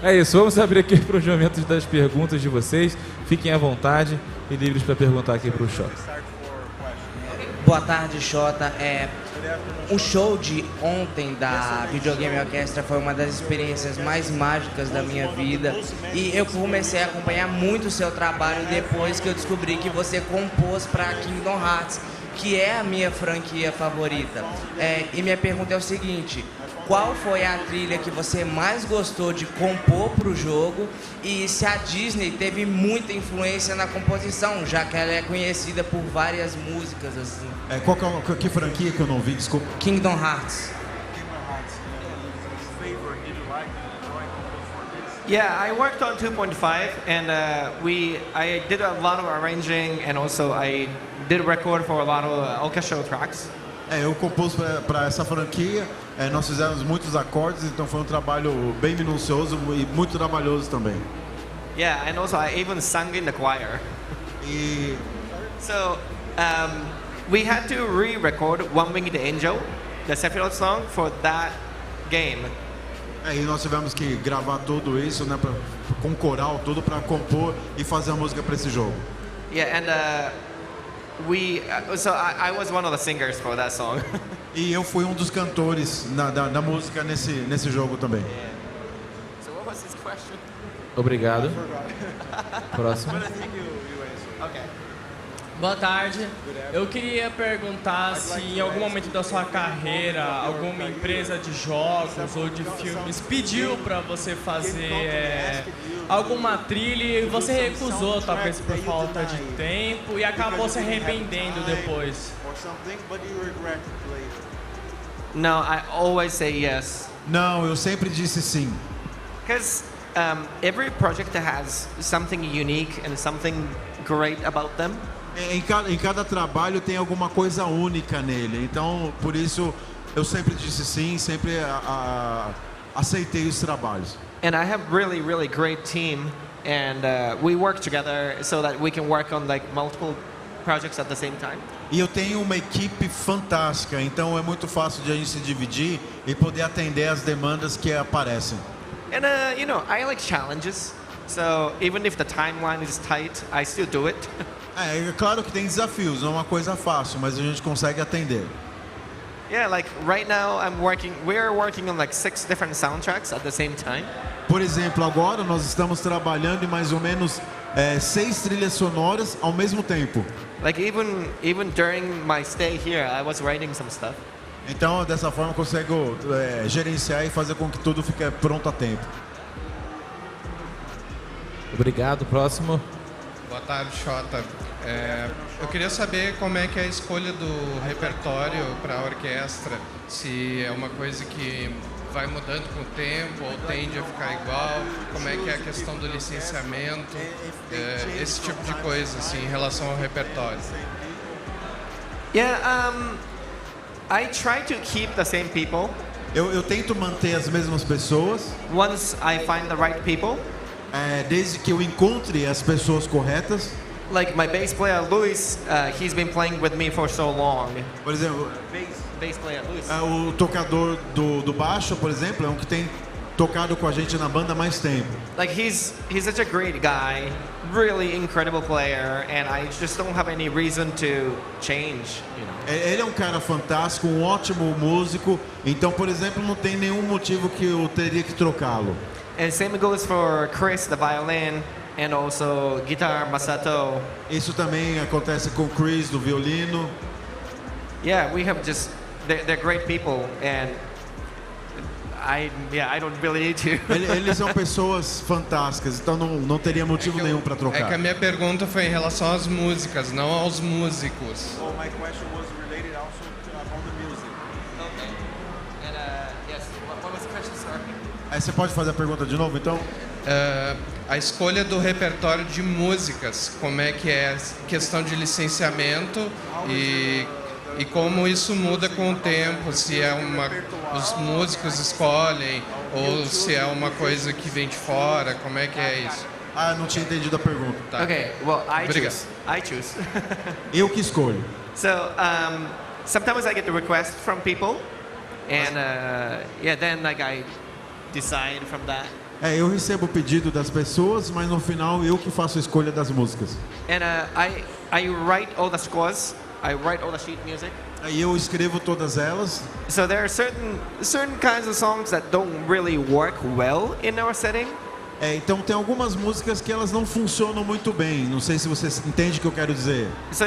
É isso, vamos abrir aqui para os momentos das perguntas de vocês. Fiquem à vontade e livres para perguntar aqui para o Shota. Boa tarde, Shota. O show de ontem da Videogame Orquestra foi uma das experiências mais mágicas da minha vida. E eu comecei a acompanhar muito o seu trabalho depois que eu descobri que você compôs para Kingdom Hearts, que é a minha franquia favorita. E minha pergunta é o seguinte: qual foi a trilha que você mais gostou de compor para o jogo e se a Disney teve muita influência na composição, já que ela é conhecida por várias músicas assim? Que franquia que eu não vi, desculpa? Kingdom Hearts. Yeah, I worked on 2.5 and I did a lot of arranging and also I did a record for a lot of orchestral tracks. Eu compus para essa franquia, nós fizemos muitos acordes, então foi um trabalho bem minucioso e muito trabalhoso também. Yeah, and also I even sang in the choir. So we had to re-record One Winged Angel, the Sephiroth song, for that game. E nós tivemos que gravar tudo isso, né, com coral, tudo para compor e fazer a música para esse jogo. Yeah, and I was one of the singers for that song. E eu fui um dos cantores da música nesse jogo também. Yeah. So what was his question? Obrigado. Próximo. Okay. Boa tarde. Eu queria perguntar se em algum momento da sua carreira alguma empresa de jogos ou de filmes pediu para você fazer alguma trilha e você recusou, talvez por falta de tempo, e acabou se arrependendo depois. No, I always say yes. Não, eu sempre disse sim. Because every project has something unique and something great about them. Em cada trabalho tem alguma coisa única nele, então por isso eu sempre disse sim, sempre aceitei os trabalhos. And I have really great team, and we work together so that we can work on like multiple projects at the same time. E eu tenho uma equipe fantástica, então é muito fácil de a gente se dividir e poder atender as demandas que aparecem. And you know, I like challenges, so even if the timeline is tight, I still do it. É claro que tem desafios, não é uma coisa fácil, mas a gente consegue atender. Yeah, like right now we're working on like 6 different soundtracks at the same time. Por exemplo, agora nós estamos trabalhando em mais ou menos 6 trilhas sonoras ao mesmo tempo. Like even during my stay here, I was writing some stuff. Então, dessa forma, eu consigo gerenciar e fazer com que tudo fique pronto a tempo. Obrigado. Próximo. Boa tarde, Shota. Eu queria saber como é que é a escolha do repertório para a orquestra, se é uma coisa que vai mudando com o tempo ou tende a ficar igual, como é que é a questão do licenciamento, esse tipo de coisa assim, em relação ao repertório. Yeah, I try to keep the same people. Eu tento manter as mesmas pessoas. Once I find the right people. Desde que eu encontre as pessoas corretas. Like my bass player Luis, he's been playing with me for so long. Por exemplo, bass player Luis. O tocador do baixo, por exemplo, é um que tem tocado com a gente na banda há mais tempo. Like he's such a great guy, really incredible player, and I just don't have any reason to change, you know. Ele é um cara fantástico, um ótimo músico, então, por exemplo, não tem nenhum motivo que eu teria que trocá-lo. And same goes for Chris, the violin, and also guitar Masato. Isso também acontece com Chris do violino. Yeah, we have just they're great people, and I don't really need to. Eles são pessoas fantásticas, então não teria motivo nenhum para É trocar. que a minha pergunta foi em relação às músicas, não aos músicos. Oh, my question was related also about the music. Okay. And yes, what was the question, sir? Aí você pode fazer a pergunta de novo, então? A escolha do repertório de músicas, como é que é questão de licenciamento e como isso muda com o tempo, se é os músicos escolhem ou se é uma coisa que vem de fora, como é que é isso? Ah, não tinha entendido a pergunta. Tá. Okay, well, Obrigado. I choose. Eu que escolho. So, sometimes I get the request from people, and then like I decide from that. Eu recebo o pedido das pessoas, mas no final eu que faço a escolha das músicas. And I write all the scores. I write all the sheet music. Aí eu escrevo todas elas. So there are certain kinds of songs that don't really work well in our setting. Então tem algumas músicas que elas não funcionam muito bem. Não sei se você entende o que eu quero dizer. So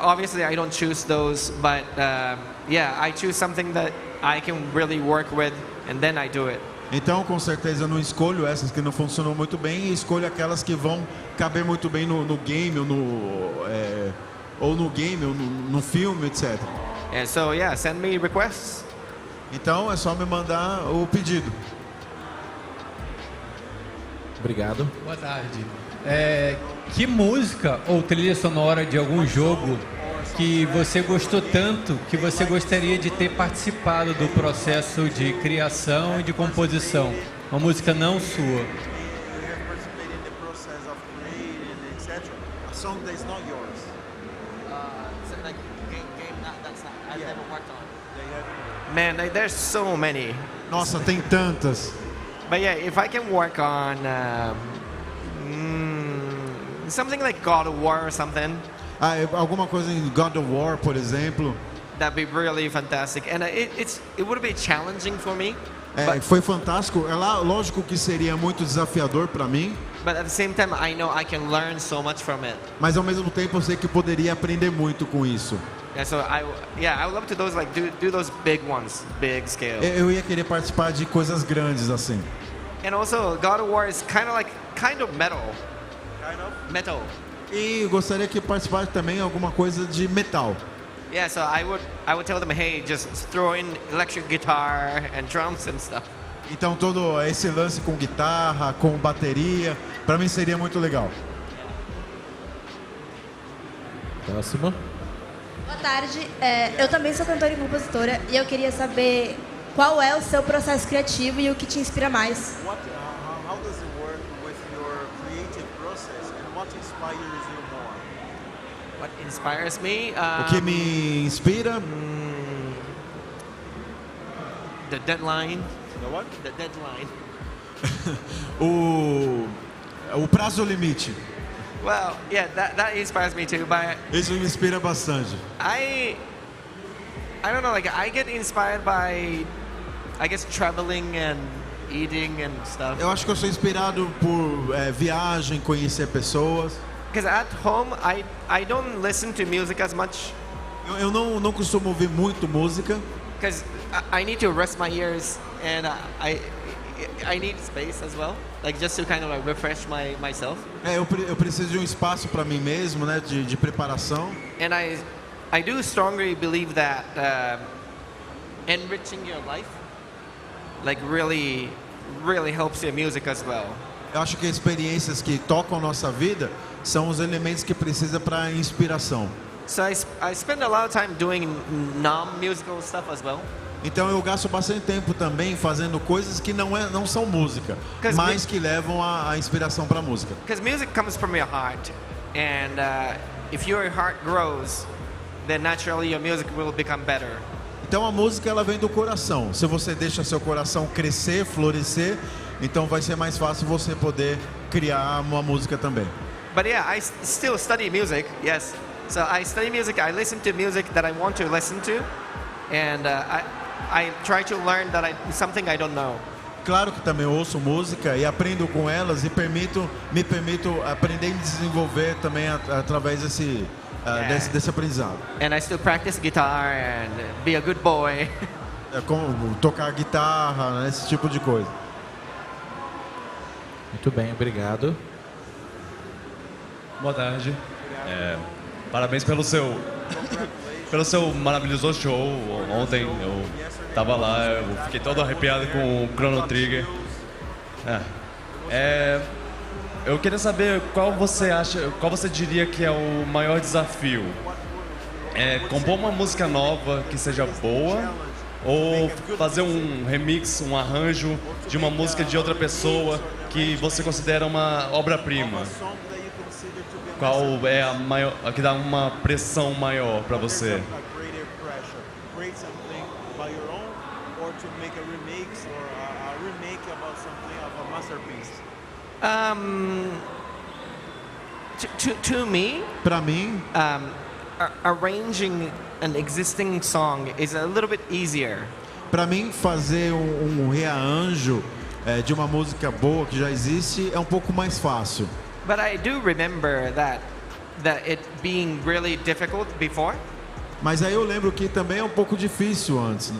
obviously I don't choose those, but I choose something that I can really work with, and then I do it. Então, com certeza, eu não escolho essas que não funcionam muito bem e escolho aquelas que vão caber muito bem no game, ou no game, ou no filme, etc. And so, send me requests. Então, é só me mandar o pedido. Obrigado. Boa tarde. Que música ou trilha sonora de algum jogo que você gostou tanto que você gostaria de ter participado do processo de criação e de composição? Uma música não sua. You have participated in the process of creating, etc. A song that is not yours. So like game that's I've never worked on. Man, there's so many. Nossa, tem tantas. But if I can work on something like God of War or something. Alguma coisa em God of War, por exemplo. That'd be really fantastic, and it would be challenging for me. Foi fantástico. Lógico que seria muito desafiador para mim. But at the same time, I know I can learn so much from it. Mas ao mesmo tempo eu sei que poderia aprender muito com isso. So I would love to do those big ones, big scale. Eu ia querer participar de coisas grandes assim. And also, God of War is kind of metal. Kind of metal. E gostaria que participasse também alguma coisa de metal. Yeah, so I would tell them, hey, just throw in electric guitar and drums and stuff. Então todo esse lance com guitarra, com bateria, para mim seria muito legal. Próximo. Boa tarde, eu também sou cantora e compositora e eu queria saber qual é o seu processo criativo e o que te inspira mais. How does it work with your creative process and what inspires you more? What inspires me? O que me inspira? The deadline. The what? The deadline. o prazo limite. Well, yeah, that inspires me too. But Isso me inspira bastante. I don't know, like I get inspired by, I guess, traveling and eating and stuff. Eu acho que eu sou inspirado por viagem, conhecer pessoas. Because at home, I don't listen to music as much. Eu não costumo ouvir muito música. Because I need to rest my ears and I need space as well, like just to kind of refresh myself. Eu preciso de espaço para mim mesmo, né, de preparação. And I do strongly believe that enriching your life, like really helps your music as well. Eu acho que experiências que tocam nossa vida são os elementos que precisa para inspiração. So I spend a lot of time doing non-musical stuff as well. Então eu gasto bastante tempo também fazendo coisas que não são música, mas que levam a inspiração para a música. Because music comes from your heart, and if your heart grows, then naturally your music will become better. Então a música ela vem do coração. Se você deixa seu coração crescer, florescer, então vai ser mais fácil você poder criar uma música também. But yeah, I still study music. Yes, so I study music. I listen to music that I want to listen to, and I try to learn something I don't know. Claro que também ouço música e aprendo com elas e me permito aprender e desenvolver também através desse aprendizado. And I still practice guitar and be a good boy. como tocar guitarra, né, esse tipo de coisa. Muito bem, obrigado. Boa tarde. Parabéns pelo seu maravilhoso show. Ontem eu tava lá, eu fiquei todo arrepiado com o Chrono Trigger. Eu queria saber qual você diria que é o maior desafio? Compor uma música nova que seja boa ou fazer um remix, um arranjo de uma música de outra pessoa que você considera uma obra-prima? Qual é a que dá uma pressão maior para você? To me, para mim, arranging an existing song is a little bit easier. Para mim, fazer um rearranjo de uma música boa que já existe é um pouco mais fácil. But I do remember that it being really difficult before. Mas aí eu lembro que também é um pouco difícil antes.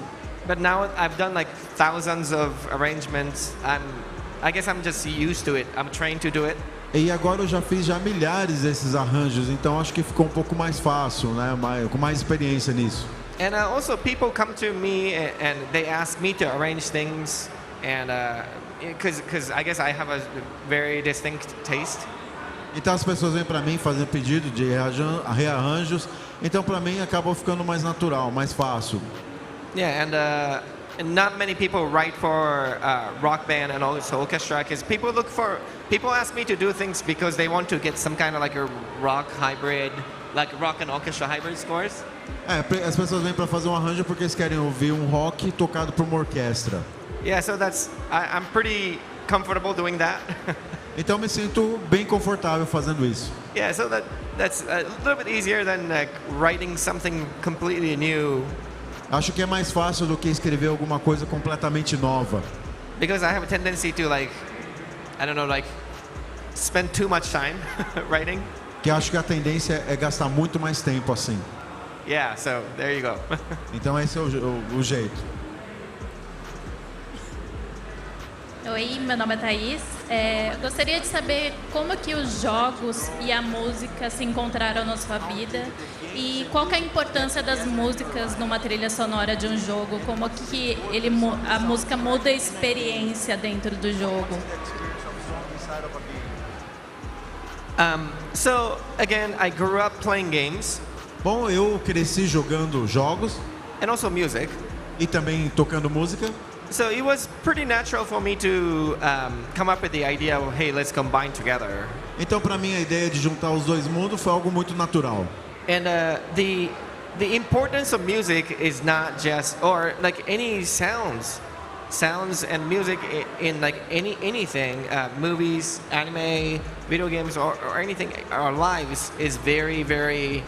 But now I've done like thousands of arrangements. I guess I'm just used to it. I'm trained to do it. E agora eu já fiz milhares desses arranjos, então acho que ficou um pouco mais fácil, né? Com mais experiência nisso. And also people come to me and they ask me to arrange things, and because I guess I have a very distinct taste. Então as pessoas vêm para mim fazer pedido de rearranjos, então para mim acaba ficando mais natural, mais fácil. Yeah, and not many people write for rock band and also orchestra, because people ask me to do things because they want to get some kind of like a rock hybrid, like rock and orchestra hybrid scores. As pessoas vêm para fazer arranjo porque eles querem ouvir rock tocado por uma orquestra. Yeah, so I'm pretty comfortable doing that. Então me sinto bem confortável fazendo isso. Yeah, so that's a little bit easier than writing something completely new. Acho que é mais fácil do que escrever alguma coisa completamente nova. Because I have a tendency to spend too much time writing. Que acho que a tendência é gastar muito mais tempo assim. Yeah, so there you go. Então esse é o jeito. Oi, meu nome é Thaís. Eu gostaria de saber como que os jogos e a música se encontraram na sua vida e qual que é a importância das músicas numa trilha sonora de um jogo, como que a música muda a experiência dentro do jogo. So again, I grew up playing games. Bom, eu cresci jogando jogos. And also music. E também tocando música. So it was pretty natural for me to come up with the idea of, hey, let's combine together. Então, para mim, a ideia de juntar os dois mundos foi algo muito natural. And the importance of music is not just, or like any sounds and music in like anything, movies, anime, video games, or anything, our lives is very, very,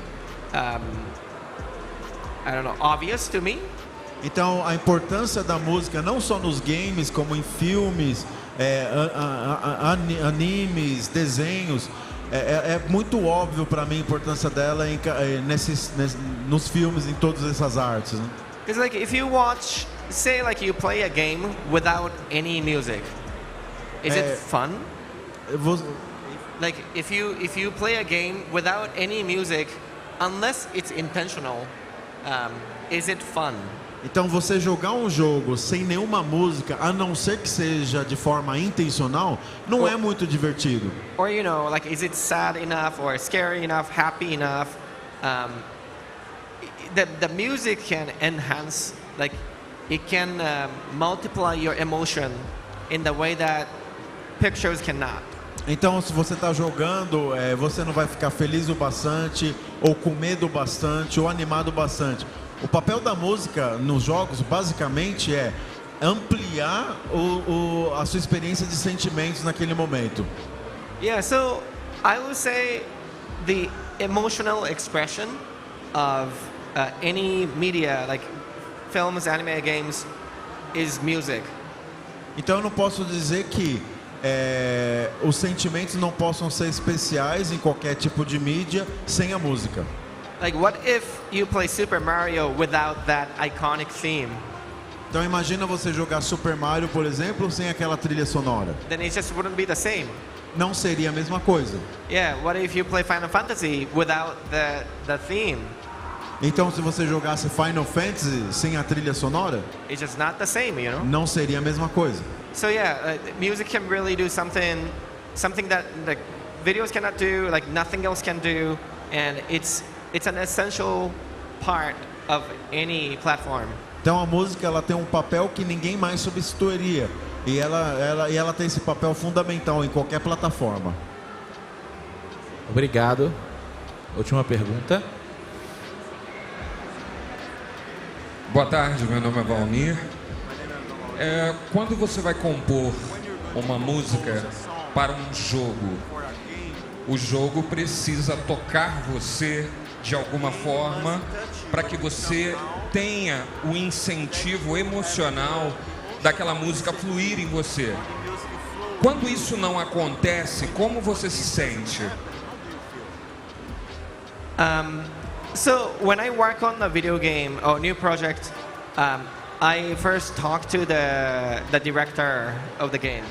obvious to me. Então, a importância da música, não só nos games, como em filmes, animes, desenhos, é muito óbvio para mim a importância dela nos filmes, em todas essas artes. Né? Because like if you watch, say like you play a game without any music, is it fun? Like if you play a game without any music, unless it's intentional, is it fun? Então você jogar um jogo sem nenhuma música, a não ser que seja de forma intencional, não é muito divertido. Or like is it sad enough or scary enough, happy enough? The music can enhance, like it can multiply your emotion in the way that pictures cannot. Então, se você está jogando, você não vai ficar feliz o bastante, ou com medo bastante, ou animado bastante. O papel da música nos jogos, basicamente, é ampliar a sua experiência de sentimentos naquele momento. Yeah, so I would say the emotional expression of any media, like films, anime, games, is music. Então, eu não posso dizer que os sentimentos não possam ser especiais em qualquer tipo de mídia sem a música. Like, what if you play Super Mario without that iconic theme? Então imagina você jogar Super Mario, por exemplo, sem aquela trilha sonora. Then it just wouldn't be the same. Não seria a mesma coisa. Yeah, what if you play Final Fantasy without the theme? Então se você jogasse Final Fantasy sem a trilha sonora, It's just not the same, you know? não seria a mesma coisa. So yeah, music can really do something that like videos cannot do, like nothing else can do, and it's an essential part of any platform. Então a música ela tem um papel que ninguém mais substituiria. E ela tem esse papel fundamental em qualquer plataforma. Obrigado. Última pergunta. Boa tarde, meu nome é Valmir. Quando você vai compor uma música para um jogo, o jogo precisa tocar você de alguma forma para que você tenha o incentivo emocional daquela música fluir em você. Quando isso não acontece, como você se sente? So when I work on a video game or new project, I first talk to the director of the game.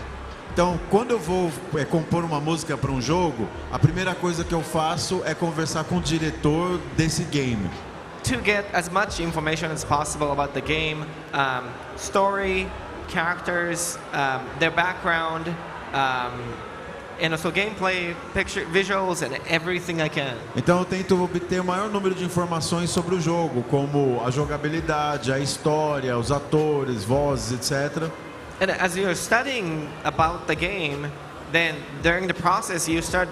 Então, quando eu vou compor uma música para um jogo, a primeira coisa que eu faço é conversar com o diretor desse game. To get as much information as possible about the game, story, characters, their background, and also gameplay, picture, visuals, and everything I can. Então eu tento obter o maior número de informações sobre o jogo, como a jogabilidade, a história, os atores, vozes, etc. And as you're studying about the game, then during the process you start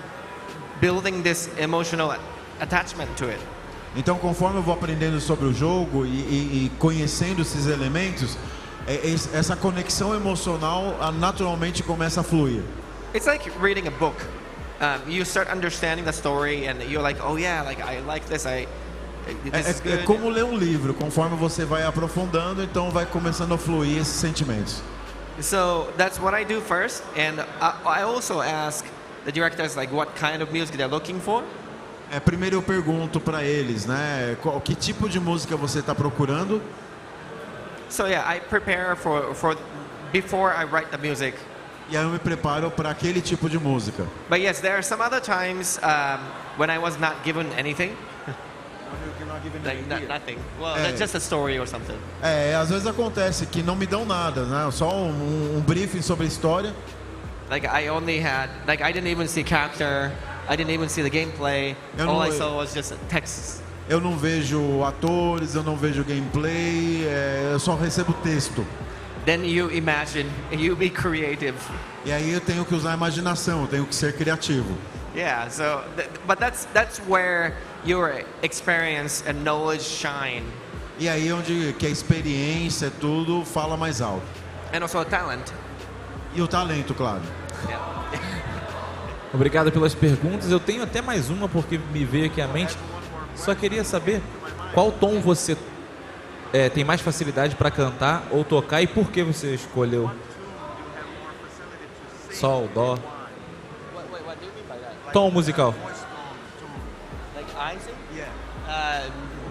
building this emotional attachment to it. Então, conforme eu vou aprendendo sobre o jogo e conhecendo esses elementos, essa conexão emocional naturalmente começa a fluir. It's like reading a book. You start understanding the story, and you're like, oh yeah, like I like this. This is good. É como ler um livro. Conforme você vai aprofundando, então vai começando a fluir esses sentimentos. So that's what I do first, and I also ask the directors like what kind of music they're looking for. Primeiro eu pergunto para eles, né, que tipo de música você está procurando. So yeah, I prepare for before I write the music. E aí eu me preparo para aquele tipo de música. But yes, there are some other times when I was not given anything. Like nothing. Well, that's just a story or something. Às vezes acontece que não me dão nada, né? Só um briefing sobre a história. Like I only had, like I didn't even see character, I didn't even see the gameplay. All I saw was just texts. Eu não vejo atores, eu não vejo gameplay, eu só recebo texto. Then you imagine, you be creative. E aí eu tenho que usar a imaginação, eu tenho que ser criativo. Yeah, so but that's where your experience and knowledge shine. E aí onde que a experiência, tudo fala mais alto. And also a talent. E o talento, claro. Yeah. Obrigado pelas perguntas. Eu tenho até mais uma porque me veio aqui à mente. Só queria saber qual tom você tem mais facilidade para cantar ou tocar e por que você escolheu sol, dó. Tom musical. Like I sing? Yeah.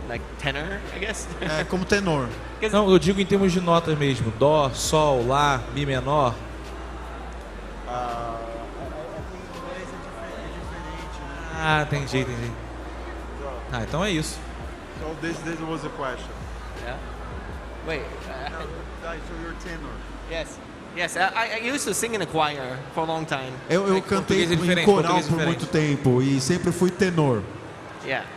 Like tenor, I guess. Como tenor. Não, eu digo em termos de notas mesmo. Dó, sol, lá, mi menor. Entendi. Então é isso. So this was a question. Yeah. Wait. So you're tenor. Yes. Yes. I used to sing in a choir for a long time. Eu cantei em coral por muito tempo e sempre fui tenor. Yeah.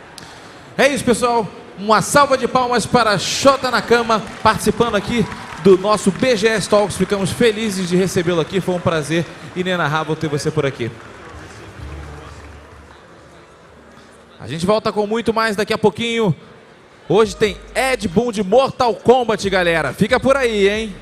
É isso, pessoal. Uma salva de palmas para Shota Nakama participando aqui do nosso BGS Talks. Ficamos felizes de recebê-lo aqui. Foi um prazer inenarrável ter você por aqui. A gente volta com muito mais daqui a pouquinho. Hoje tem Boon de Mortal Kombat, galera. Fica por aí, hein?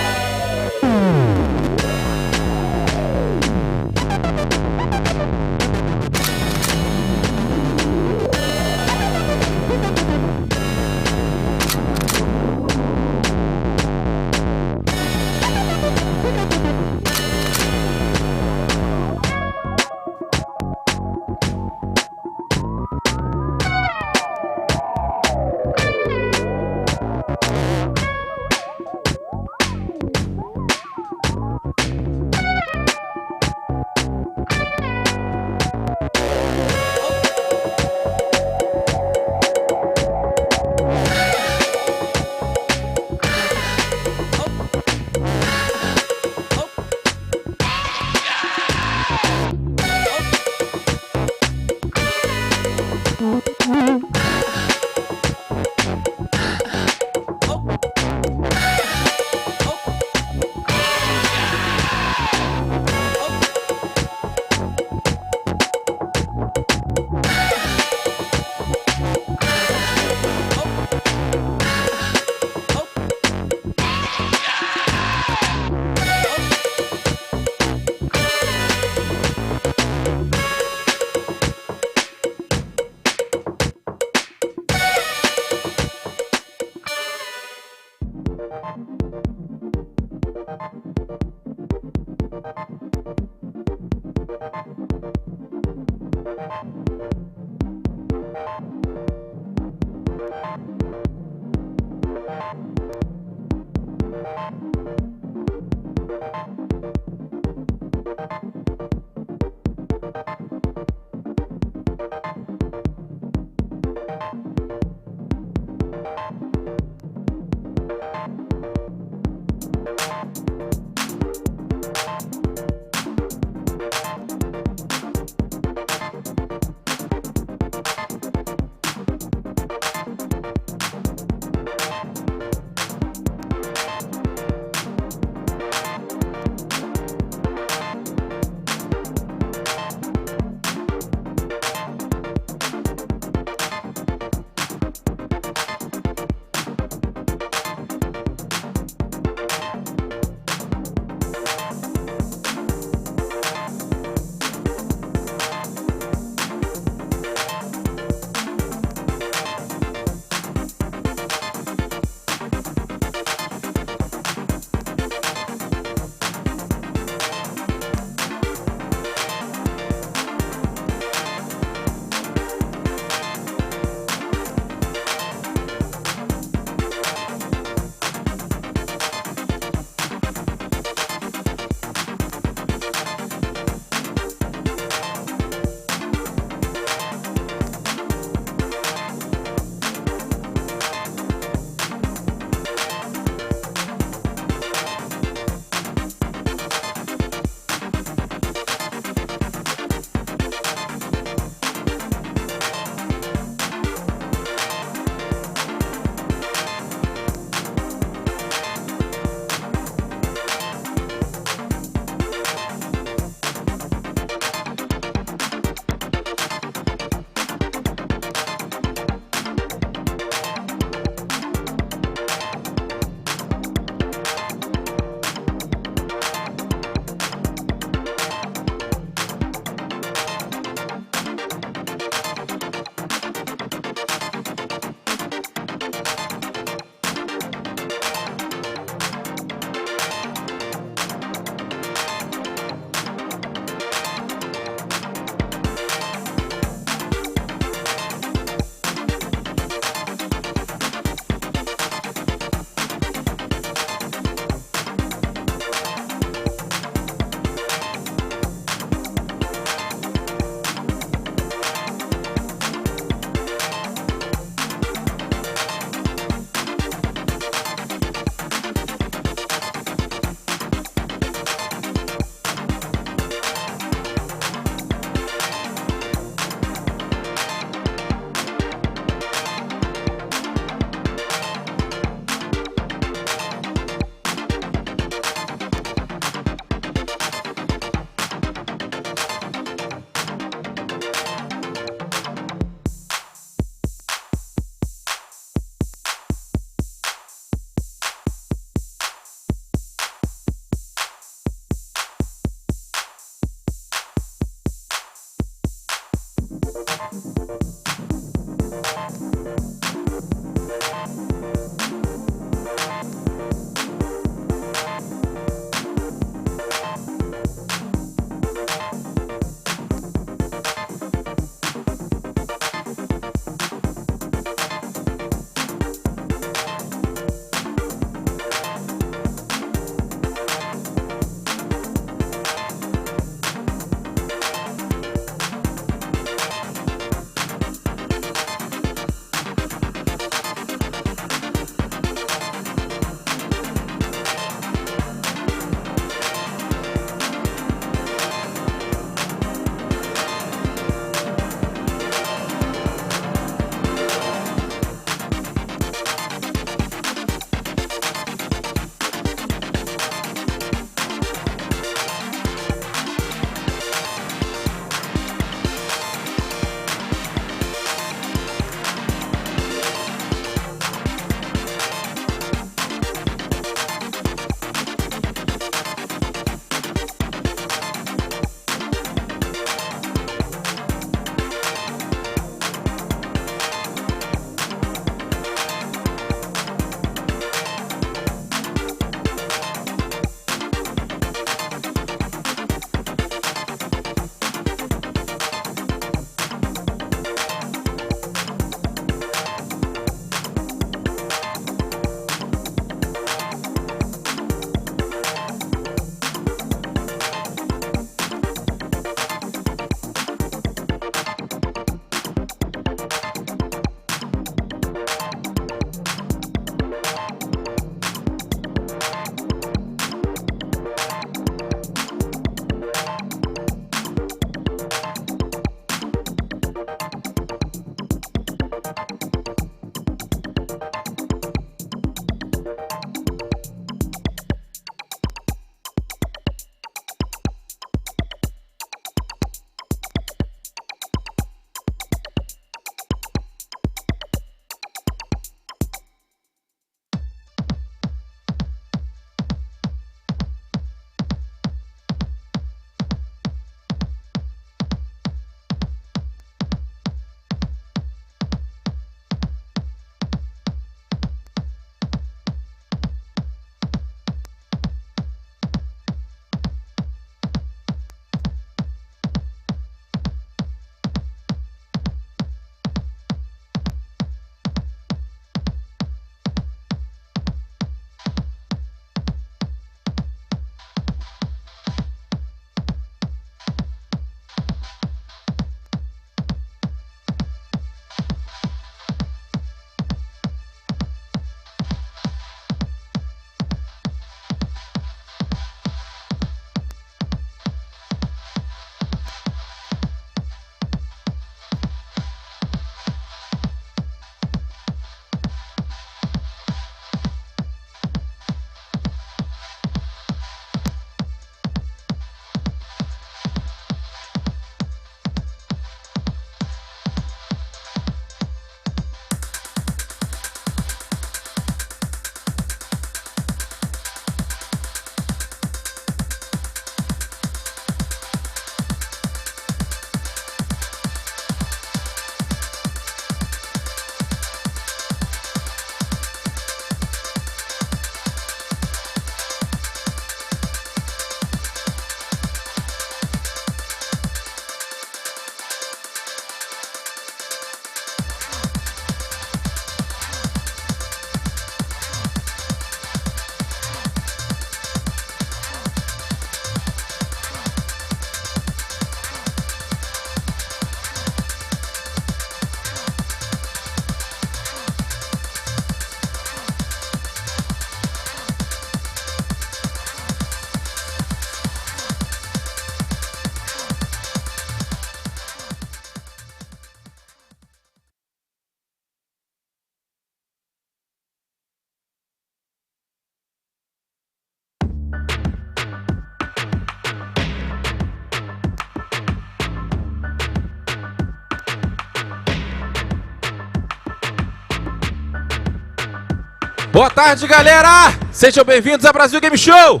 Boa tarde, galera! Sejam bem-vindos ao Brasil Game Show!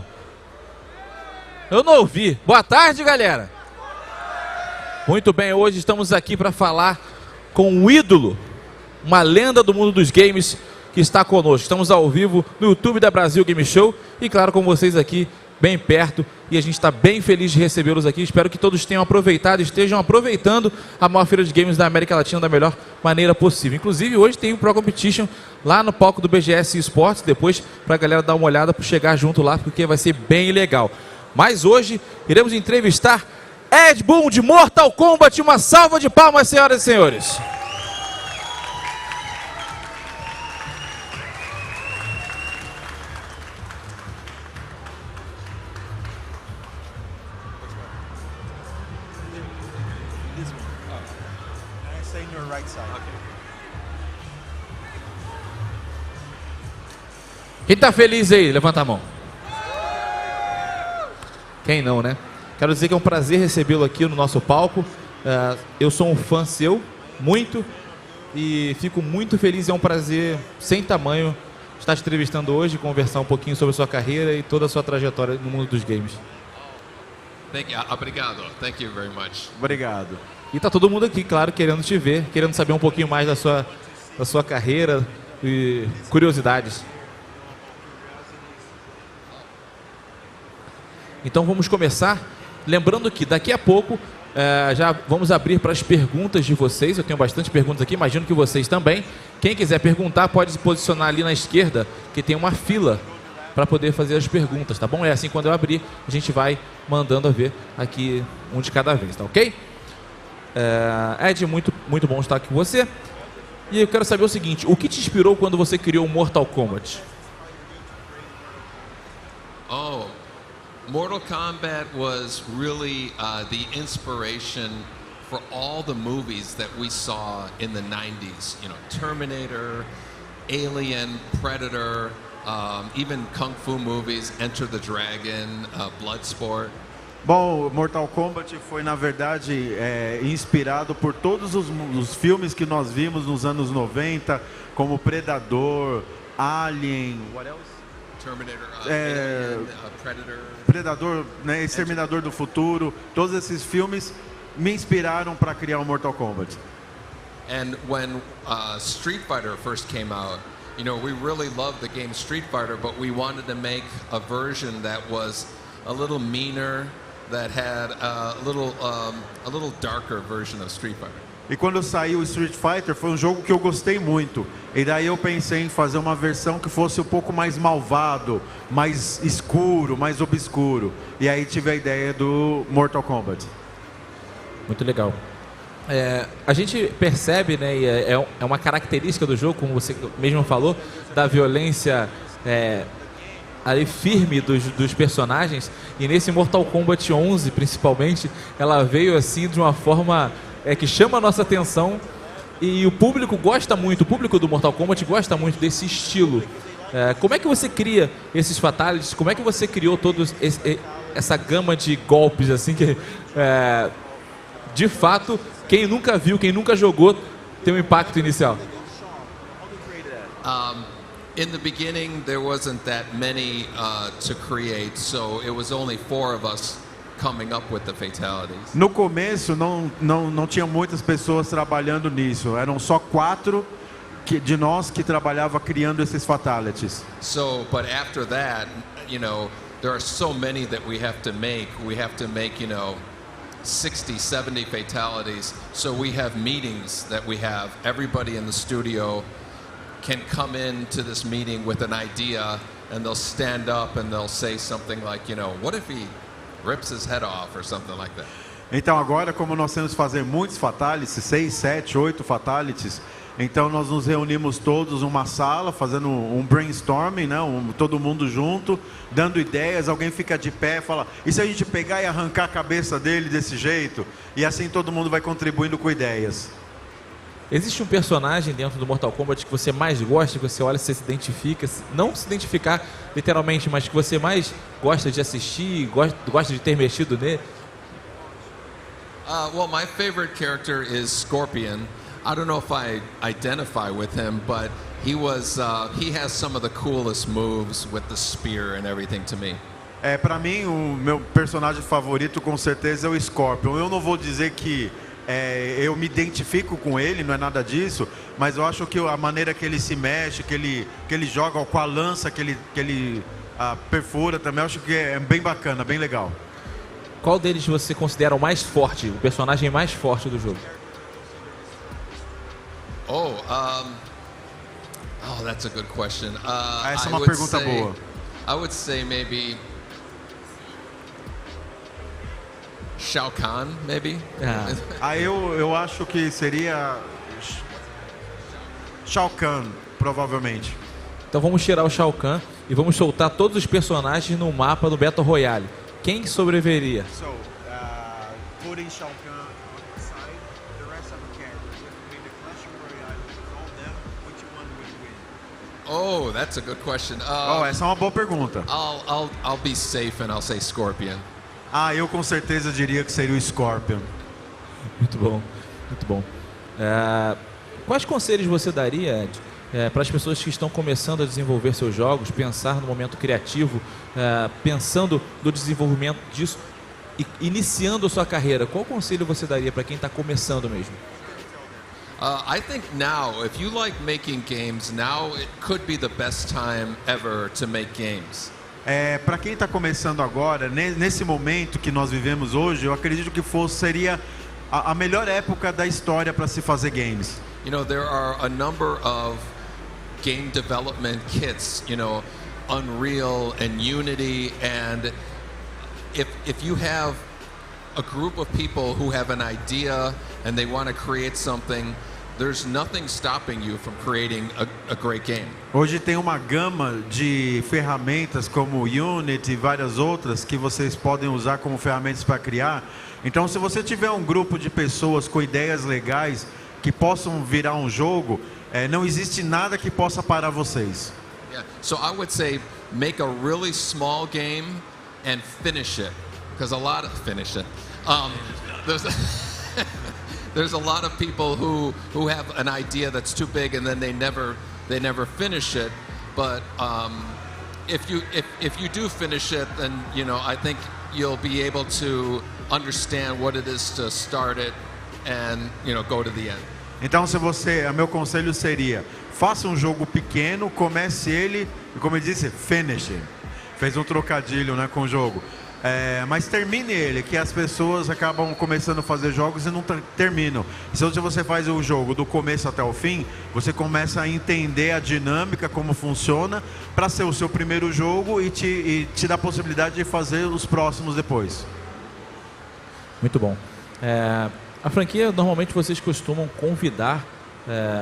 Eu não ouvi. Boa tarde, galera! Muito bem, hoje estamos aqui para falar com um ídolo, uma lenda do mundo dos games que está conosco. Estamos ao vivo no YouTube da Brasil Game Show e, claro, com vocês aqui bem perto, e a gente está bem feliz de recebê-los aqui. Espero que todos tenham aproveitado, estejam aproveitando a maior feira de games da América Latina da melhor maneira possível. Inclusive, hoje tem um Pro Competition lá no palco do BGS Esportes, depois para a galera dar uma olhada, para chegar junto lá, porque vai ser bem legal. Mas hoje iremos entrevistar Boon de Mortal Kombat. Uma salva de palmas, senhoras e senhores. Quem tá feliz aí? Levanta a mão. Quem não, né? Quero dizer que é um prazer recebê-lo aqui no nosso palco. Eu sou um fã seu, muito, e fico muito feliz. É um prazer sem tamanho estar te entrevistando hoje, conversar um pouquinho sobre a sua carreira e toda a sua trajetória no mundo dos games. Obrigado. Thank you very much. Obrigado. E tá todo mundo aqui, claro, querendo te ver, querendo saber um pouquinho mais da sua carreira e curiosidades. Então vamos começar, lembrando que daqui a pouco já vamos abrir para as perguntas de vocês. Eu tenho bastante perguntas aqui, imagino que vocês também. Quem quiser perguntar pode se posicionar ali na esquerda, que tem uma fila para poder fazer as perguntas, tá bom? É assim, quando eu abrir, a gente vai mandando a ver aqui um de cada vez, tá ok? Ed, muito bom estar aqui com você. E eu quero saber o seguinte, o que te inspirou quando você criou o Mortal Kombat? Mortal Kombat was really the inspiration for all the movies that we saw in the 90s. You know, Terminator, Alien, Predator, even Kung Fu movies, Enter the Dragon, Bloodsport. Bom, Mortal Kombat foi, na verdade, inspirado por todos os filmes que nós vimos nos anos 90, como Predador, Alien, what else? Terminator, Alien, Predador, né, Exterminador do Futuro, todos esses filmes me inspiraram para criar o Mortal Kombat. And when Street Fighter first came out, you know, we really loved the game Street Fighter, but we wanted to make a version that was a little meaner, that had a little darker version of Street Fighter. E quando saiu o Street Fighter, foi um jogo que eu gostei muito. E daí eu pensei em fazer uma versão que fosse um pouco mais malvado, mais escuro, mais obscuro. E aí tive a ideia do Mortal Kombat. Muito legal. A gente percebe, né, e é uma característica do jogo, como você mesmo falou, da violência ali firme dos personagens. E nesse Mortal Kombat 11, principalmente, ela veio assim de uma forma que chama a nossa atenção, e o público gosta muito, o público do Mortal Kombat gosta muito desse estilo. Como é que você cria esses fatalities? Como é que você criou todos essa gama de golpes assim que de fato quem nunca viu, quem nunca jogou tem um impacto inicial? In the beginning there wasn't that many to create, so it was only 4 of us coming up with the fatalities. No começo não tinha muitas pessoas trabalhando nisso. Eram só 4 de nós que trabalhava criando esses fatalities. So, but after that, you know, there are so many that we have to make. We have to make, you know, 60, 70 fatalities. So we have meetings that we have. Everybody in the studio can come into this meeting with an idea, and they'll stand up and they'll say something like, you know, what if he rips his head off or something like that. Então agora, como nós temos que fazer muitos fatalities, 6, 7, 8 fatalities, então nós nos reunimos todos numa sala, fazendo um brainstorming, né? Todo mundo junto, dando ideias, alguém fica de pé e fala, e se a gente pegar e arrancar a cabeça dele desse jeito? E assim todo mundo vai contribuindo com ideias. Existe um personagem dentro do Mortal Kombat que você mais gosta, que você olha e você se identifica, não se identificar literalmente, mas que você mais gosta de assistir, gosta de ter mexido nele? Well, my favorite character is Scorpion. I don't know if I identify with him, but he has some of the coolest moves with the spear and everything to me. Pra mim, o meu personagem favorito com certeza é o Scorpion. Eu não vou dizer que eu me identifico com ele, não é nada disso, mas eu acho que a maneira que ele se mexe, que ele joga com a lança, que ele perfura também, eu acho que é bem bacana, bem legal. Qual deles você considera o mais forte, o personagem mais forte do jogo? That's a good question. Essa é uma pergunta boa. I would say maybe Shao Kahn, maybe. Eu acho que seria Shao Kahn, provavelmente. Então vamos tirar o Shao Kahn e vamos soltar todos os personagens no mapa do Battle Royale. Quem sobreviveria? Putting Shao Kahn on the side, the rest of the characters, if we made a Clash Royale with all them, which one would win? That's a good question. Essa é uma boa pergunta. I'll be safe and I'll say Scorpion. Eu com certeza diria que seria o Scorpion. Muito bom, muito bom. Quais conselhos você daria, Ed, para as pessoas que estão começando a desenvolver seus jogos, pensar no momento criativo, pensando no desenvolvimento disso, iniciando a sua carreira? Qual conselho você daria para quem está começando mesmo? I think now, if you like making games, now it could be the best time ever to make games. Para quem está começando agora, nesse momento que nós vivemos hoje, eu acredito que seria a melhor época da história para se fazer games. You know, there are a number of game development kits, you know, Unreal and Unity, and if you have a group of people who have an idea and they want to create something, there's nothing stopping you from creating a great game. Hoje tem uma gama de ferramentas como Unity e várias outras que vocês podem usar como ferramentas para criar. Então, se você tiver um grupo de pessoas com ideias legais que possam virar um jogo, não existe nada que possa parar vocês. Yeah. So I would say make a really small game and finish it, because there's a lot of people who have an idea that's too big and then they never finish it. But if you do finish it, then I think you'll be able to understand what it is to start it and go to the end. Então, meu conselho seria: faça um jogo pequeno, comece ele e, como ele disse, finish it. Fez um trocadilho, né, com o jogo. Mas termine ele, que as pessoas acabam começando a fazer jogos e não terminam. Então, se você faz o jogo do começo até o fim, você começa a entender a dinâmica, como funciona, para ser o seu primeiro jogo e te dá a possibilidade de fazer os próximos depois. Muito bom. A franquia, normalmente vocês costumam convidar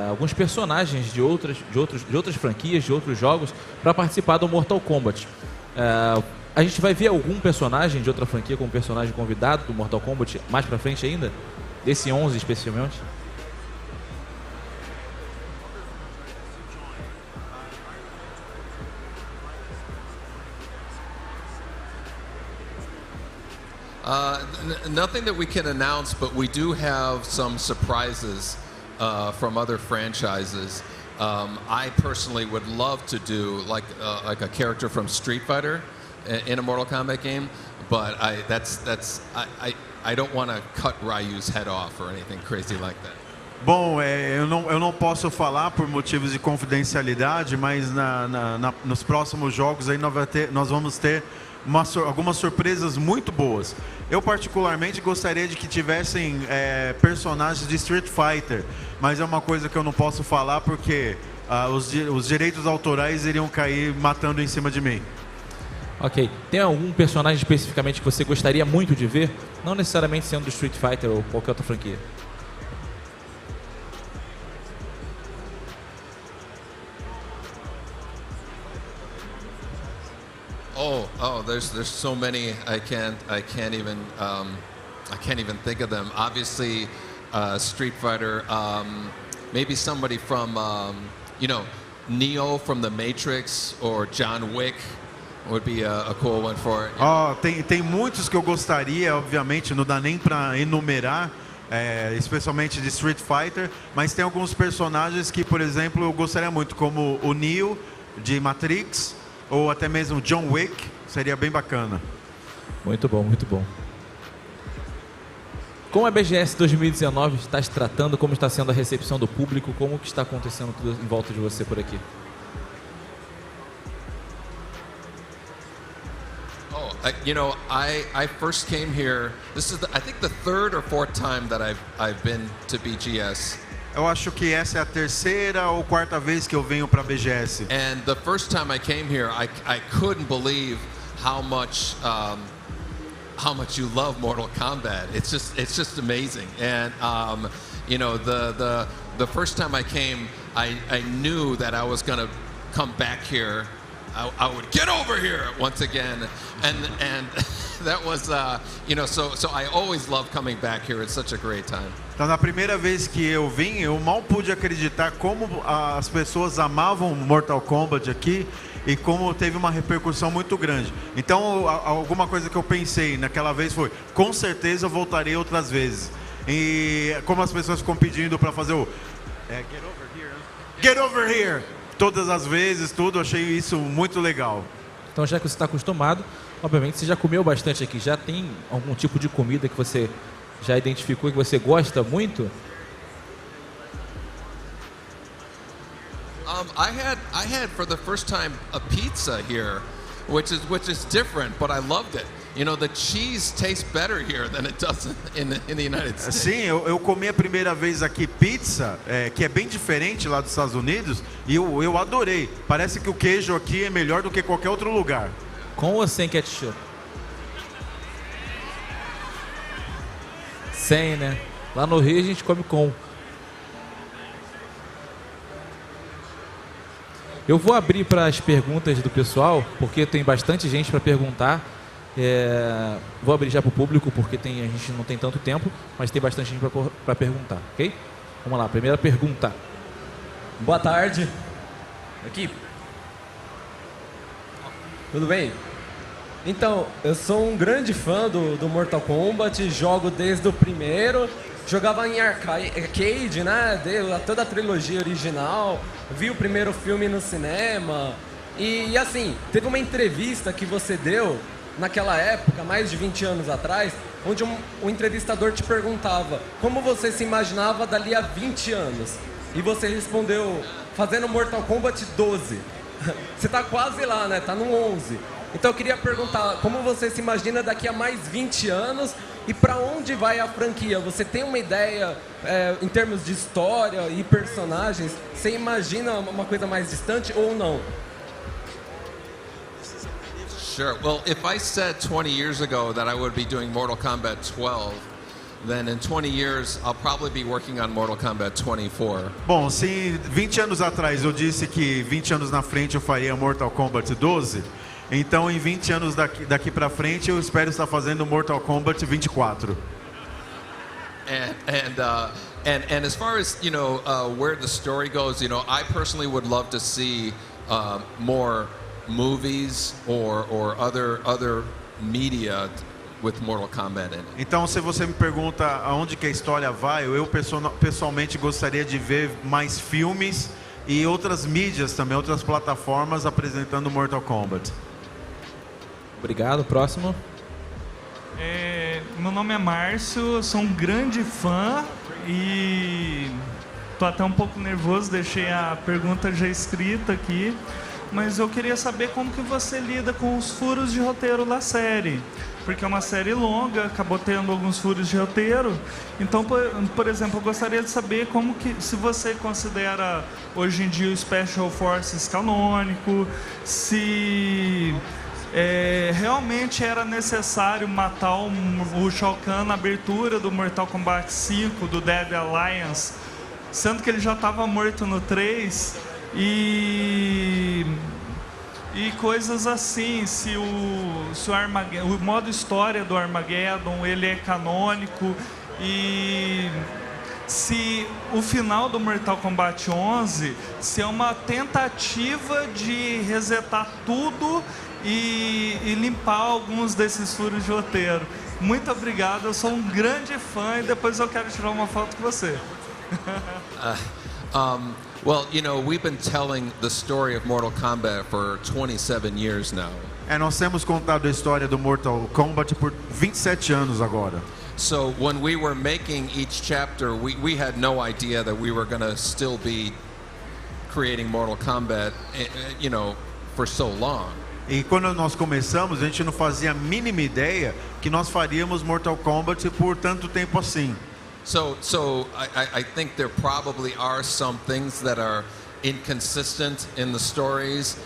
alguns personagens de outras franquias, de outros jogos, para participar do Mortal Kombat. A gente vai ver algum personagem de outra franquia como personagem convidado do Mortal Kombat mais pra frente ainda? Desse 11 especialmente? Nothing that we can announce, but we do have some surprises from other franchises. I personally would love to do like a character from Street Fighter in a Mortal Kombat game, but I don't want to cut Ryu's head off or anything crazy like that. Bom, eu não posso falar por motivos de confidencialidade, mas nos próximos jogos aí nós vamos ter algumas surpresas muito boas. Eu particularmente gostaria de que tivessem personagens de Street Fighter, mas é uma coisa que eu não posso falar porque os direitos autorais iriam cair matando em cima de mim. Ok. Tem algum personagem especificamente que você gostaria muito de ver? Não necessariamente sendo do Street Fighter ou qualquer outra franquia. There's so many I can't even think of them. Obviously, Street Fighter. Maybe somebody from Neo from the Matrix or John Wick would be a cool one for it. Tem muitos que eu gostaria, obviamente, não dá nem para enumerar. especialmente de Street Fighter, mas tem alguns personagens que, por exemplo, eu gostaria muito, como o Neo de Matrix, ou até mesmo John Wick, seria bem bacana. Muito bom, muito bom. Como a BGS 2019 está se tratando, como está sendo a recepção do público, como que está acontecendo tudo em volta de você por aqui? You know, I first came here. This is, I think, the third or fourth time that I've been to BGS. Eu acho que essa é a terceira ou quarta vez que eu venho para a BGS. And the first time I came here, I couldn't believe how much you love Mortal Kombat. It's just amazing. And you know, the first time I came, I knew that I was gonna come back here. I would get over here once again, and that was you know, so I always love coming back here. It's such a great time. Então, na primeira vez que eu vim, eu mal pude acreditar como as pessoas amavam Mortal Kombat aqui e como teve uma repercussão muito grande. Então, alguma coisa que eu pensei naquela vez foi, com certeza eu voltarei outras vezes. E como as pessoas ficam pedindo para fazer o Get over here. Get over here! Todas as vezes, tudo, achei isso muito legal. Então, já que você está acostumado, obviamente você já comeu bastante aqui. Já tem algum tipo de comida que você já identificou que você gosta muito? I had for the first time a pizza here, which is different, but I loved it. You know, the cheese tastes better here than it does in the United States. Sim, eu comi a primeira vez aqui pizza, que é bem diferente lá dos Estados Unidos, e eu adorei. Parece que o queijo aqui é melhor do que qualquer outro lugar. Com ou sem ketchup? Sem, né? Lá no Rio a gente come com. Eu vou abrir para as perguntas do pessoal, porque tem bastante gente para perguntar. Vou abrir já para o público, porque a gente não tem tanto tempo, mas tem bastante gente para perguntar, ok? Vamos lá, primeira pergunta. Boa tarde. Aqui. Tudo bem? Então, eu sou um grande fã do Mortal Kombat, jogo desde o primeiro, jogava em arcade, né? Toda a trilogia original, vi o primeiro filme no cinema. E assim, teve uma entrevista que você deu naquela época, mais de 20 anos atrás, onde um entrevistador te perguntava como você se imaginava dali a 20 anos. E você respondeu, fazendo Mortal Kombat 12. Você tá quase lá, né? Tá no 11. Então eu queria perguntar, como você se imagina daqui a mais 20 anos e para onde vai a franquia? Você tem uma ideia em termos de história e personagens? Você imagina uma coisa mais distante ou não? Sure. Well, if I said 20 years ago that I would be doing Mortal Kombat 12, then in 20 years I'll probably be working on Mortal Kombat 24. Bom, se 20 anos atrás eu disse que 20 anos na frente eu faria Mortal Kombat 12, então em 20 anos daqui para frente eu espero estar fazendo Mortal Kombat 24. And as far as, you know, where the story goes, you know, I personally would love to see more movies or other media with Mortal Kombat in it. Então, se você me pergunta aonde que a história vai, eu pessoalmente gostaria de ver mais filmes e outras mídias também, outras plataformas apresentando Mortal Kombat. Obrigado. Próximo. Meu nome é Márcio, sou um grande fã e tô até um pouco nervoso, deixei a pergunta já escrita aqui. Mas eu queria saber como que você lida com os furos de roteiro da série. Porque é uma série longa, acabou tendo alguns furos de roteiro. Então, por exemplo, eu gostaria de saber como que, se você considera hoje em dia o Special Forces canônico, se realmente era necessário matar o Shao Kahn na abertura do Mortal Kombat 5, do Dead Alliance, sendo que ele já estava morto no 3... E coisas assim, se o modo história do Armageddon ele é canônico, e se o final do Mortal Kombat 11 se é uma tentativa de resetar tudo e limpar alguns desses furos de roteiro. Muito obrigado, eu sou um grande fã e depois eu quero tirar uma foto com você. Well, you know, we've been telling the story of Mortal Kombat for 27 years now. Nós temos contado a história do Mortal Kombat por 27 anos agora. So when we were making each chapter, we had no idea that we were going to still be creating Mortal Kombat, you know, for so long. E quando nós começamos, a gente não fazia a mínima ideia que nós faríamos Mortal Kombat por tanto tempo assim. So I think there probably are some things that are inconsistent in the stories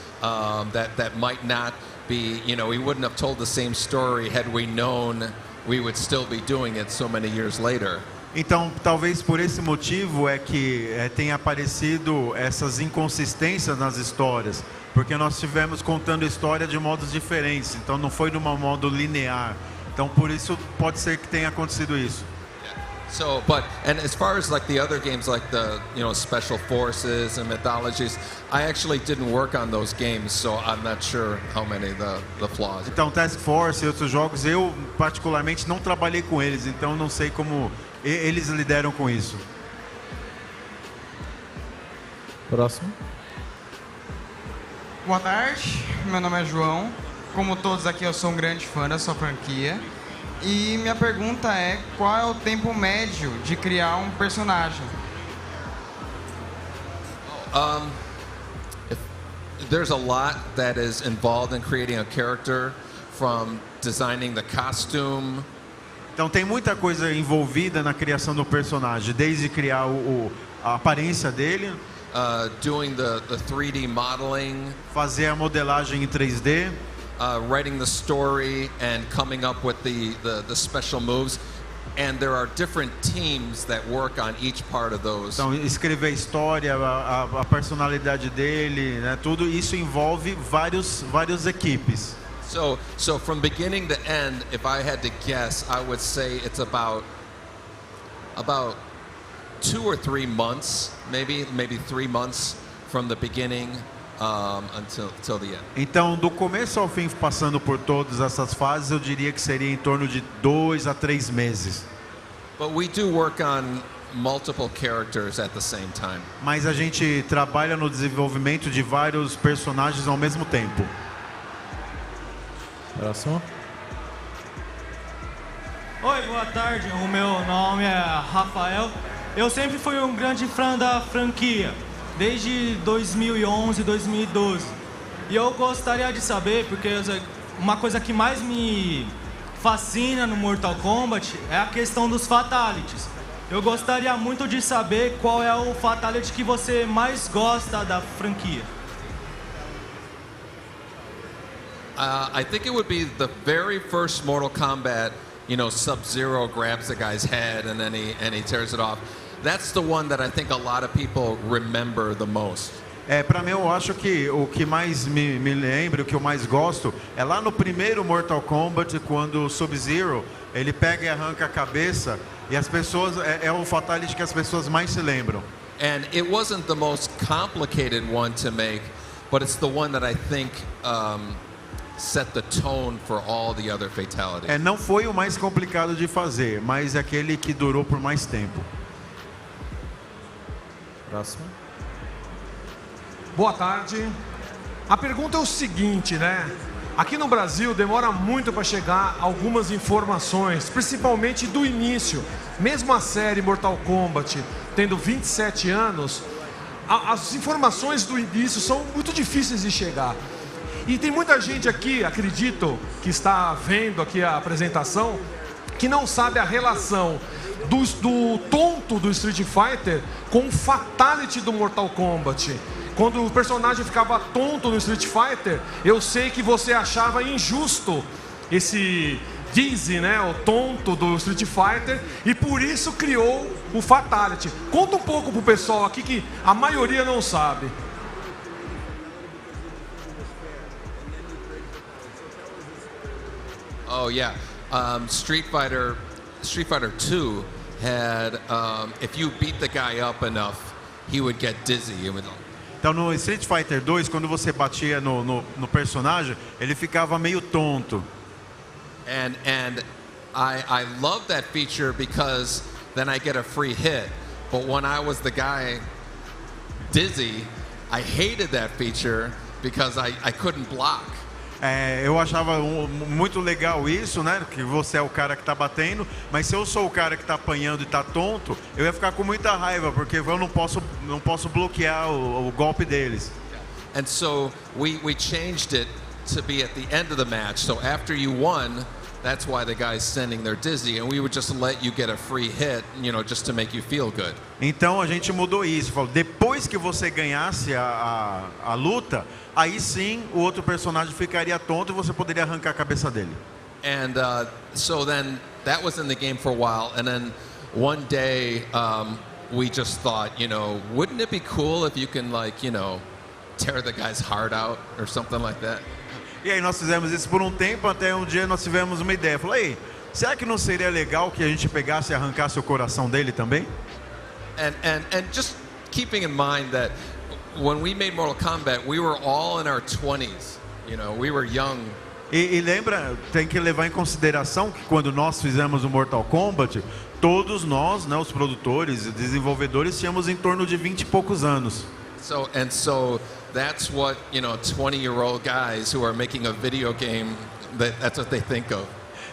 that might not be, you know, we wouldn't have told the same story had we known we would still be doing it so many years later. Então, talvez por esse motivo é que tenha aparecido essas inconsistências nas histórias, porque nós estivemos contando a história de modos diferentes, então não foi de um modo linear. Então, por isso pode ser que tenha acontecido isso. So, and as far as like the other games, like the, you know, Special Forces and Mythologies, I actually didn't work on those games, so I'm not sure how many the flaws. Então, Task Force e outros jogos, eu particularmente não trabalhei com eles, então não sei como eles lidaram com isso. Próximo. Boa tarde, meu nome é João. Como todos aqui, eu sou um grande fã da sua franquia. E minha pergunta é, qual é o tempo médio de criar um personagem? There's a lot that is involved in creating a character, from designing the costume. Então tem muita coisa envolvida na criação do personagem, desde criar a aparência dele, doing the 3D modeling, fazer a modelagem em 3D, writing the story and coming up with the special moves, and there are different teams that work on each part of those. Então escrever a história, a personalidade dele, né, tudo isso envolve várias equipes. So from beginning to end, if I had to guess, I would say it's about 2 or 3 months, maybe 3 months from the beginning until the end. Então, do começo ao fim, passando por todas essas fases, eu diria que seria em torno de 2 a 3 meses. But we do work on multiple characters at the same time. Mas a gente trabalha no desenvolvimento de vários personagens ao mesmo tempo. Próximo. Oi, boa tarde. O meu nome é Rafael. Eu sempre fui um grande fã da franquia, desde 2011, 2012. E eu gostaria de saber, porque uma coisa que mais me fascina no Mortal Kombat é a questão dos fatalities. Eu gostaria muito de saber qual é o fatality que você mais gosta da franquia. I think it would be the very first Mortal Kombat. You know, Sub-Zero grabs the guy's head and then he tears it off. That's the one that I think a lot of people remember the most. Para mim, eu acho que o que mais me lembra, o que eu mais gosto, é lá no primeiro Mortal Kombat, quando o Sub-Zero, ele pega e arranca a cabeça, e as pessoas, é o fatality que as pessoas mais se lembram. And it wasn't the most complicated one to make, but it's the one that I think set the tone for all the other fatalities. Não foi o mais complicado de fazer, mas é aquele que durou por mais tempo. Próximo. Boa tarde. A pergunta é o seguinte, né? Aqui no Brasil demora muito para chegar algumas informações, principalmente do início. Mesmo a série Mortal Kombat tendo 27 anos, as informações do início são muito difíceis de chegar. E tem muita gente aqui, acredito, que está vendo aqui a apresentação, que não sabe a relação do tonto do Street Fighter com o fatality do Mortal Kombat. Quando o personagem ficava tonto no Street Fighter, eu sei que você achava injusto esse Dizzy, né, o tonto do Street Fighter, e por isso criou o fatality. Conta um pouco pro pessoal aqui que a maioria não sabe. Oh yeah, Street Fighter 2 had if you beat the guy up enough, he would get dizzy. Então no Street Fighter 2, quando você batia no personagem, ele ficava meio tonto. And I love that feature because then I get a free hit. But when I was the guy dizzy, I hated that feature because I couldn't block. Eu achava muito legal isso, né? Que você é o cara que tá batendo, mas se eu sou o cara que tá apanhando e tá tonto, eu ia ficar com muita raiva, porque eu não posso bloquear o golpe deles. And so we changed it to be at the end of the match. So after you won, that's why the guy's standing there dizzy, and we would just let you get a free hit, just to make you feel good. Então a gente mudou isso. Falou, depois que você ganhasse a luta, aí sim o outro personagem ficaria tonto e você poderia arrancar a cabeça dele. And so then that was in the game for a while, and then one day we just thought, wouldn't it be cool if you can tear the guy's heart out or something like that? E aí nós fizemos isso por um tempo, até um dia nós tivemos uma ideia. Falei, será que não seria legal que a gente pegasse e arrancasse o coração dele também? And just keeping in mind that when we made Mortal Kombat, we were all in our 20s. We were young. E lembra, tem que levar em consideração que quando nós fizemos o Mortal Kombat, todos nós, né, os produtores e desenvolvedores, tínhamos em torno de 20 e poucos anos. So that's what 20-year-old guys who are making a video game, that's what they think of.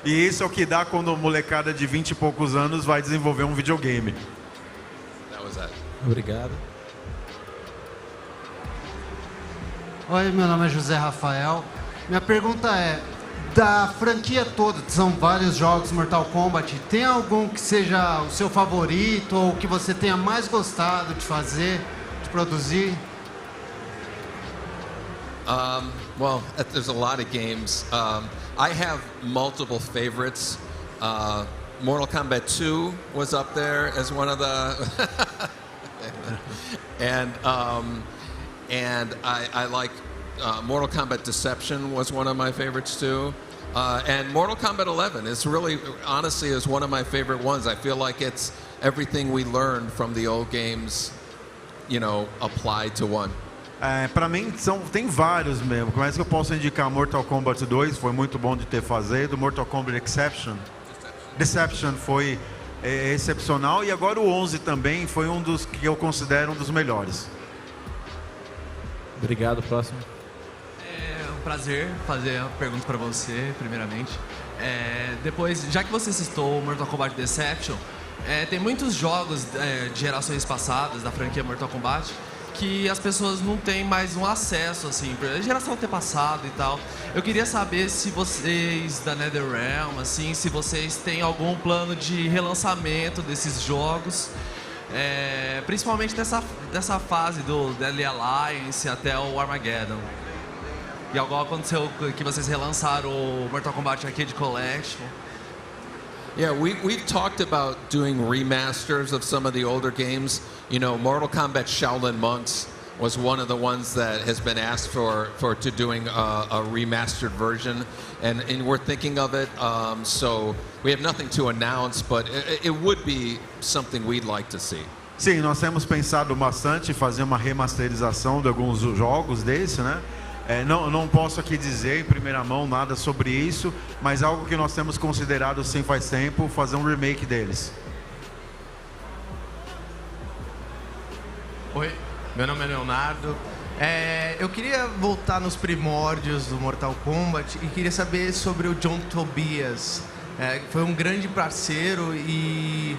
E isso é o que dá quando a molecada de 20 e poucos anos vai desenvolver um videogame. That was that. Obrigado. Oi, meu nome é José Rafael. Minha pergunta é, da franquia toda, são vários jogos Mortal Kombat, tem algum que seja o seu favorito ou que você tenha mais gostado de fazer, de produzir? Well, there's a lot of games. I have multiple favorites. Mortal Kombat 2 was up there as one of the... and I like Mortal Kombat Deception was one of my favorites too. And Mortal Kombat 11 is really, honestly, is one of my favorite ones. I feel like it's everything we learned from the old games, applied to one. Para mim tem vários mesmo, mas que eu posso indicar Mortal Kombat 2, foi muito bom de ter feito, Mortal Kombat Deception foi excepcional, e agora o 11 também foi um dos que eu considero um dos melhores. Obrigado, próximo. É um prazer fazer a pergunta para você, primeiramente. Depois, já que você citou o Mortal Kombat Deception, tem muitos jogos de gerações passadas da franquia Mortal Kombat que as pessoas não têm mais um acesso, assim, por geração antepassada e tal. Eu queria saber se vocês da NetherRealm, assim, se vocês têm algum plano de relançamento desses jogos, principalmente dessa fase do Deadly Alliance até o Armageddon. E algo aconteceu que vocês relançaram o Mortal Kombat Arcade Collection. Yeah, we've talked about doing remasters of some of the older games. Mortal Kombat Shaolin Monks was one of the ones that has been asked for doing a remastered version, and we're thinking of it. So we have nothing to announce, but it would be something we'd like to see. Sim, nós temos pensado bastante em fazer uma remasterização de alguns jogos desse, né? Não posso aqui dizer em primeira mão nada sobre isso, mas algo que nós temos considerado sim faz tempo, fazer um remake deles. Oi, meu nome é Leonardo. Eu queria voltar nos primórdios do Mortal Kombat e queria saber sobre o John Tobias. Foi um grande parceiro e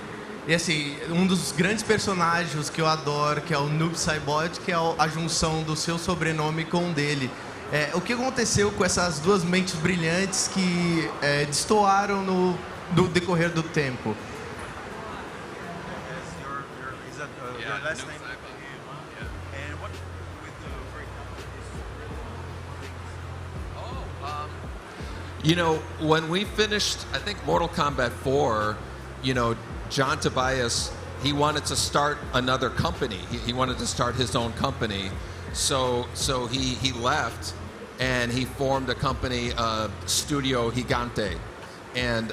assim, um dos grandes personagens que eu adoro, que é o Noob Saibot, que é a junção do seu sobrenome com o dele. O que aconteceu com essas duas mentes brilhantes que destoaram no decorrer do tempo? When we finished, I think Mortal Kombat 4, John Tobias, he wanted to start another company. He wanted to start his own company. So he left and he formed a company, Studio Gigante. And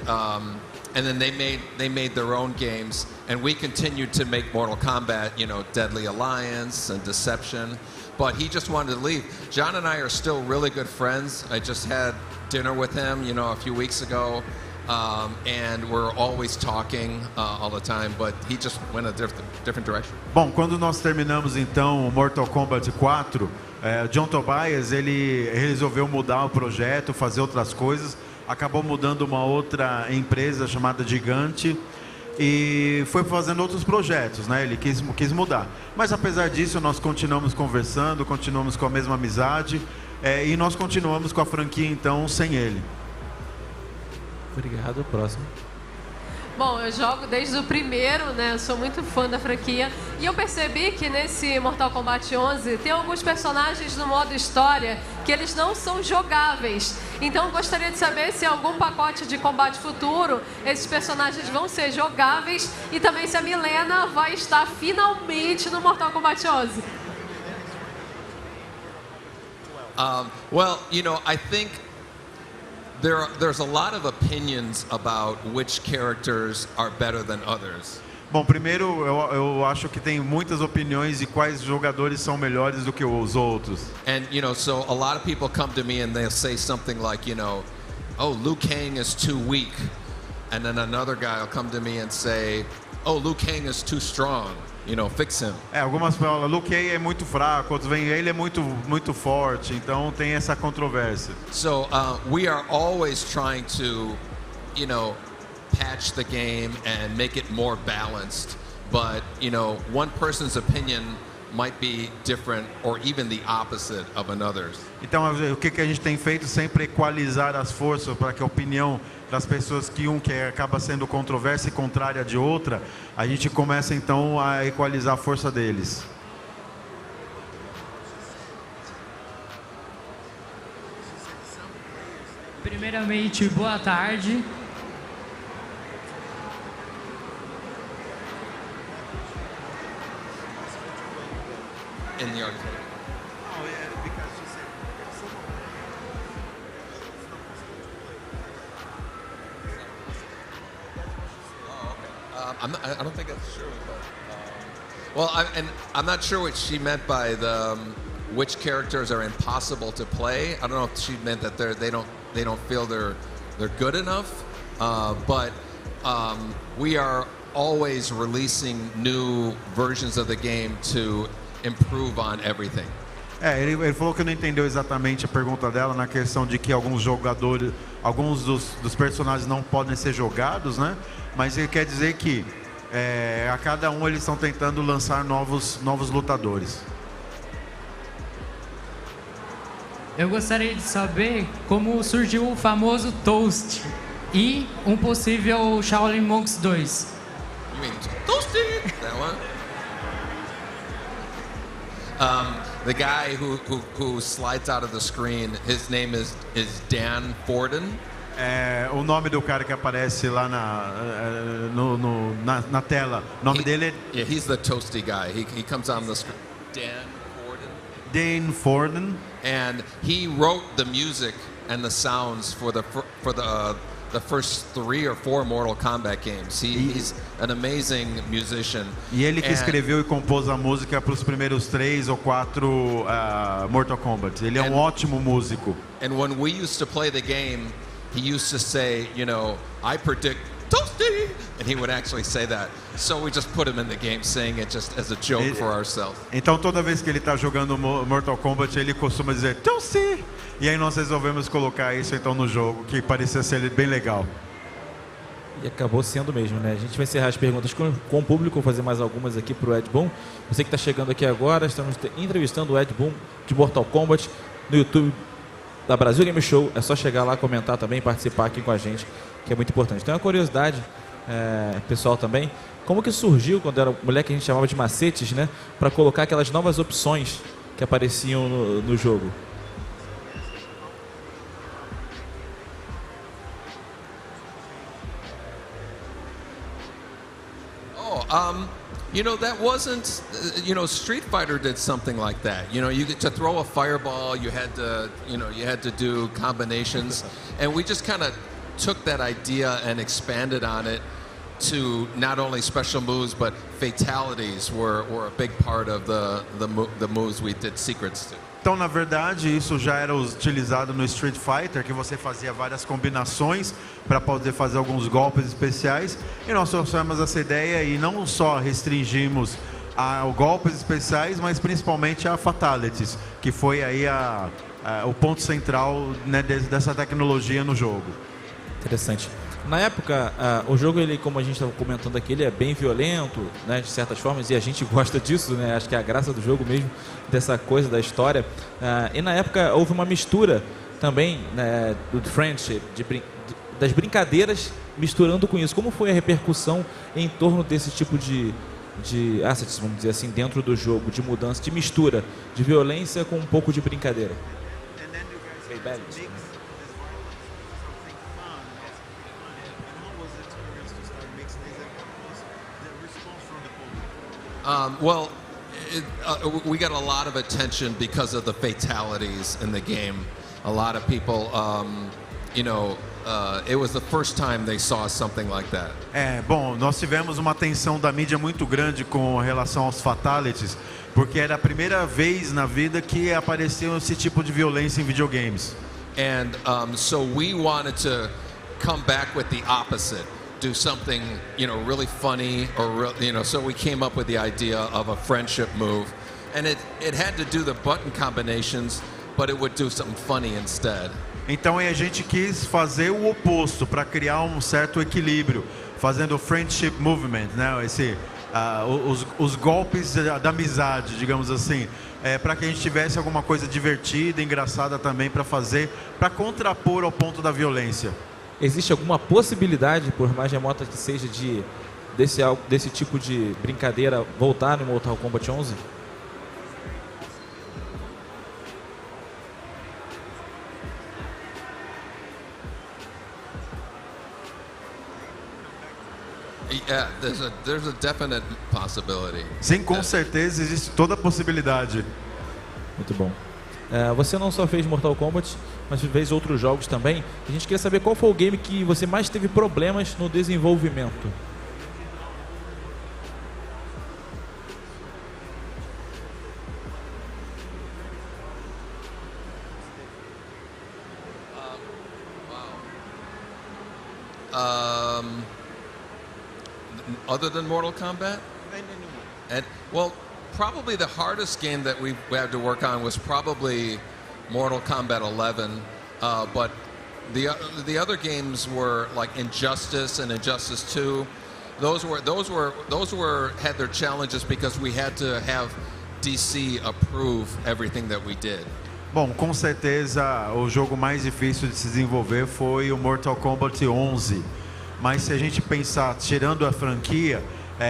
then they made their own games, and we continued to make Mortal Kombat, Deadly Alliance and Deception. But he just wanted to leave. John and I are still really good friends. I just had dinner with him, a few weeks ago. and we're always talking all the time, but he just went a different direction. Bom, quando nós terminamos então o Mortal Kombat 4, John Tobias ele resolveu mudar o projeto, fazer outras coisas, acabou mudando uma outra empresa chamada Gigante e foi fazendo outros projetos, né? Ele quis mudar. Mas apesar disso, nós continuamos conversando, continuamos com a mesma amizade e nós continuamos com a franquia então sem ele. Obrigado, próximo. Bom, eu jogo desde o primeiro, né? Eu sou muito fã da franquia. E eu percebi que nesse Mortal Kombat 11 tem alguns personagens no modo história que eles não são jogáveis. Então eu gostaria de saber se em algum pacote de combate futuro esses personagens vão ser jogáveis e também se a Milena vai estar finalmente no Mortal Kombat 11. Well, you know, I think there's a lot of opinions about which characters are better than others. Bom, primeiro eu acho que tem muitas opiniões de quais jogadores são melhores do que os outros. And you know, so a lot of people come to me and they'll say something like, you know, oh, Liu Kang is too weak. And then another guy will come to me and say, oh, Liu Kang is too strong. You know, fix him. Algumas falam, Liu Kang é muito fraco, outros vêm, ele é muito forte, então tem essa controvérsia. So we are always trying to, you know, patch the game and make it more balanced. But, you know, one person's opinion might be different or even the opposite of another's. Então, o que a gente tem feito sempre é equalizar as forças para que a opinião das pessoas que acaba sendo controversa e contrária de outra, a gente começa então a equalizar a força deles. Primeiramente, boa tarde. In the arcade. Oh yeah, because she said I don't think that's true. But, I'm not sure what she meant by the which characters are impossible to play. I don't know if she meant that they don't feel they're good enough. But we are always releasing new versions of the game to improve on everything. Ele falou que não entendeu exatamente a pergunta dela na questão de que alguns jogadores, alguns dos personagens não podem ser jogados, né? Mas ele quer dizer que a cada um eles estão tentando lançar novos lutadores. Eu gostaria de saber como surgiu o famoso Toast e um possível Shaolin Monks 2. You mean Toasty? That one? The guy who slides out of the screen, his name is Dan Forden. O nome do cara que aparece lá na tela, o nome dele é... Yeah, he's the toasty guy. He comes on the screen. Dan Forden. And he wrote the music and the sounds for the first 3 or 4 Mortal Kombat games. He's an amazing musician. E ele que escreveu e compôs a música para os primeiros 3 ou 4 Mortal Kombat. Ele é um ótimo músico. And when we used to play the game, he used to say, you know, I predict Toasty, and he would actually say that. So we just put him in the game, saying it just as a joke for ourselves. Então toda vez que ele está jogando Mortal Kombat, ele costuma dizer Toasty. E aí nós resolvemos colocar isso então no jogo, que parecia ser bem legal. E acabou sendo mesmo, né? A gente vai encerrar as perguntas com o público, vou fazer mais algumas aqui para o Ed Boon. Você que está chegando aqui agora, estamos entrevistando o Ed Boon de Mortal Kombat no YouTube da Brasil Game Show. É só chegar lá, comentar também, participar aqui com a gente, que é muito importante. Tem uma curiosidade, pessoal, também. Como que surgiu, quando era mulher que a gente chamava de macetes, né? Para colocar aquelas novas opções que apareciam no jogo? You know, that wasn't, you know, Street Fighter did something like that. You know, to throw a fireball, you had to do combinations. And we just kind of took that idea and expanded on it to not only special moves but fatalities were a big part of the moves we did secrets to. Então, na verdade, isso já era utilizado no Street Fighter, que você fazia várias combinações para poder fazer alguns golpes especiais. E nós trouxemos essa ideia e não só restringimos a golpes especiais, mas principalmente a fatalities, que foi aí o ponto central, né, dessa tecnologia no jogo. Interessante. Na época, o jogo, ele, como a gente estava comentando aqui, ele é bem violento, né, de certas formas, e a gente gosta disso, né? Acho que é a graça do jogo mesmo, dessa coisa da história. E na época houve uma mistura também, né, do friendship, das brincadeiras misturando com isso. Como foi a repercussão em torno desse tipo de assets, vamos dizer assim, dentro do jogo, de mudança, de mistura, de violência com um pouco de brincadeira? Well, we got a lot of attention because of the fatalities in the game. A lot of people, it was the first time they saw something like that. Bom, nós tivemos uma atenção da mídia muito grande com relação aos fatalities, porque era a primeira vez na vida que apareceu esse tipo de violência em videogames. And so we wanted to come back with the opposite. Do something, really funny, or so we came up with the idea of a friendship move, and it had to do the button combinations, but it would do something funny instead. Então a gente quis fazer o oposto para criar um certo equilíbrio, fazendo o friendship movement, né? Os golpes da amizade, digamos assim, para que a gente tivesse alguma coisa divertida, engraçada também para fazer, para contrapor ao ponto da violência. Existe alguma possibilidade, por mais remota que seja, desse tipo de brincadeira voltar no Mortal Kombat 11? Yeah, there's a definite possibility. Sim, com certeza existe toda a possibilidade. Muito bom. Você não só fez Mortal Kombat, mas fez outros jogos também. A gente queria saber qual foi o game que você mais teve problemas no desenvolvimento. Other than Mortal Kombat? Well, probably the hardest game that we had to work on was probably Mortal Kombat 11, but the other games were like Injustice and Injustice 2. Those had their challenges because we had to have DC approve everything that we did. Bom, com certeza o jogo mais difícil de se desenvolver foi o Mortal Kombat 11. Mas se a gente pensar, tirando a franquia,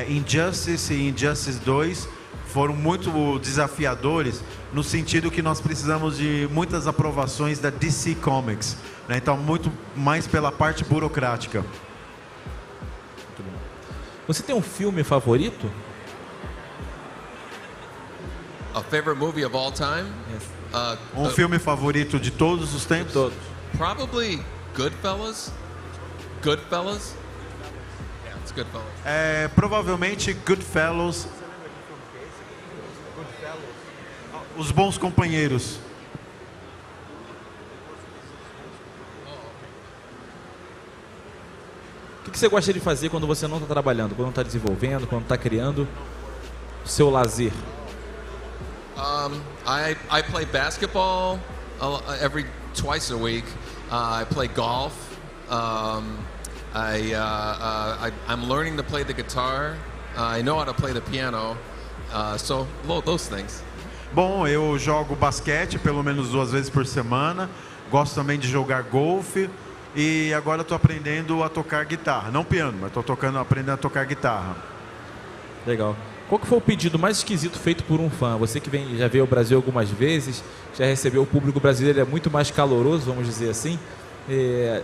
Injustice e Injustice 2 foram muito desafiadores, no sentido que nós precisamos de muitas aprovações da DC Comics, né? Então, muito mais pela parte burocrática. Muito bom. Você tem um filme favorito? A favorite movie of all time? Yes. Um filme favorito de todos os tempos? Todos. Probably Goodfellas. Goodfellas? Yeah, it's Goodfellas. Provavelmente Goodfellas. Os Bons Companheiros. O que você gosta de fazer quando você não está trabalhando, quando não está desenvolvendo, quando está criando o seu lazer? I play basketball twice a week. I play golf. I'm learning to play the guitar. I know how to play the piano. So those things. Bom, eu jogo basquete pelo menos 2 vezes por semana. Gosto também de jogar golfe. E agora estou aprendendo a tocar guitarra. Não piano, mas estou aprendendo a tocar guitarra. Legal. Qual que foi o pedido mais esquisito feito por um fã? Você que já veio ao Brasil algumas vezes, já recebeu o público brasileiro, é muito mais caloroso, vamos dizer assim.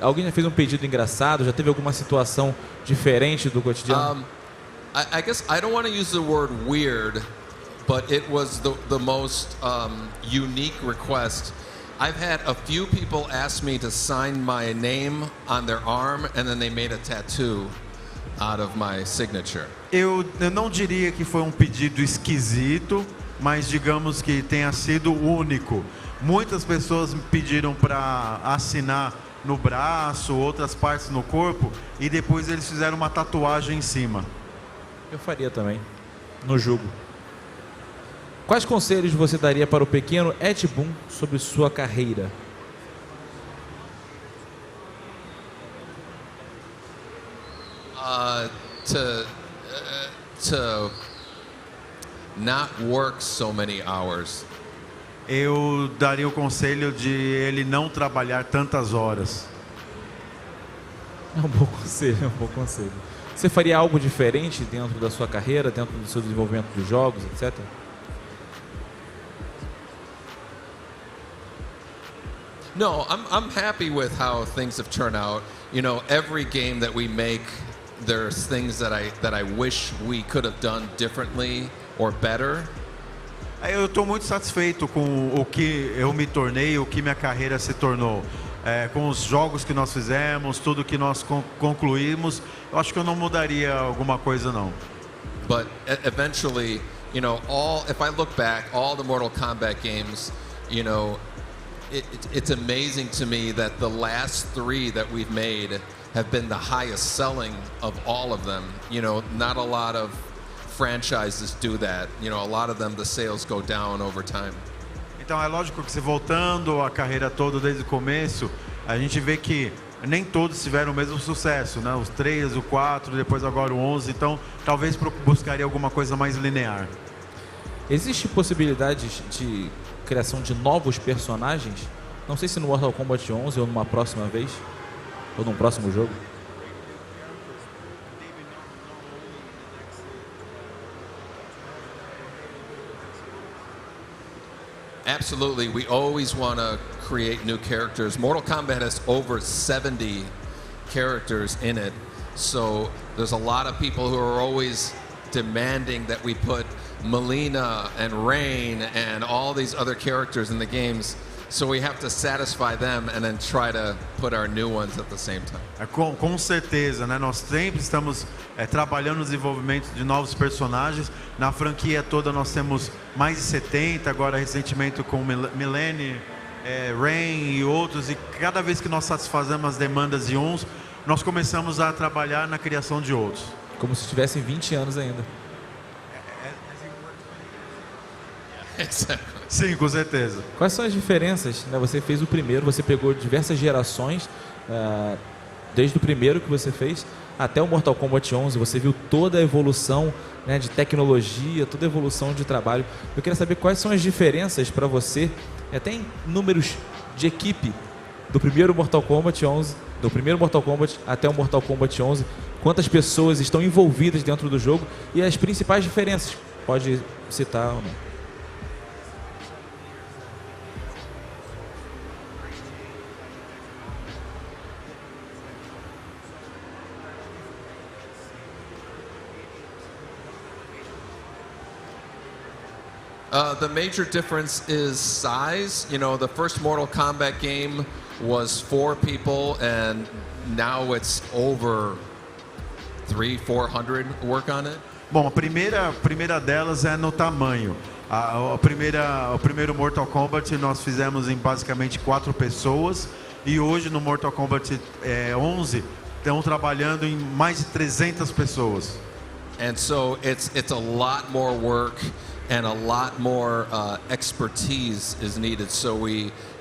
Alguém já fez um pedido engraçado? Já teve alguma situação diferente do cotidiano? I guess I don't want to use the word weird, but it was the most unique request. I've had a few people ask me to sign my name on their arm, and then they made a tattoo. out of my signature. Eu não diria que foi um pedido esquisito, mas digamos que tenha sido único. Muitas pessoas me pediram para assinar no braço, outras partes no corpo, e depois eles fizeram uma tatuagem em cima. Eu faria também, no jogo. Quais conselhos você daria para o pequeno Ed Boon sobre sua carreira? To not work so many hours. Eu daria o conselho de ele não trabalhar tantas horas. É um bom conselho, é um bom conselho. Você faria algo diferente dentro da sua carreira, dentro do seu desenvolvimento dos jogos, etc? No, I'm happy with how things have turned out. You know, every game that we make, there's things that I wish we could have done differently or better. Eu estou muito satisfeito com o que eu me tornei, o que minha carreira se tornou. Com os jogos que nós fizemos, tudo que nós concluímos, eu acho que eu não mudaria alguma coisa não. But eventually, you know, if I look back, all the Mortal Kombat games, you know, it's amazing to me that the last 3 that we've made have been the highest selling of all of them. You know, not a lot of franchises do that. You know, a lot of them, the sales go down over time. Então é lógico que, se voltando a carreira toda desde o começo, a gente vê que nem todos tiveram o mesmo sucesso, né? Os 3, o 4, depois agora o 11, então talvez buscaria alguma coisa mais linear. Existe possibilidades de criação de novos personagens? Não sei se no Mortal Kombat 11 ou numa próxima vez, ou num próximo jogo. Absolutely, we always want to create new characters. Mortal Kombat has over 70 characters in it, so there's a lot of people who are always demanding that we put Melina and Rain and all these other characters in the games, so we have to satisfy them and then try to put our new ones at the same time. Com certeza, né? Nós sempre estamos trabalhando no desenvolvimento de novos personagens. Na franquia toda nós temos mais de 70, agora recentemente com Milene, Rain e outros, e cada vez que nós satisfazemos as demandas de uns, nós começamos a trabalhar na criação de outros. Como se tivessem 20 anos ainda. Sim, com certeza. Quais são as diferenças? Né? Você fez o primeiro, você pegou diversas gerações, desde o primeiro que você fez até o Mortal Kombat 11, você viu toda a evolução, né, de tecnologia, toda a evolução de trabalho. Eu queria saber quais são as diferenças para você, até em números de equipe, do primeiro Mortal Kombat 11, do primeiro Mortal Kombat até o Mortal Kombat 11, quantas pessoas estão envolvidas dentro do jogo e as principais diferenças. Pode citar ou não? The major difference is size. You know, the first Mortal Kombat game was 4 people, and now it's over 300-400 work on it. Bom, a primeira delas é no tamanho. O primeiro Mortal Kombat nós fizemos em basicamente 4 pessoas, e hoje no Mortal Kombat 11 estão trabalhando em mais de 300 pessoas. And so it's a lot more work. And a lot more expertise is needed. So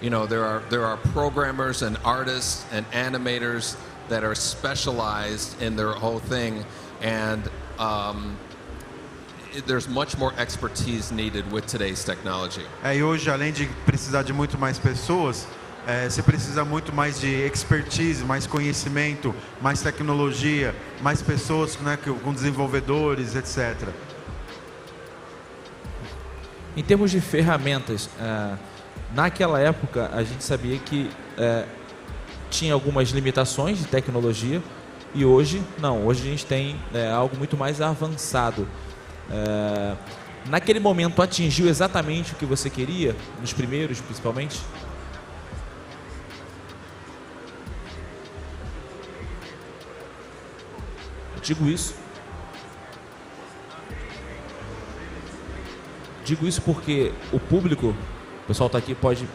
there are programmers and artists and animators that are specialized in their whole thing, and there's much more expertise needed with today's technology. E hoje, além de precisar de muito mais pessoas, você precisa muito mais de expertise, mais conhecimento, mais tecnologia, mais pessoas, né, com desenvolvedores, etc. Em termos de ferramentas, naquela época a gente sabia que tinha algumas limitações de tecnologia, e hoje não, hoje a gente tem algo muito mais avançado. Naquele momento atingiu exatamente o que você queria, nos primeiros principalmente? Digo isso porque o público, o pessoal está aqui, pode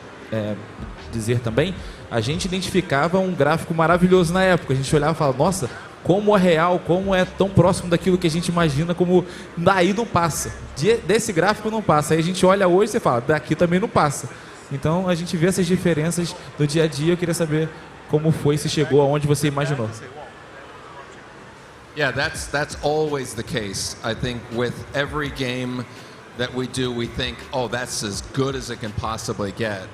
dizer também, a gente identificava um gráfico maravilhoso na época. A gente olhava e falava, nossa, como é real, como é tão próximo daquilo que a gente imagina, como daí não passa. Desse gráfico não passa. Aí a gente olha hoje e você fala, daqui também não passa. Então a gente vê essas diferenças do dia a dia. Eu queria saber como foi, se chegou aonde você imaginou. Yeah, that's always the case. I think with every game that we do, we think, oh, that's as good as it can possibly get.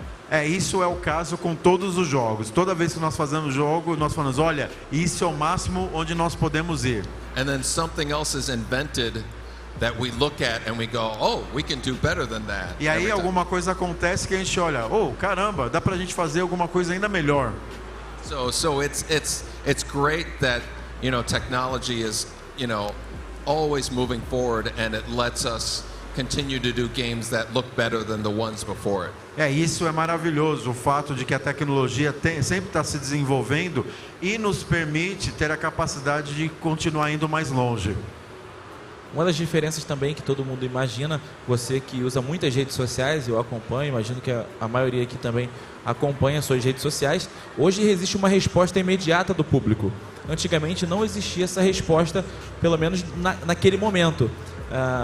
Isso é o caso com todos os jogos. Toda vez que nós fazemos jogo, nós falamos, olha, isso é o máximo onde nós podemos ir. And then something else is invented that we look at and we go, oh, we can do better than that. E aí alguma coisa acontece que a gente olha, oh, caramba, dá pra gente fazer alguma coisa ainda melhor. So it's great that, you know, technology is, you know, always moving forward, and it lets us continue to do games that look better than the ones before it. Isso é maravilhoso, o fato de que a tecnologia sempre está se desenvolvendo e nos permite ter a capacidade de continuar indo mais longe. Uma das diferenças também que todo mundo imagina, você que usa muitas redes sociais, eu acompanho, imagino que a maioria aqui também acompanha suas redes sociais, hoje existe uma resposta imediata do público. Antigamente não existia essa resposta, pelo menos naquele momento.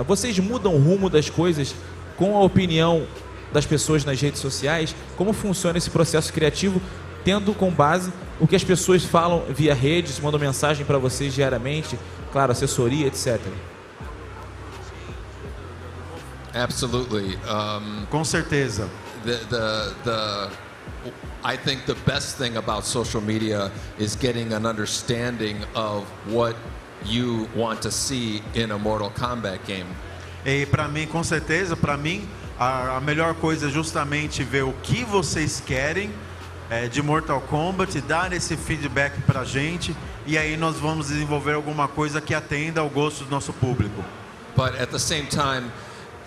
Vocês mudam o rumo das coisas com a opinião das pessoas nas redes sociais? Como funciona esse processo criativo, tendo com base o que as pessoas falam via redes, mandam mensagem para vocês diariamente, claro, assessoria, etc. Absolutely. Com certeza. I think the best thing about social media is getting an understanding of what you want to see in a Mortal Kombat game. E para mim, com certeza, para mim, a melhor coisa é justamente ver o que vocês querem de Mortal Kombat, dar esse feedback para a gente, e aí nós vamos desenvolver alguma coisa que atenda ao gosto do nosso público. But at the same time,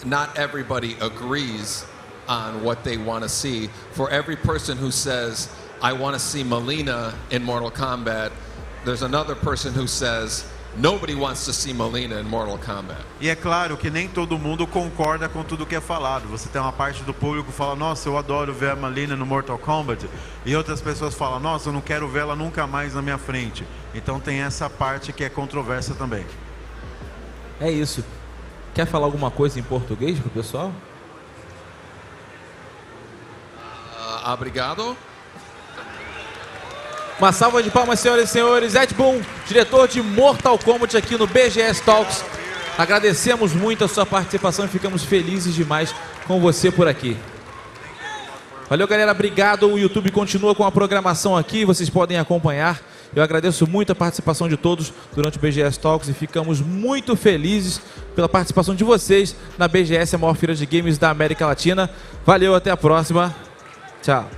not everybody agrees on what they want to see. For every person who says, I want to see Mileena in Mortal Kombat, there's another person who says, nobody wants to see Mileena in Mortal Kombat. E é claro que nem todo mundo concorda com tudo que é falado. Você tem uma parte do público que fala, nossa, eu adoro ver a Mileena no Mortal Kombat. E outras pessoas falam, nossa, eu não quero vê-la nunca mais na minha frente. Então tem essa parte que é controversa também. É isso. Quer falar alguma coisa em português pro pessoal? Obrigado. Uma salva de palmas, senhoras e senhores. Boon, diretor de Mortal Kombat aqui no BGS Talks. Agradecemos muito a sua participação e ficamos felizes demais com você por aqui. Valeu, galera. Obrigado. O YouTube continua com a programação aqui. Vocês podem acompanhar. Eu agradeço muito a participação de todos durante o BGS Talks e ficamos muito felizes pela participação de vocês na BGS, a maior feira de games da América Latina. Valeu, até a próxima. Tchau.